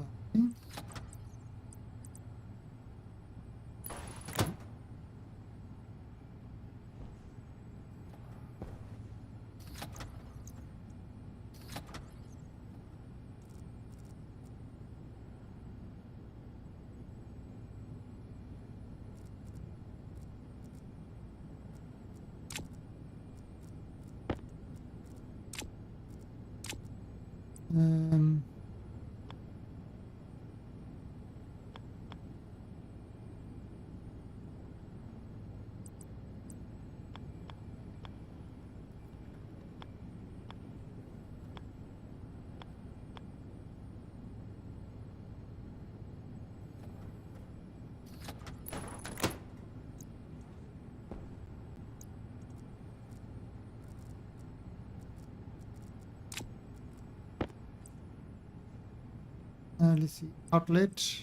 Um, let's see, outlet.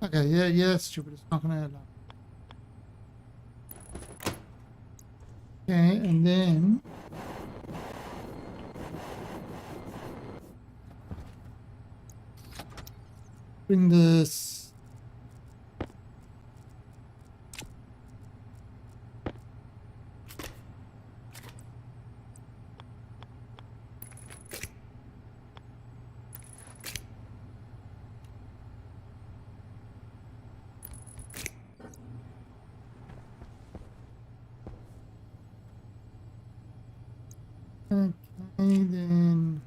Okay, yeah, that's stupid. It's not gonna allow. Okay, and then bring this. Okay, then.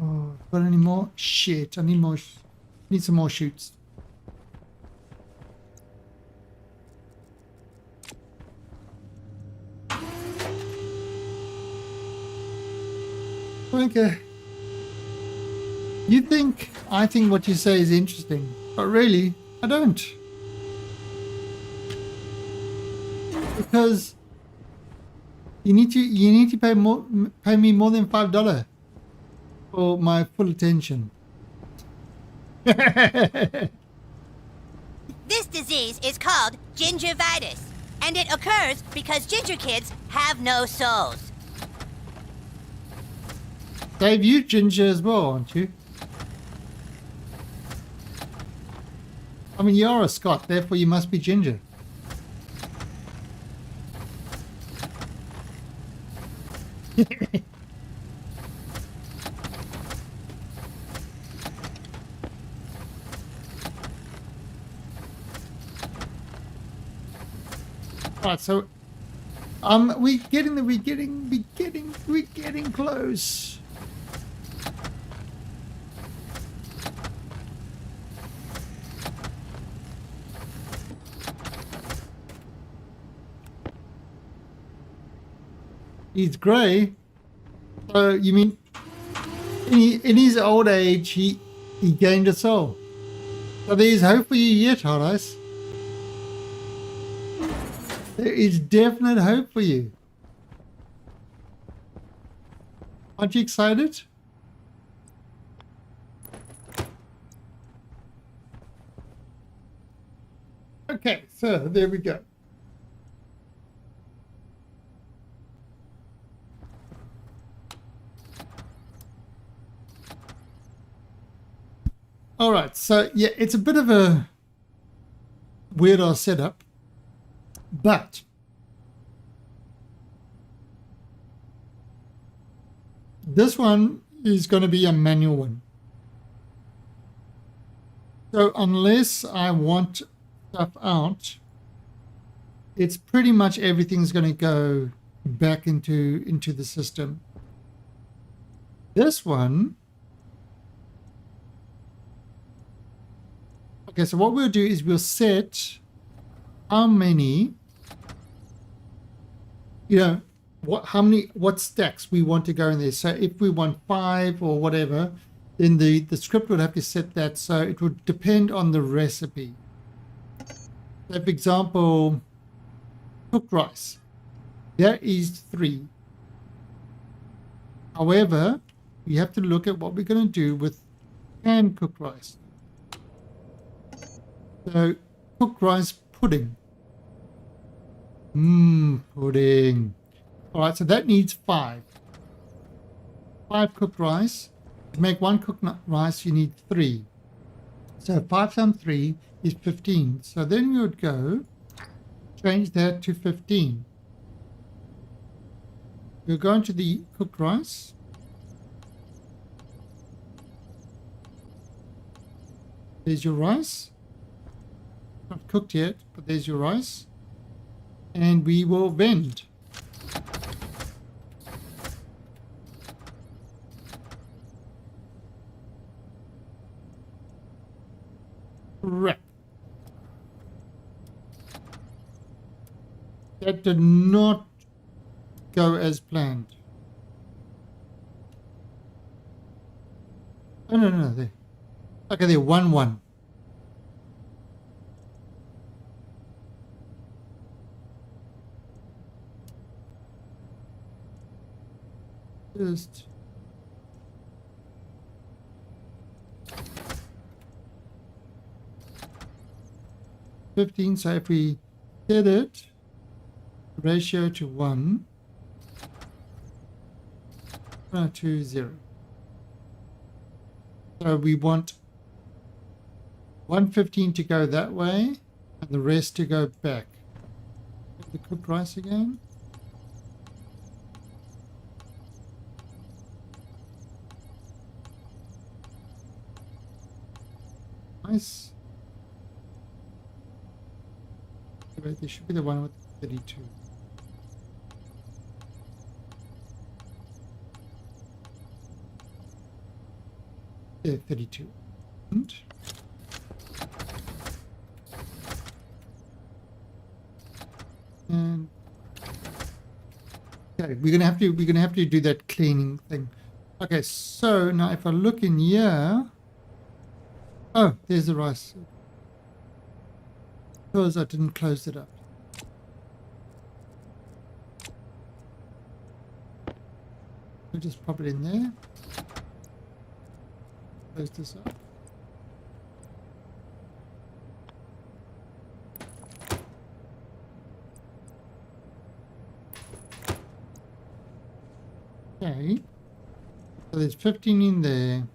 Oh, got any more? Shit, I need more. Need some more shoots. Okay. I think what you say is interesting, but really, I don't. Because you need to pay me more than $5 for my full attention.
This disease is called gingivitis, and it occurs because ginger kids have no souls.
Dave, you ginger as well, aren't you? I mean, you're a Scot, therefore you must be ginger. Alright, so we're getting close. He's grey. So you mean in his old age he gained a soul. So there is hope for you yet, Horace. There is definite hope for you. Aren't you excited? Okay, so there we go. All right, so yeah, it's a bit of a weirdo setup, but this one is going to be a manual one. So unless I want stuff out, it's pretty much everything's going to go back into the system. This one, okay, so what we'll do is we'll set how many, what stacks we want to go in there. So if we want 5 or whatever, then the script would have to set that. So it would depend on the recipe. So for example, cooked rice, that is 3. However, we have to look at what we're going to do with canned cooked rice. So cooked rice pudding. Pudding. All right, so that needs 5. 5 cooked rice. To make 1 cooked rice, you need 3. So 5 times 3 is 15. So then we would go change that to 15. We'll go into the cooked rice. There's your rice. Not cooked yet, but there's your rice. And we will vend. Correct. That did not go as planned. Oh, no, there. Okay, there, 1-1. Just 15. So if we set it ratio to 1 to 0. So we want 115 to go that way and the rest to go back. The cooked rice again. Nice. Wait, there should be the one with 32. Yeah, 32. And okay, we're gonna have to do that cleaning thing. Okay, so now if I look in here, oh, there's the rice. Because I didn't close it up. We'll just pop it in there. Close this up. Okay. So there's 15 in there.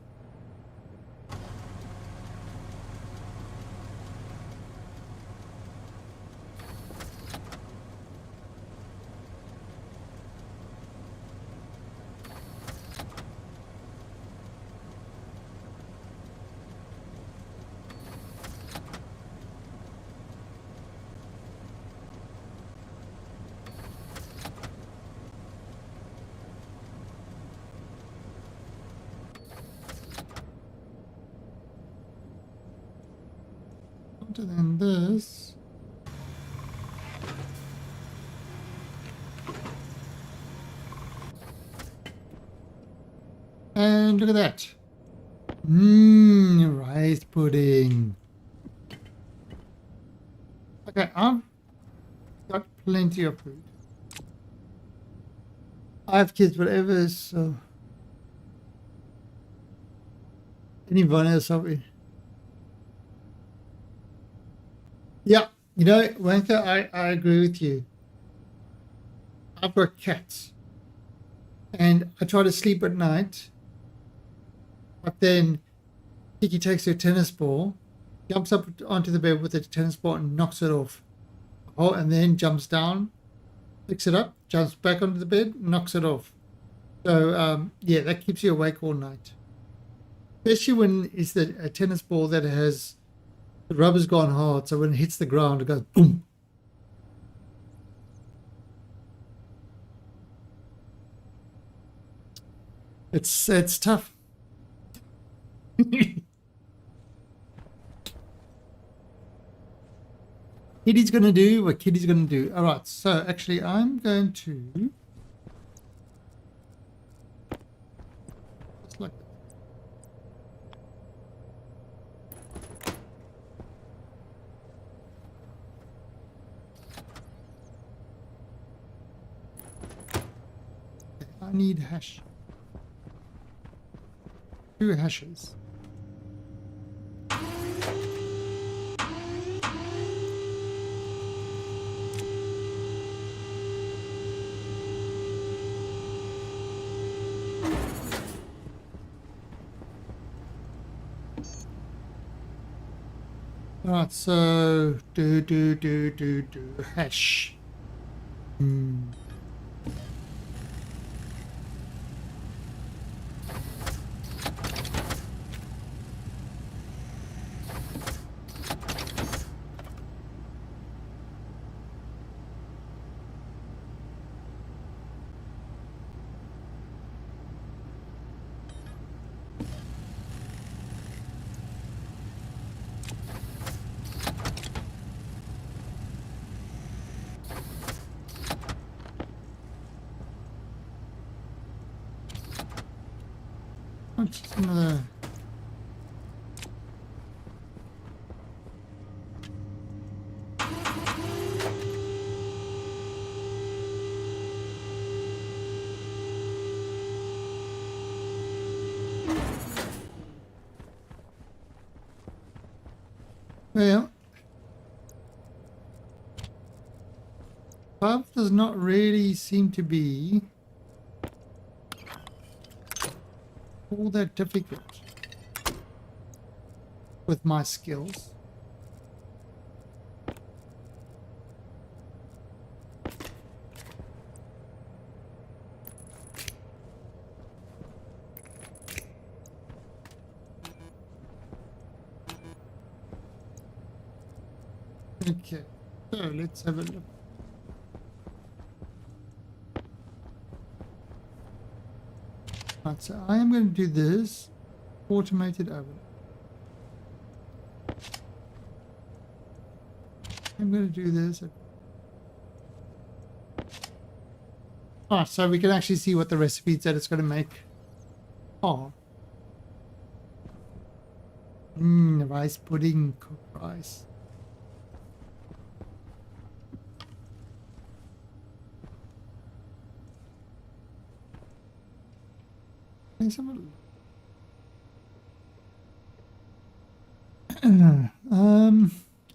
And then this. And look at that. Rice pudding. Okay, I've got plenty of food. I have kids, whatever, so. Any bonus of it? Yeah, you know, Wanker, I agree with you. I've got cats. And I try to sleep at night. But then Kiki takes her tennis ball, jumps up onto the bed with the tennis ball and knocks it off. Oh, and then jumps down, picks it up, jumps back onto the bed, knocks it off. So, yeah, that keeps you awake all night. Especially when it's a tennis ball that has the rubber's gone hard, so when it hits the ground, it goes boom. It's tough. Kitty's gonna do what Kitty's gonna do. All right, so actually, I'm going to just like that. Okay, I need hash. 2 hashes. Alright, so do hash. Just another. Well, 12 does not really seem to be all that difficult with my skills. Okay, so let's have a look. Right, so I am going to do this automated oven. I'm going to do this. Ah, so we can actually see what the recipes that it's going to make are. Rice pudding, cooked rice. I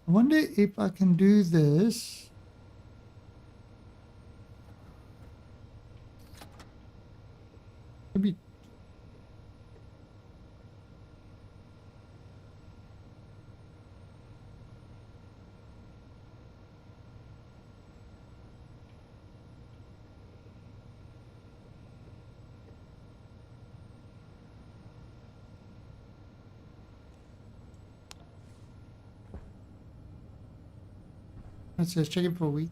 wonder if I can do this. Maybe. Let's just check it for wheat.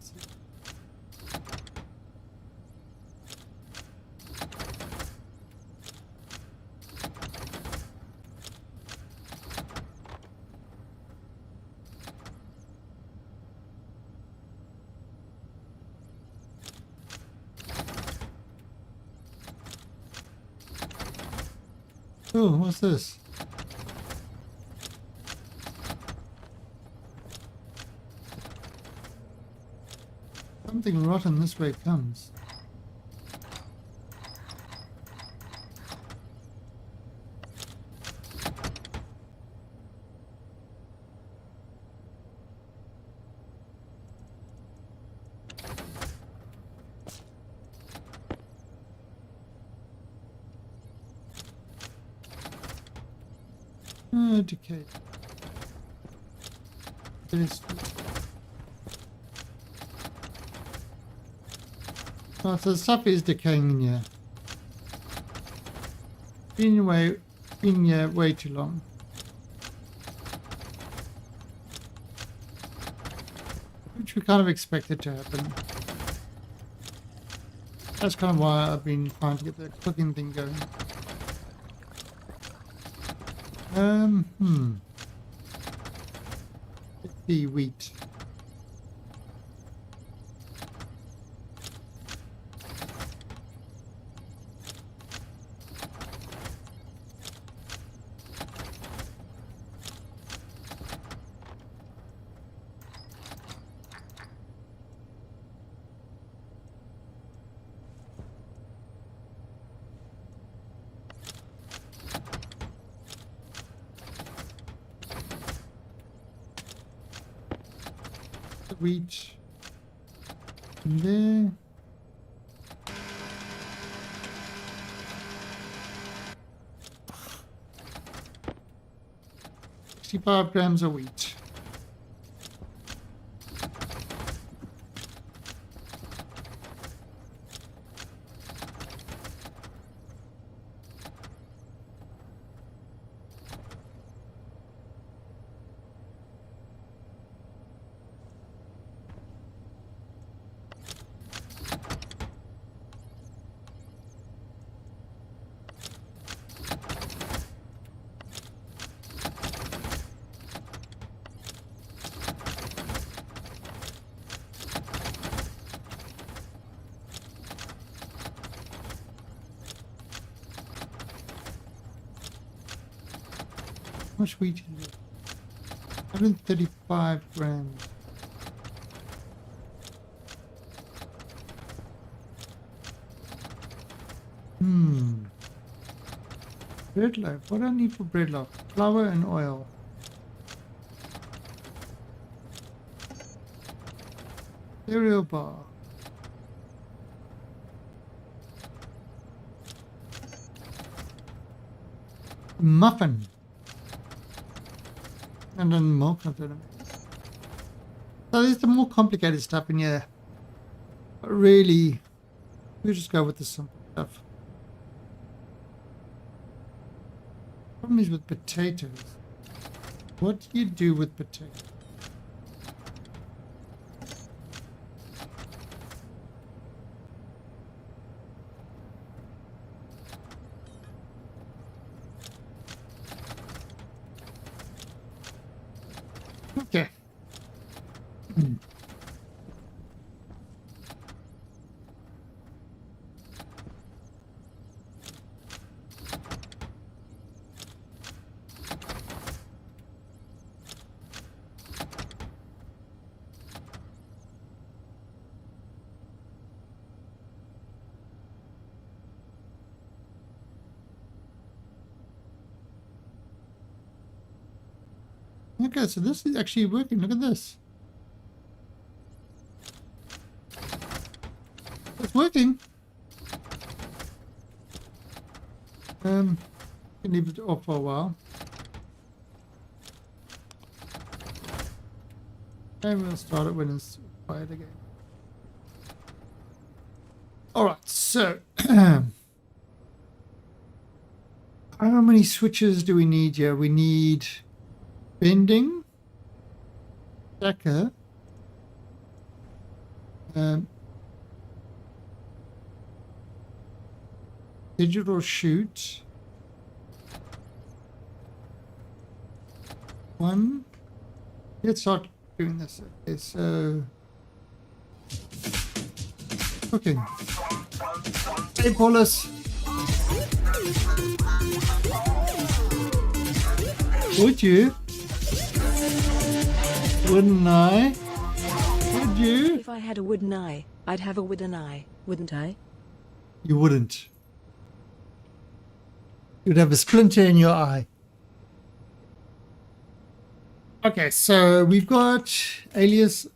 Oh, what's this? Something rotten this way comes. Decay. It is. Oh, so the stuff is decaying in here. Been here way too long. Which we kind of expected to happen. That's kind of why I've been trying to get the cooking thing going. The wheat. Wheat in there. $65 grams of wheat. How much wheat is it? 135 grams. Bread loaf. What do I need for bread loaf? Flour and oil. Cereal bar. Muffin. And then milk. So there's the more complicated stuff in here. But really, we just go with the simple stuff. Problem is with potatoes. What do you do with potatoes? Okay. Okay, so this is actually working. Look at this. It's working. Can leave it off for a while. And we'll start it when it's quiet again. Alright, so how many switches do we need here? We need bending, stacker, digital shoot, one. Let's start doing this. Okay, so cooking. Hey, Paulus. Would you? Wouldn't I? Would you?
If I had a wooden eye, I'd have a wooden eye, wouldn't I?
You wouldn't. You'd have a splinter in your eye. Okay, so we've got alias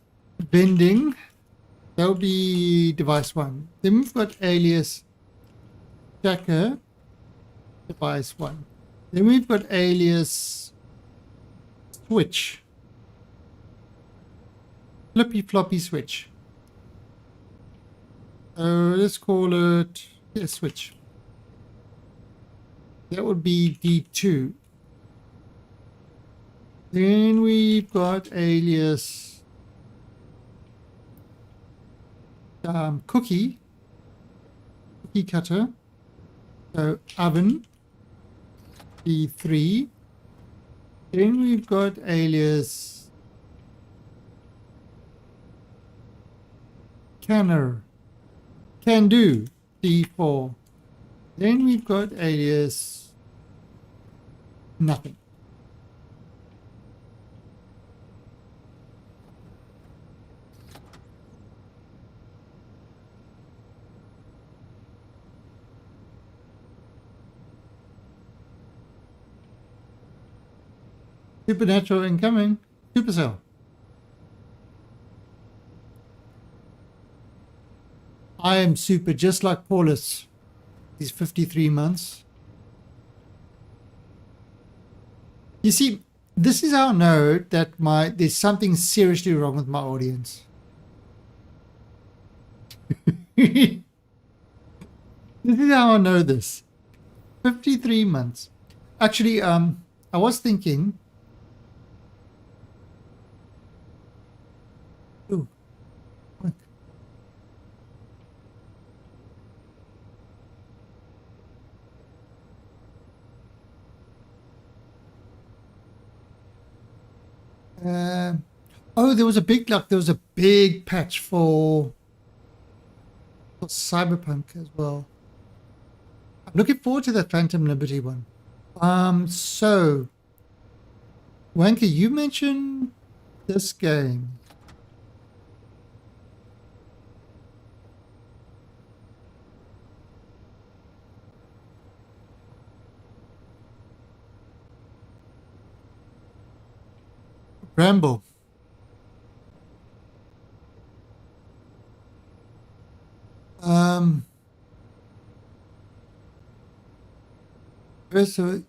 bending. That'll be device 1. Then we've got alias jacker, device 1. Then we've got alias switch, flippy floppy switch. So let's call it switch. That would be D2. Then we've got alias cookie cutter. So oven D3. Then we've got alias can do D4. Then we've got alias nothing. Supernatural incoming. Supercell. I am super just like Paulus. He's 53 months. You see, this is how I know that there's something seriously wrong with my audience. This is how I know this. 53 months. Actually, I was thinking. Ooh. What? Oh, there was a big patch for Cyberpunk as well. I'm looking forward to that Phantom Liberty one. So Wanker, you mentioned this game. Bramble. So,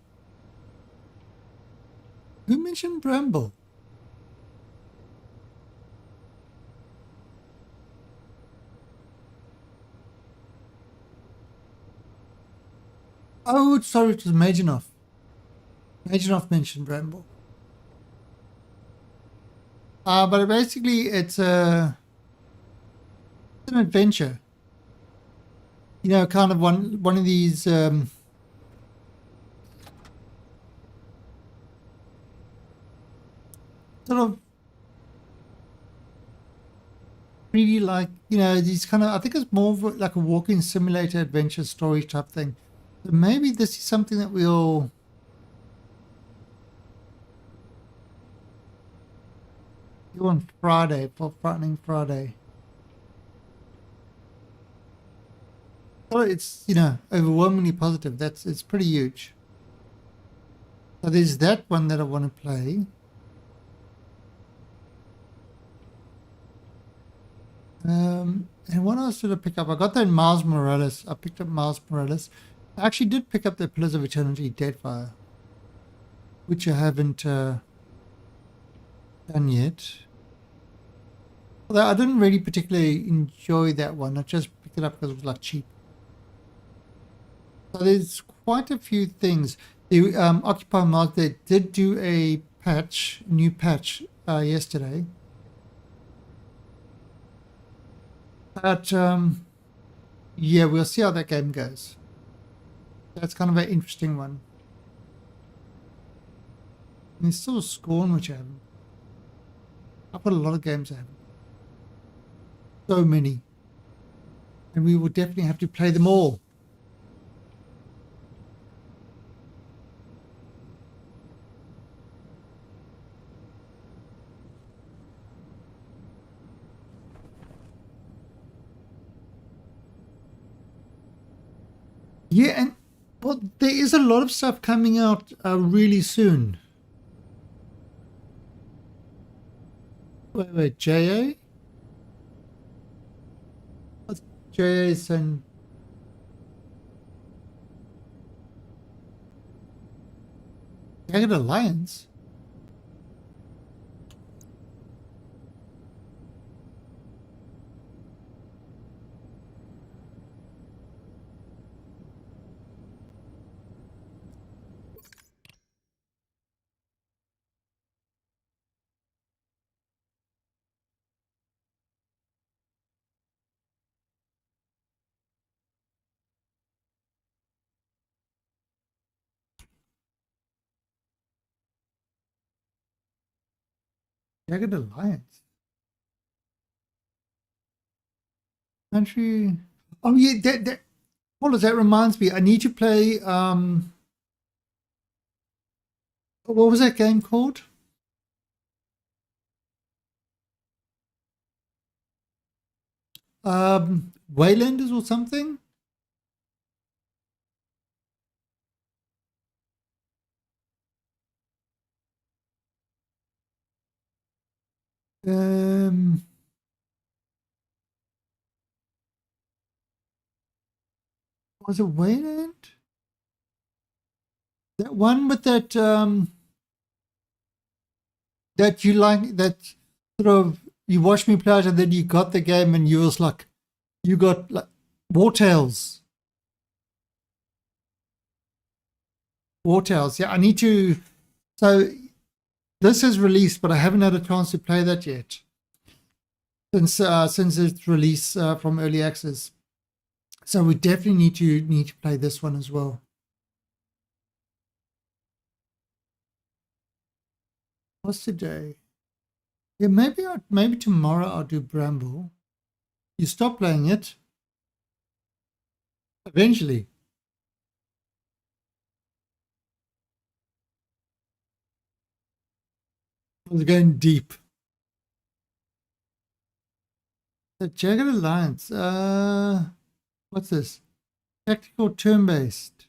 who mentioned Bramble? Oh, sorry, it was Majanoff. Majanoff mentioned Bramble. But basically, it's an adventure. You know, kind of one of these. Sort of really like, you know, these kind of, I think it's more of like a walking simulator adventure story type thing. So maybe this is something that we'll do on Friday, for Frightening Friday. So it's, you know, overwhelmingly positive. It's pretty huge. So there's that one that I want to play. And what else did I pick up? I got that Miles Morales. I picked up Miles Morales. I actually did pick up the Pillars of Eternity Deadfire, which I haven't done yet. Although I didn't really particularly enjoy that one. I just picked it up because it was like cheap. So there's quite a few things. The Occupy Mars, they did do a new patch yesterday. But yeah, we'll see how that game goes. That's kind of an interesting one. And there's still Scorn, which I haven't. I've got a lot of games I haven't. So many. And we will definitely have to play them all. Yeah, and well, there is a lot of stuff coming out really soon. Wait, JA? What's JA saying? Jagged Alliance? Jagged Alliance? Country. Oh yeah, that Paulus, that reminds me. I need to play what was that game called? Waylanders or something? Um was it Wayland? That one with that you like that sort of you watched me play it and then you got the game and you was like you got like War Tales. War Tales. Yeah, I need to so this is released, but I haven't had a chance to play that yet. Since its release from early access. So we definitely need to play this one as well. What's today? Yeah, maybe tomorrow I'll do Bramble. You stop playing it eventually. I was going deep. The Jagged Alliance. What's this? Tactical turn-based.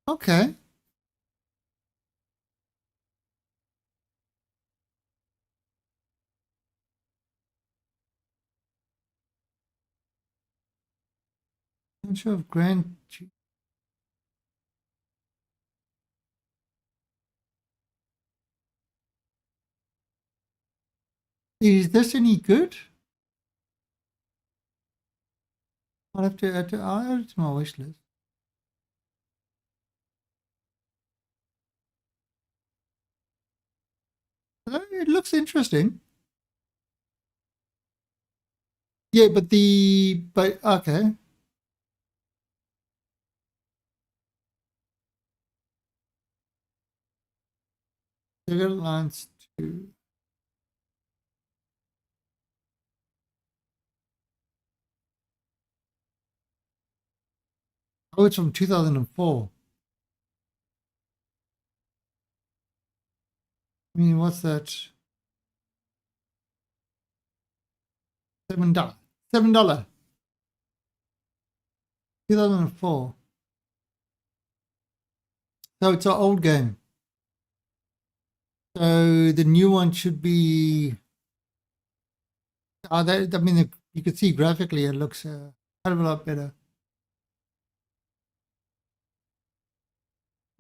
Okay. Adventure of Grand. Is this any good? I'll have to I'll add it to my wish list. It looks interesting. Yeah, but okay. Jagged Alliance 2. Oh, it's from 2004. I mean, what's that? $7. $7. 2004. So it's an old game. So the new one should be. I mean, you can see graphically it looks a hell of a lot better.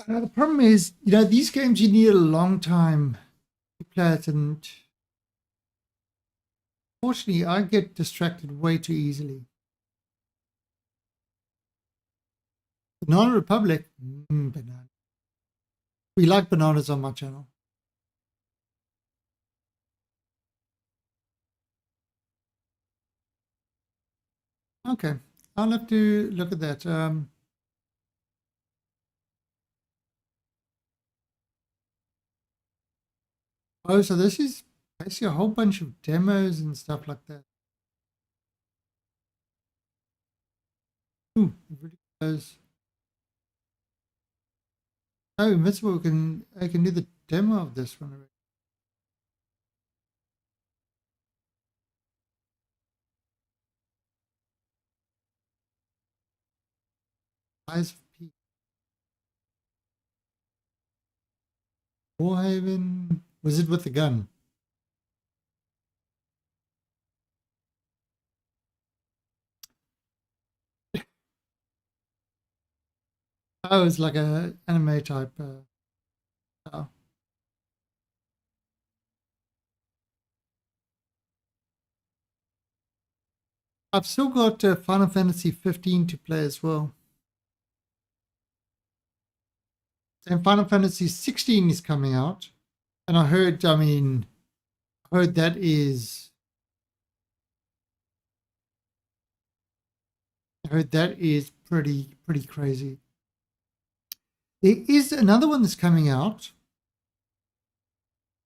The problem is, these games you need a long time to play it, and fortunately, I get distracted way too easily. Banana Republic, banana. We like bananas on my channel. Okay, I'll have to look at that. Oh, so this is basically a whole bunch of demos and stuff like that. Ooh, it really goes. Oh, Invincible I can do the demo of this one already. Eyes of Peace. Warhaven. Was it with the gun? Oh, it's like a anime type. Oh. I've still got Final Fantasy 15 to play as well. And Final Fantasy 16 is coming out. And I heard, heard that is pretty crazy. There is another one that's coming out.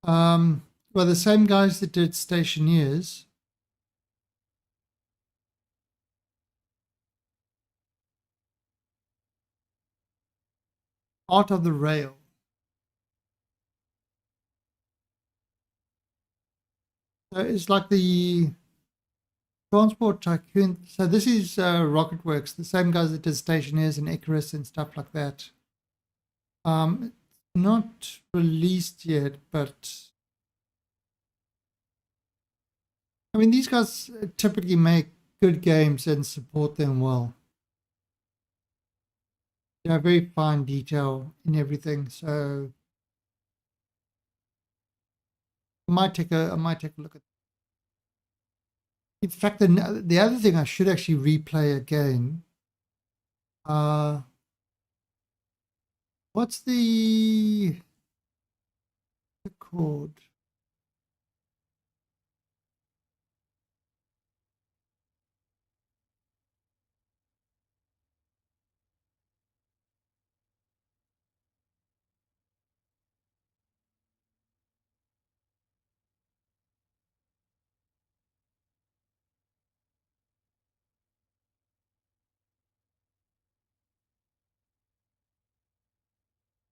Well, the same guys that did Stationeers. Art of the Rail. So it's like the Transport Tycoon. So this is Rocketworks, the same guys that did Stationeers and Icarus and stuff like that. It's not released yet, but I mean, these guys typically make good games and support them well. They have very fine detail in everything, so I might take a look at. In fact, the other thing I should actually replay again. What's the called?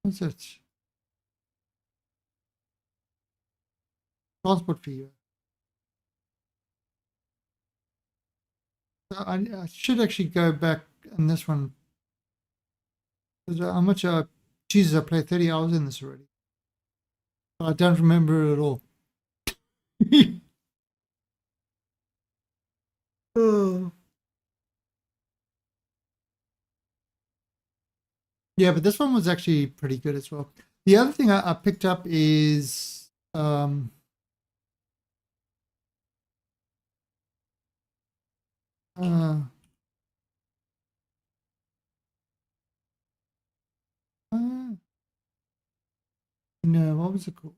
What's it? Transport fee. So I should actually go back on this one. How much? Jesus, I played 30 hours in this already. I don't remember it at all. Oh. Yeah, but this one was actually pretty good as well. The other thing I picked up is uh, no, what was it called?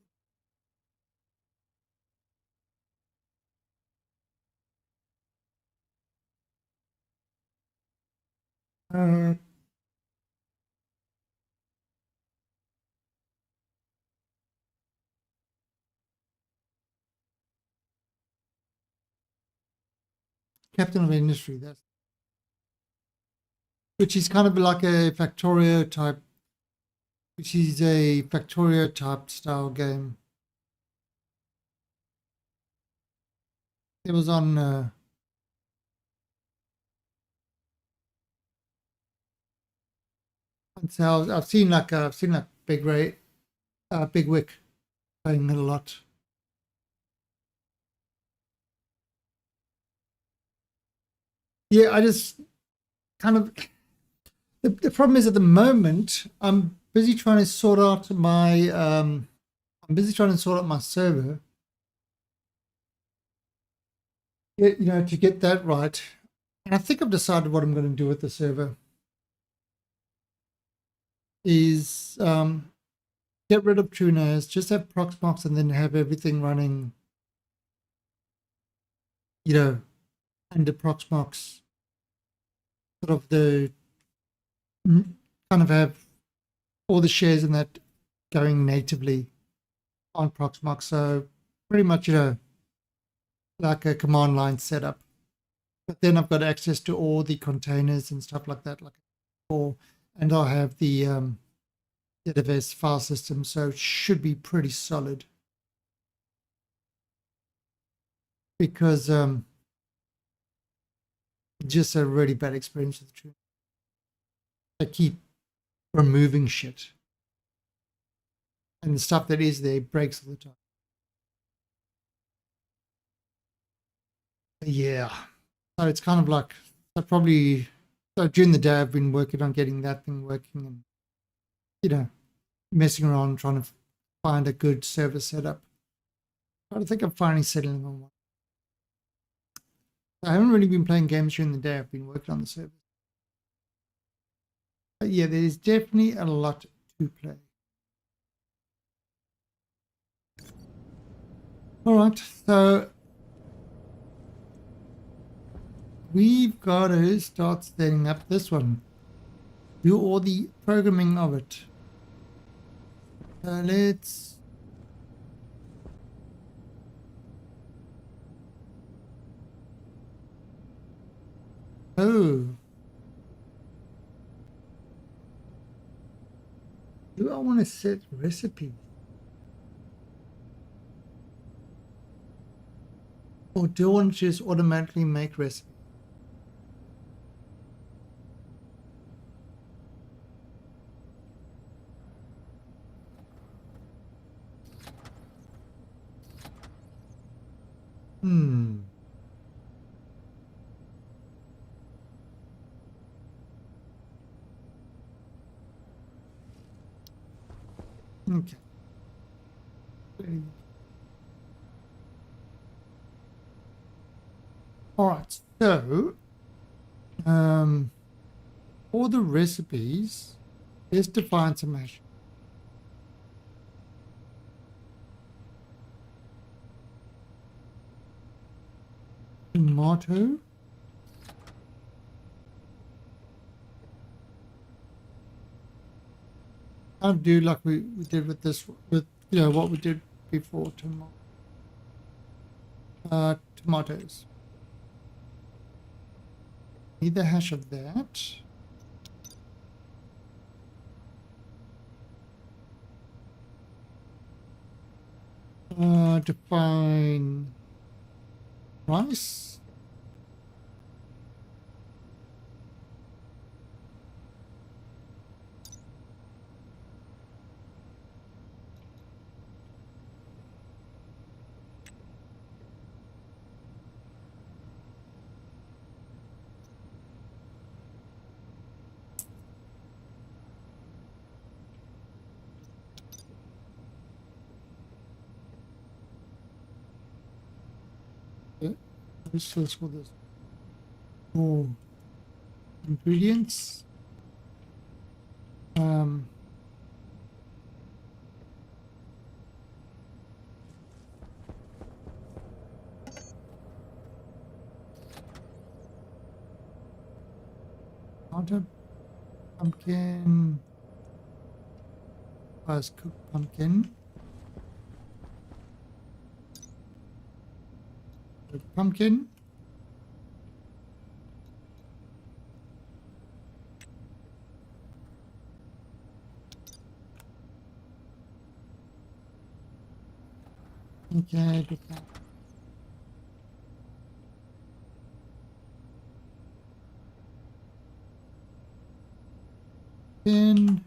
Uh, Captain of Industry, that's which is kind of like a Factorio type, which is a Factorio type style game. It was on so I've seen like Big Ray, Big Wick playing it a lot. Yeah, I just kind of the problem is at the moment I'm busy trying to sort out my server. To get that right. And I think I've decided what I'm going to do with the server is get rid of TrueNAS, just have Proxmox, and then have everything running, under Proxmox. Sort of kind of have all the shares in that going natively on Proxmox. So pretty much, like a command line setup. But then I've got access to all the containers and stuff like that, and I'll have the database file system, so it should be pretty solid. Because just a really bad experience with the truth. they keep removing shit. And the stuff that is there breaks all the time. Yeah. So it's kind of like, so probably, so during the day I've been working on getting that thing working and, you know, messing around trying to find a good server setup. I think I'm finally settling on one. I haven't really been playing games during the day. I've been working on the server. But yeah, there's definitely a lot to play. All right, so we've got to start setting up this one. Do all the programming of it. Let's... Oh. Do I want to set recipe? Or do I want to just automatically make recipe? Okay. All right, so for the recipes, let's define some hash. Tomato. I'll do like we did with this, with, you know, what we did before. Tomatoes. Need the hash of that. Define rice. Let's call this more ingredients. Pumpkin. Let's cook pumpkin. Pumpkin. Okay, then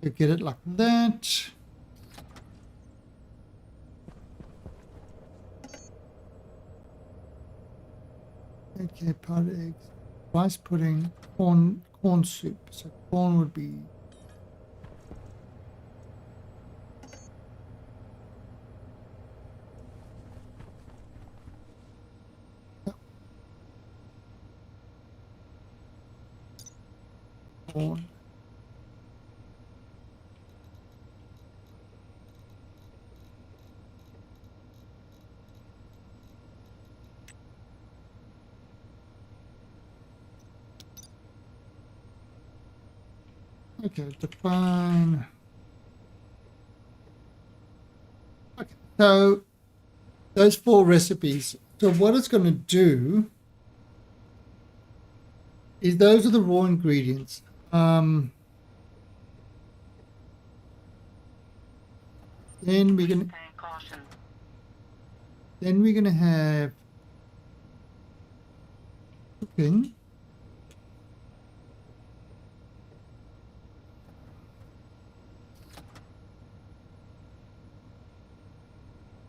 you get it like that. Okay, powdered eggs, rice pudding, corn soup. So corn would be corn. Okay, define. Okay, so those 4 recipes. So what it's going to do is those are the raw ingredients. Then we're gonna
Caution.
have cooking.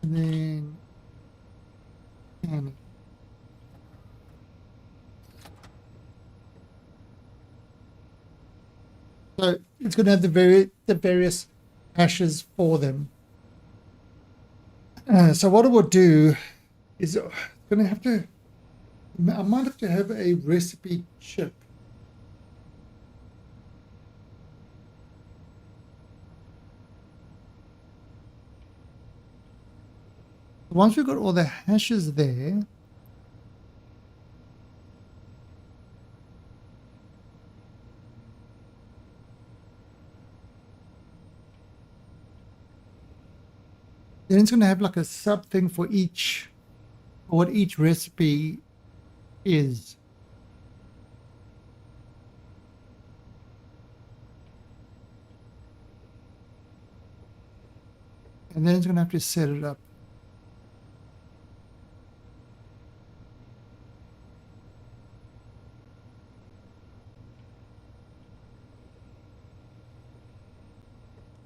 And then canning. So it's going to have the various hashes for them. So what I will do is going to have to. I might have to have a recipe chip. Once we've got all the hashes there, then it's going to have like a sub thing for each, for what each recipe is. And then it's going to have to set it up.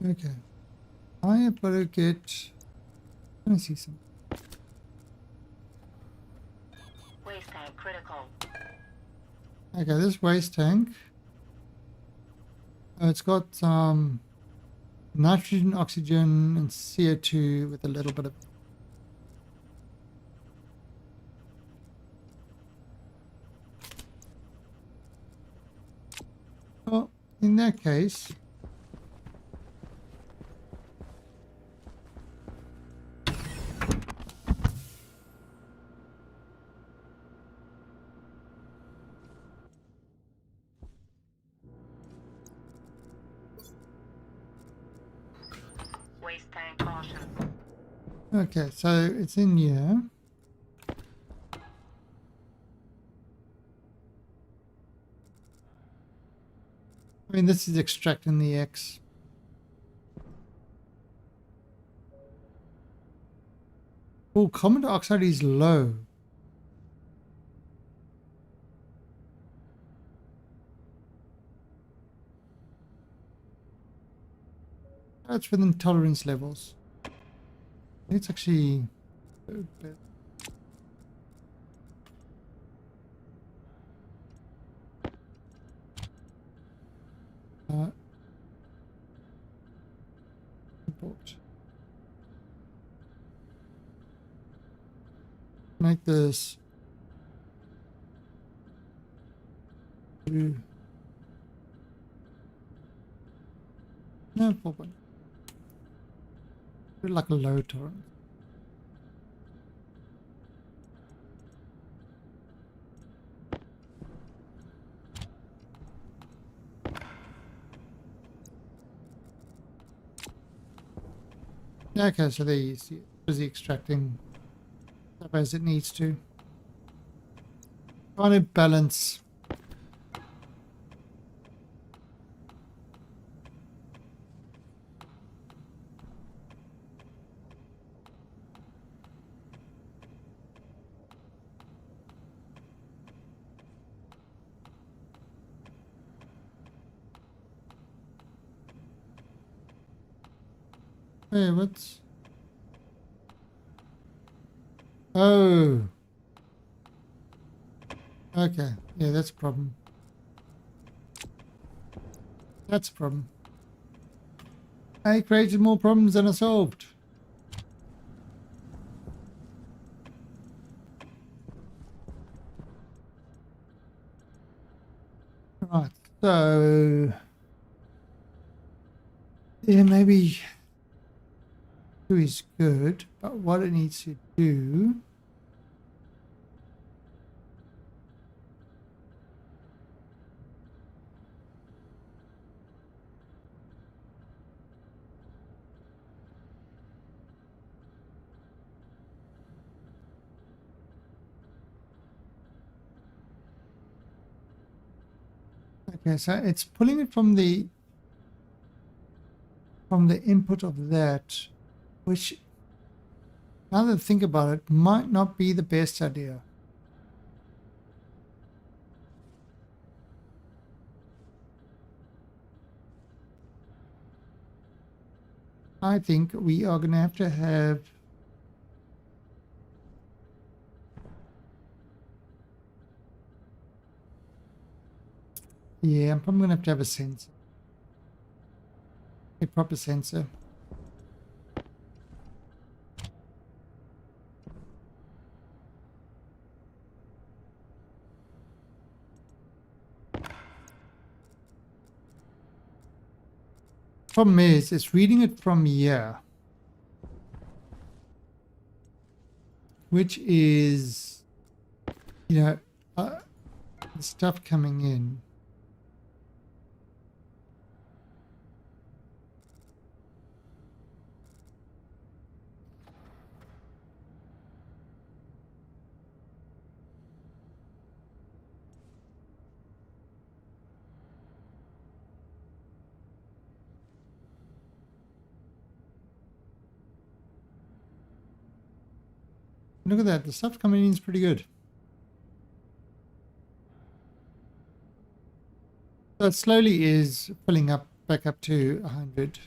Okay. I have got to get. Let me see some.
Waste tank critical.
Okay, this waste tank. It's got some nitrogen, oxygen, and CO2 with a little bit of. Well, in that case.
Waste tank caution.
Okay, so it's in here. I mean, this is extracting the X. Oh, carbon dioxide is low. That's within tolerance levels. It's actually. Import. Make this. No problem. Like a low tolerance. Okay, so there you see it. Busy extracting stuff as it needs to. Trying to balance. Hey, what's... Oh. Okay. Yeah, that's a problem. That's a problem. I created more problems than I solved. Right. So... Yeah, maybe... is good, but what it needs to do okay, so it's pulling it from the input of that, which now that I think about it might not be the best idea. I think we are going to have Yeah, I'm probably gonna have to have a sensor. A proper sensor. Problem is, it's reading it from here, which is, you know, the stuff coming in. Look at that, the stuff coming in is pretty good. So it slowly is filling up back up to 100.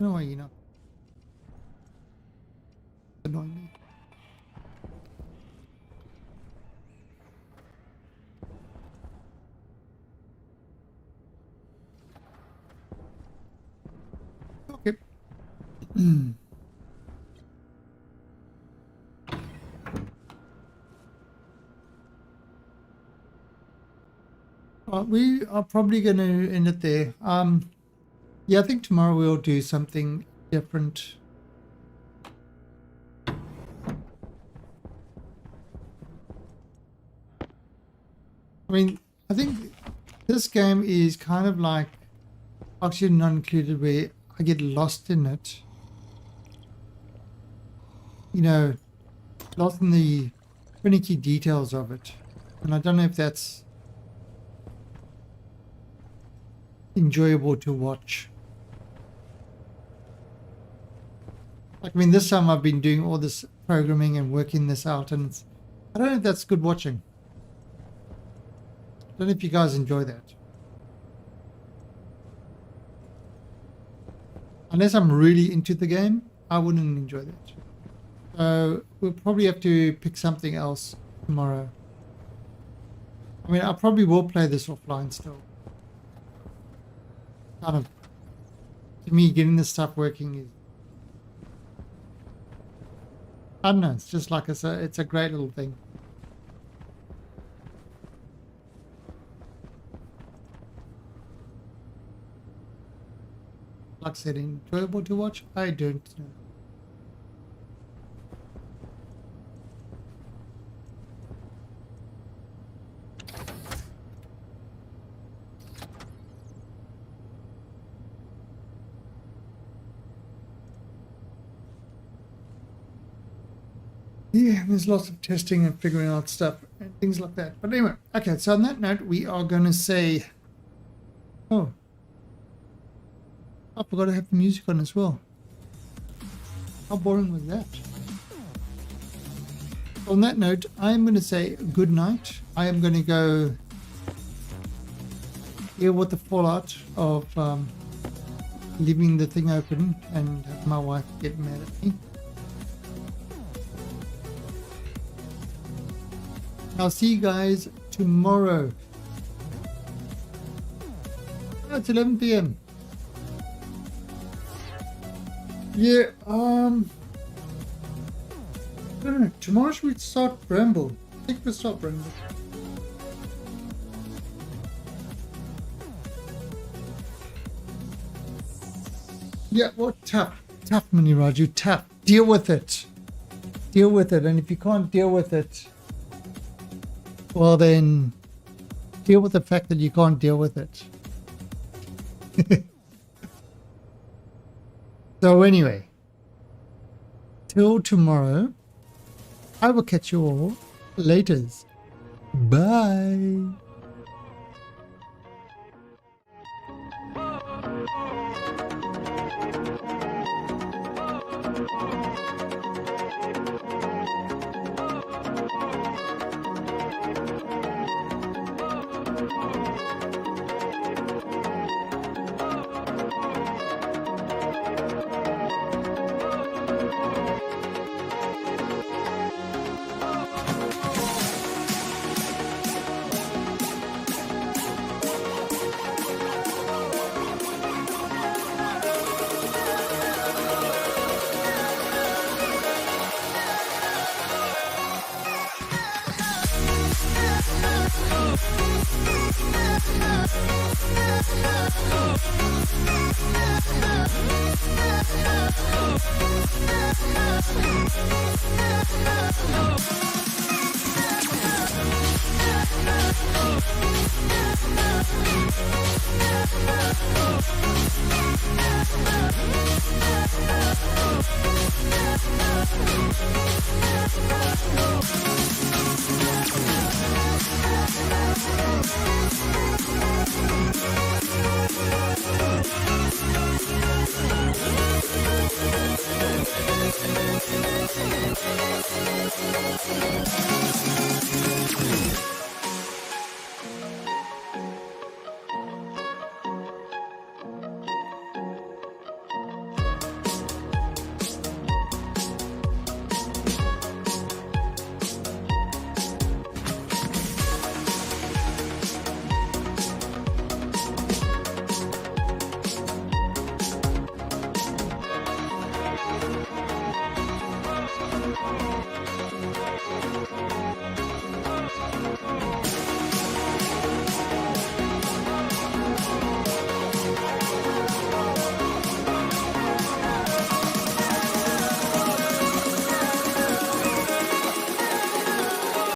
No, you know. Annoying me. Okay. We are probably going to end it there. Yeah, I think tomorrow we'll do something different. I mean, I think this game is kind of like Oxygen Not Included, where I get lost in it. You know, lost in the finicky details of it. And I don't know if that's enjoyable to watch. Like, I mean, this time I've been doing all this programming and working this out, and I don't know if that's good watching. I don't know if you guys enjoy that. Unless I'm really into the game, I wouldn't enjoy that. So we'll probably have to pick something else tomorrow. I mean, I probably will play this offline still. Kind of, to me, getting this stuff working is, I don't know, it's just like it's a great little thing. Like I said, enjoyable to watch? I don't know. Yeah, there's lots of testing and figuring out stuff and things like that. But anyway, okay, so on that note, we are going to say, oh, I forgot to have the music on as well. How boring was that? On that note, I'm going to say good night. I am going to go deal with the fallout of leaving the thing open and have my wife get mad at me. I'll see you guys tomorrow. Oh, it's 11 p.m. Yeah, I don't know. Tomorrow should we start Bramble? I think we'll start Bramble. Yeah, well, tough, Mini Raju, tough. Deal with it. Deal with it. And if you can't deal with it, well then, deal with the fact that you can't deal with it. So anyway, till tomorrow, I will catch you all laters. Bye.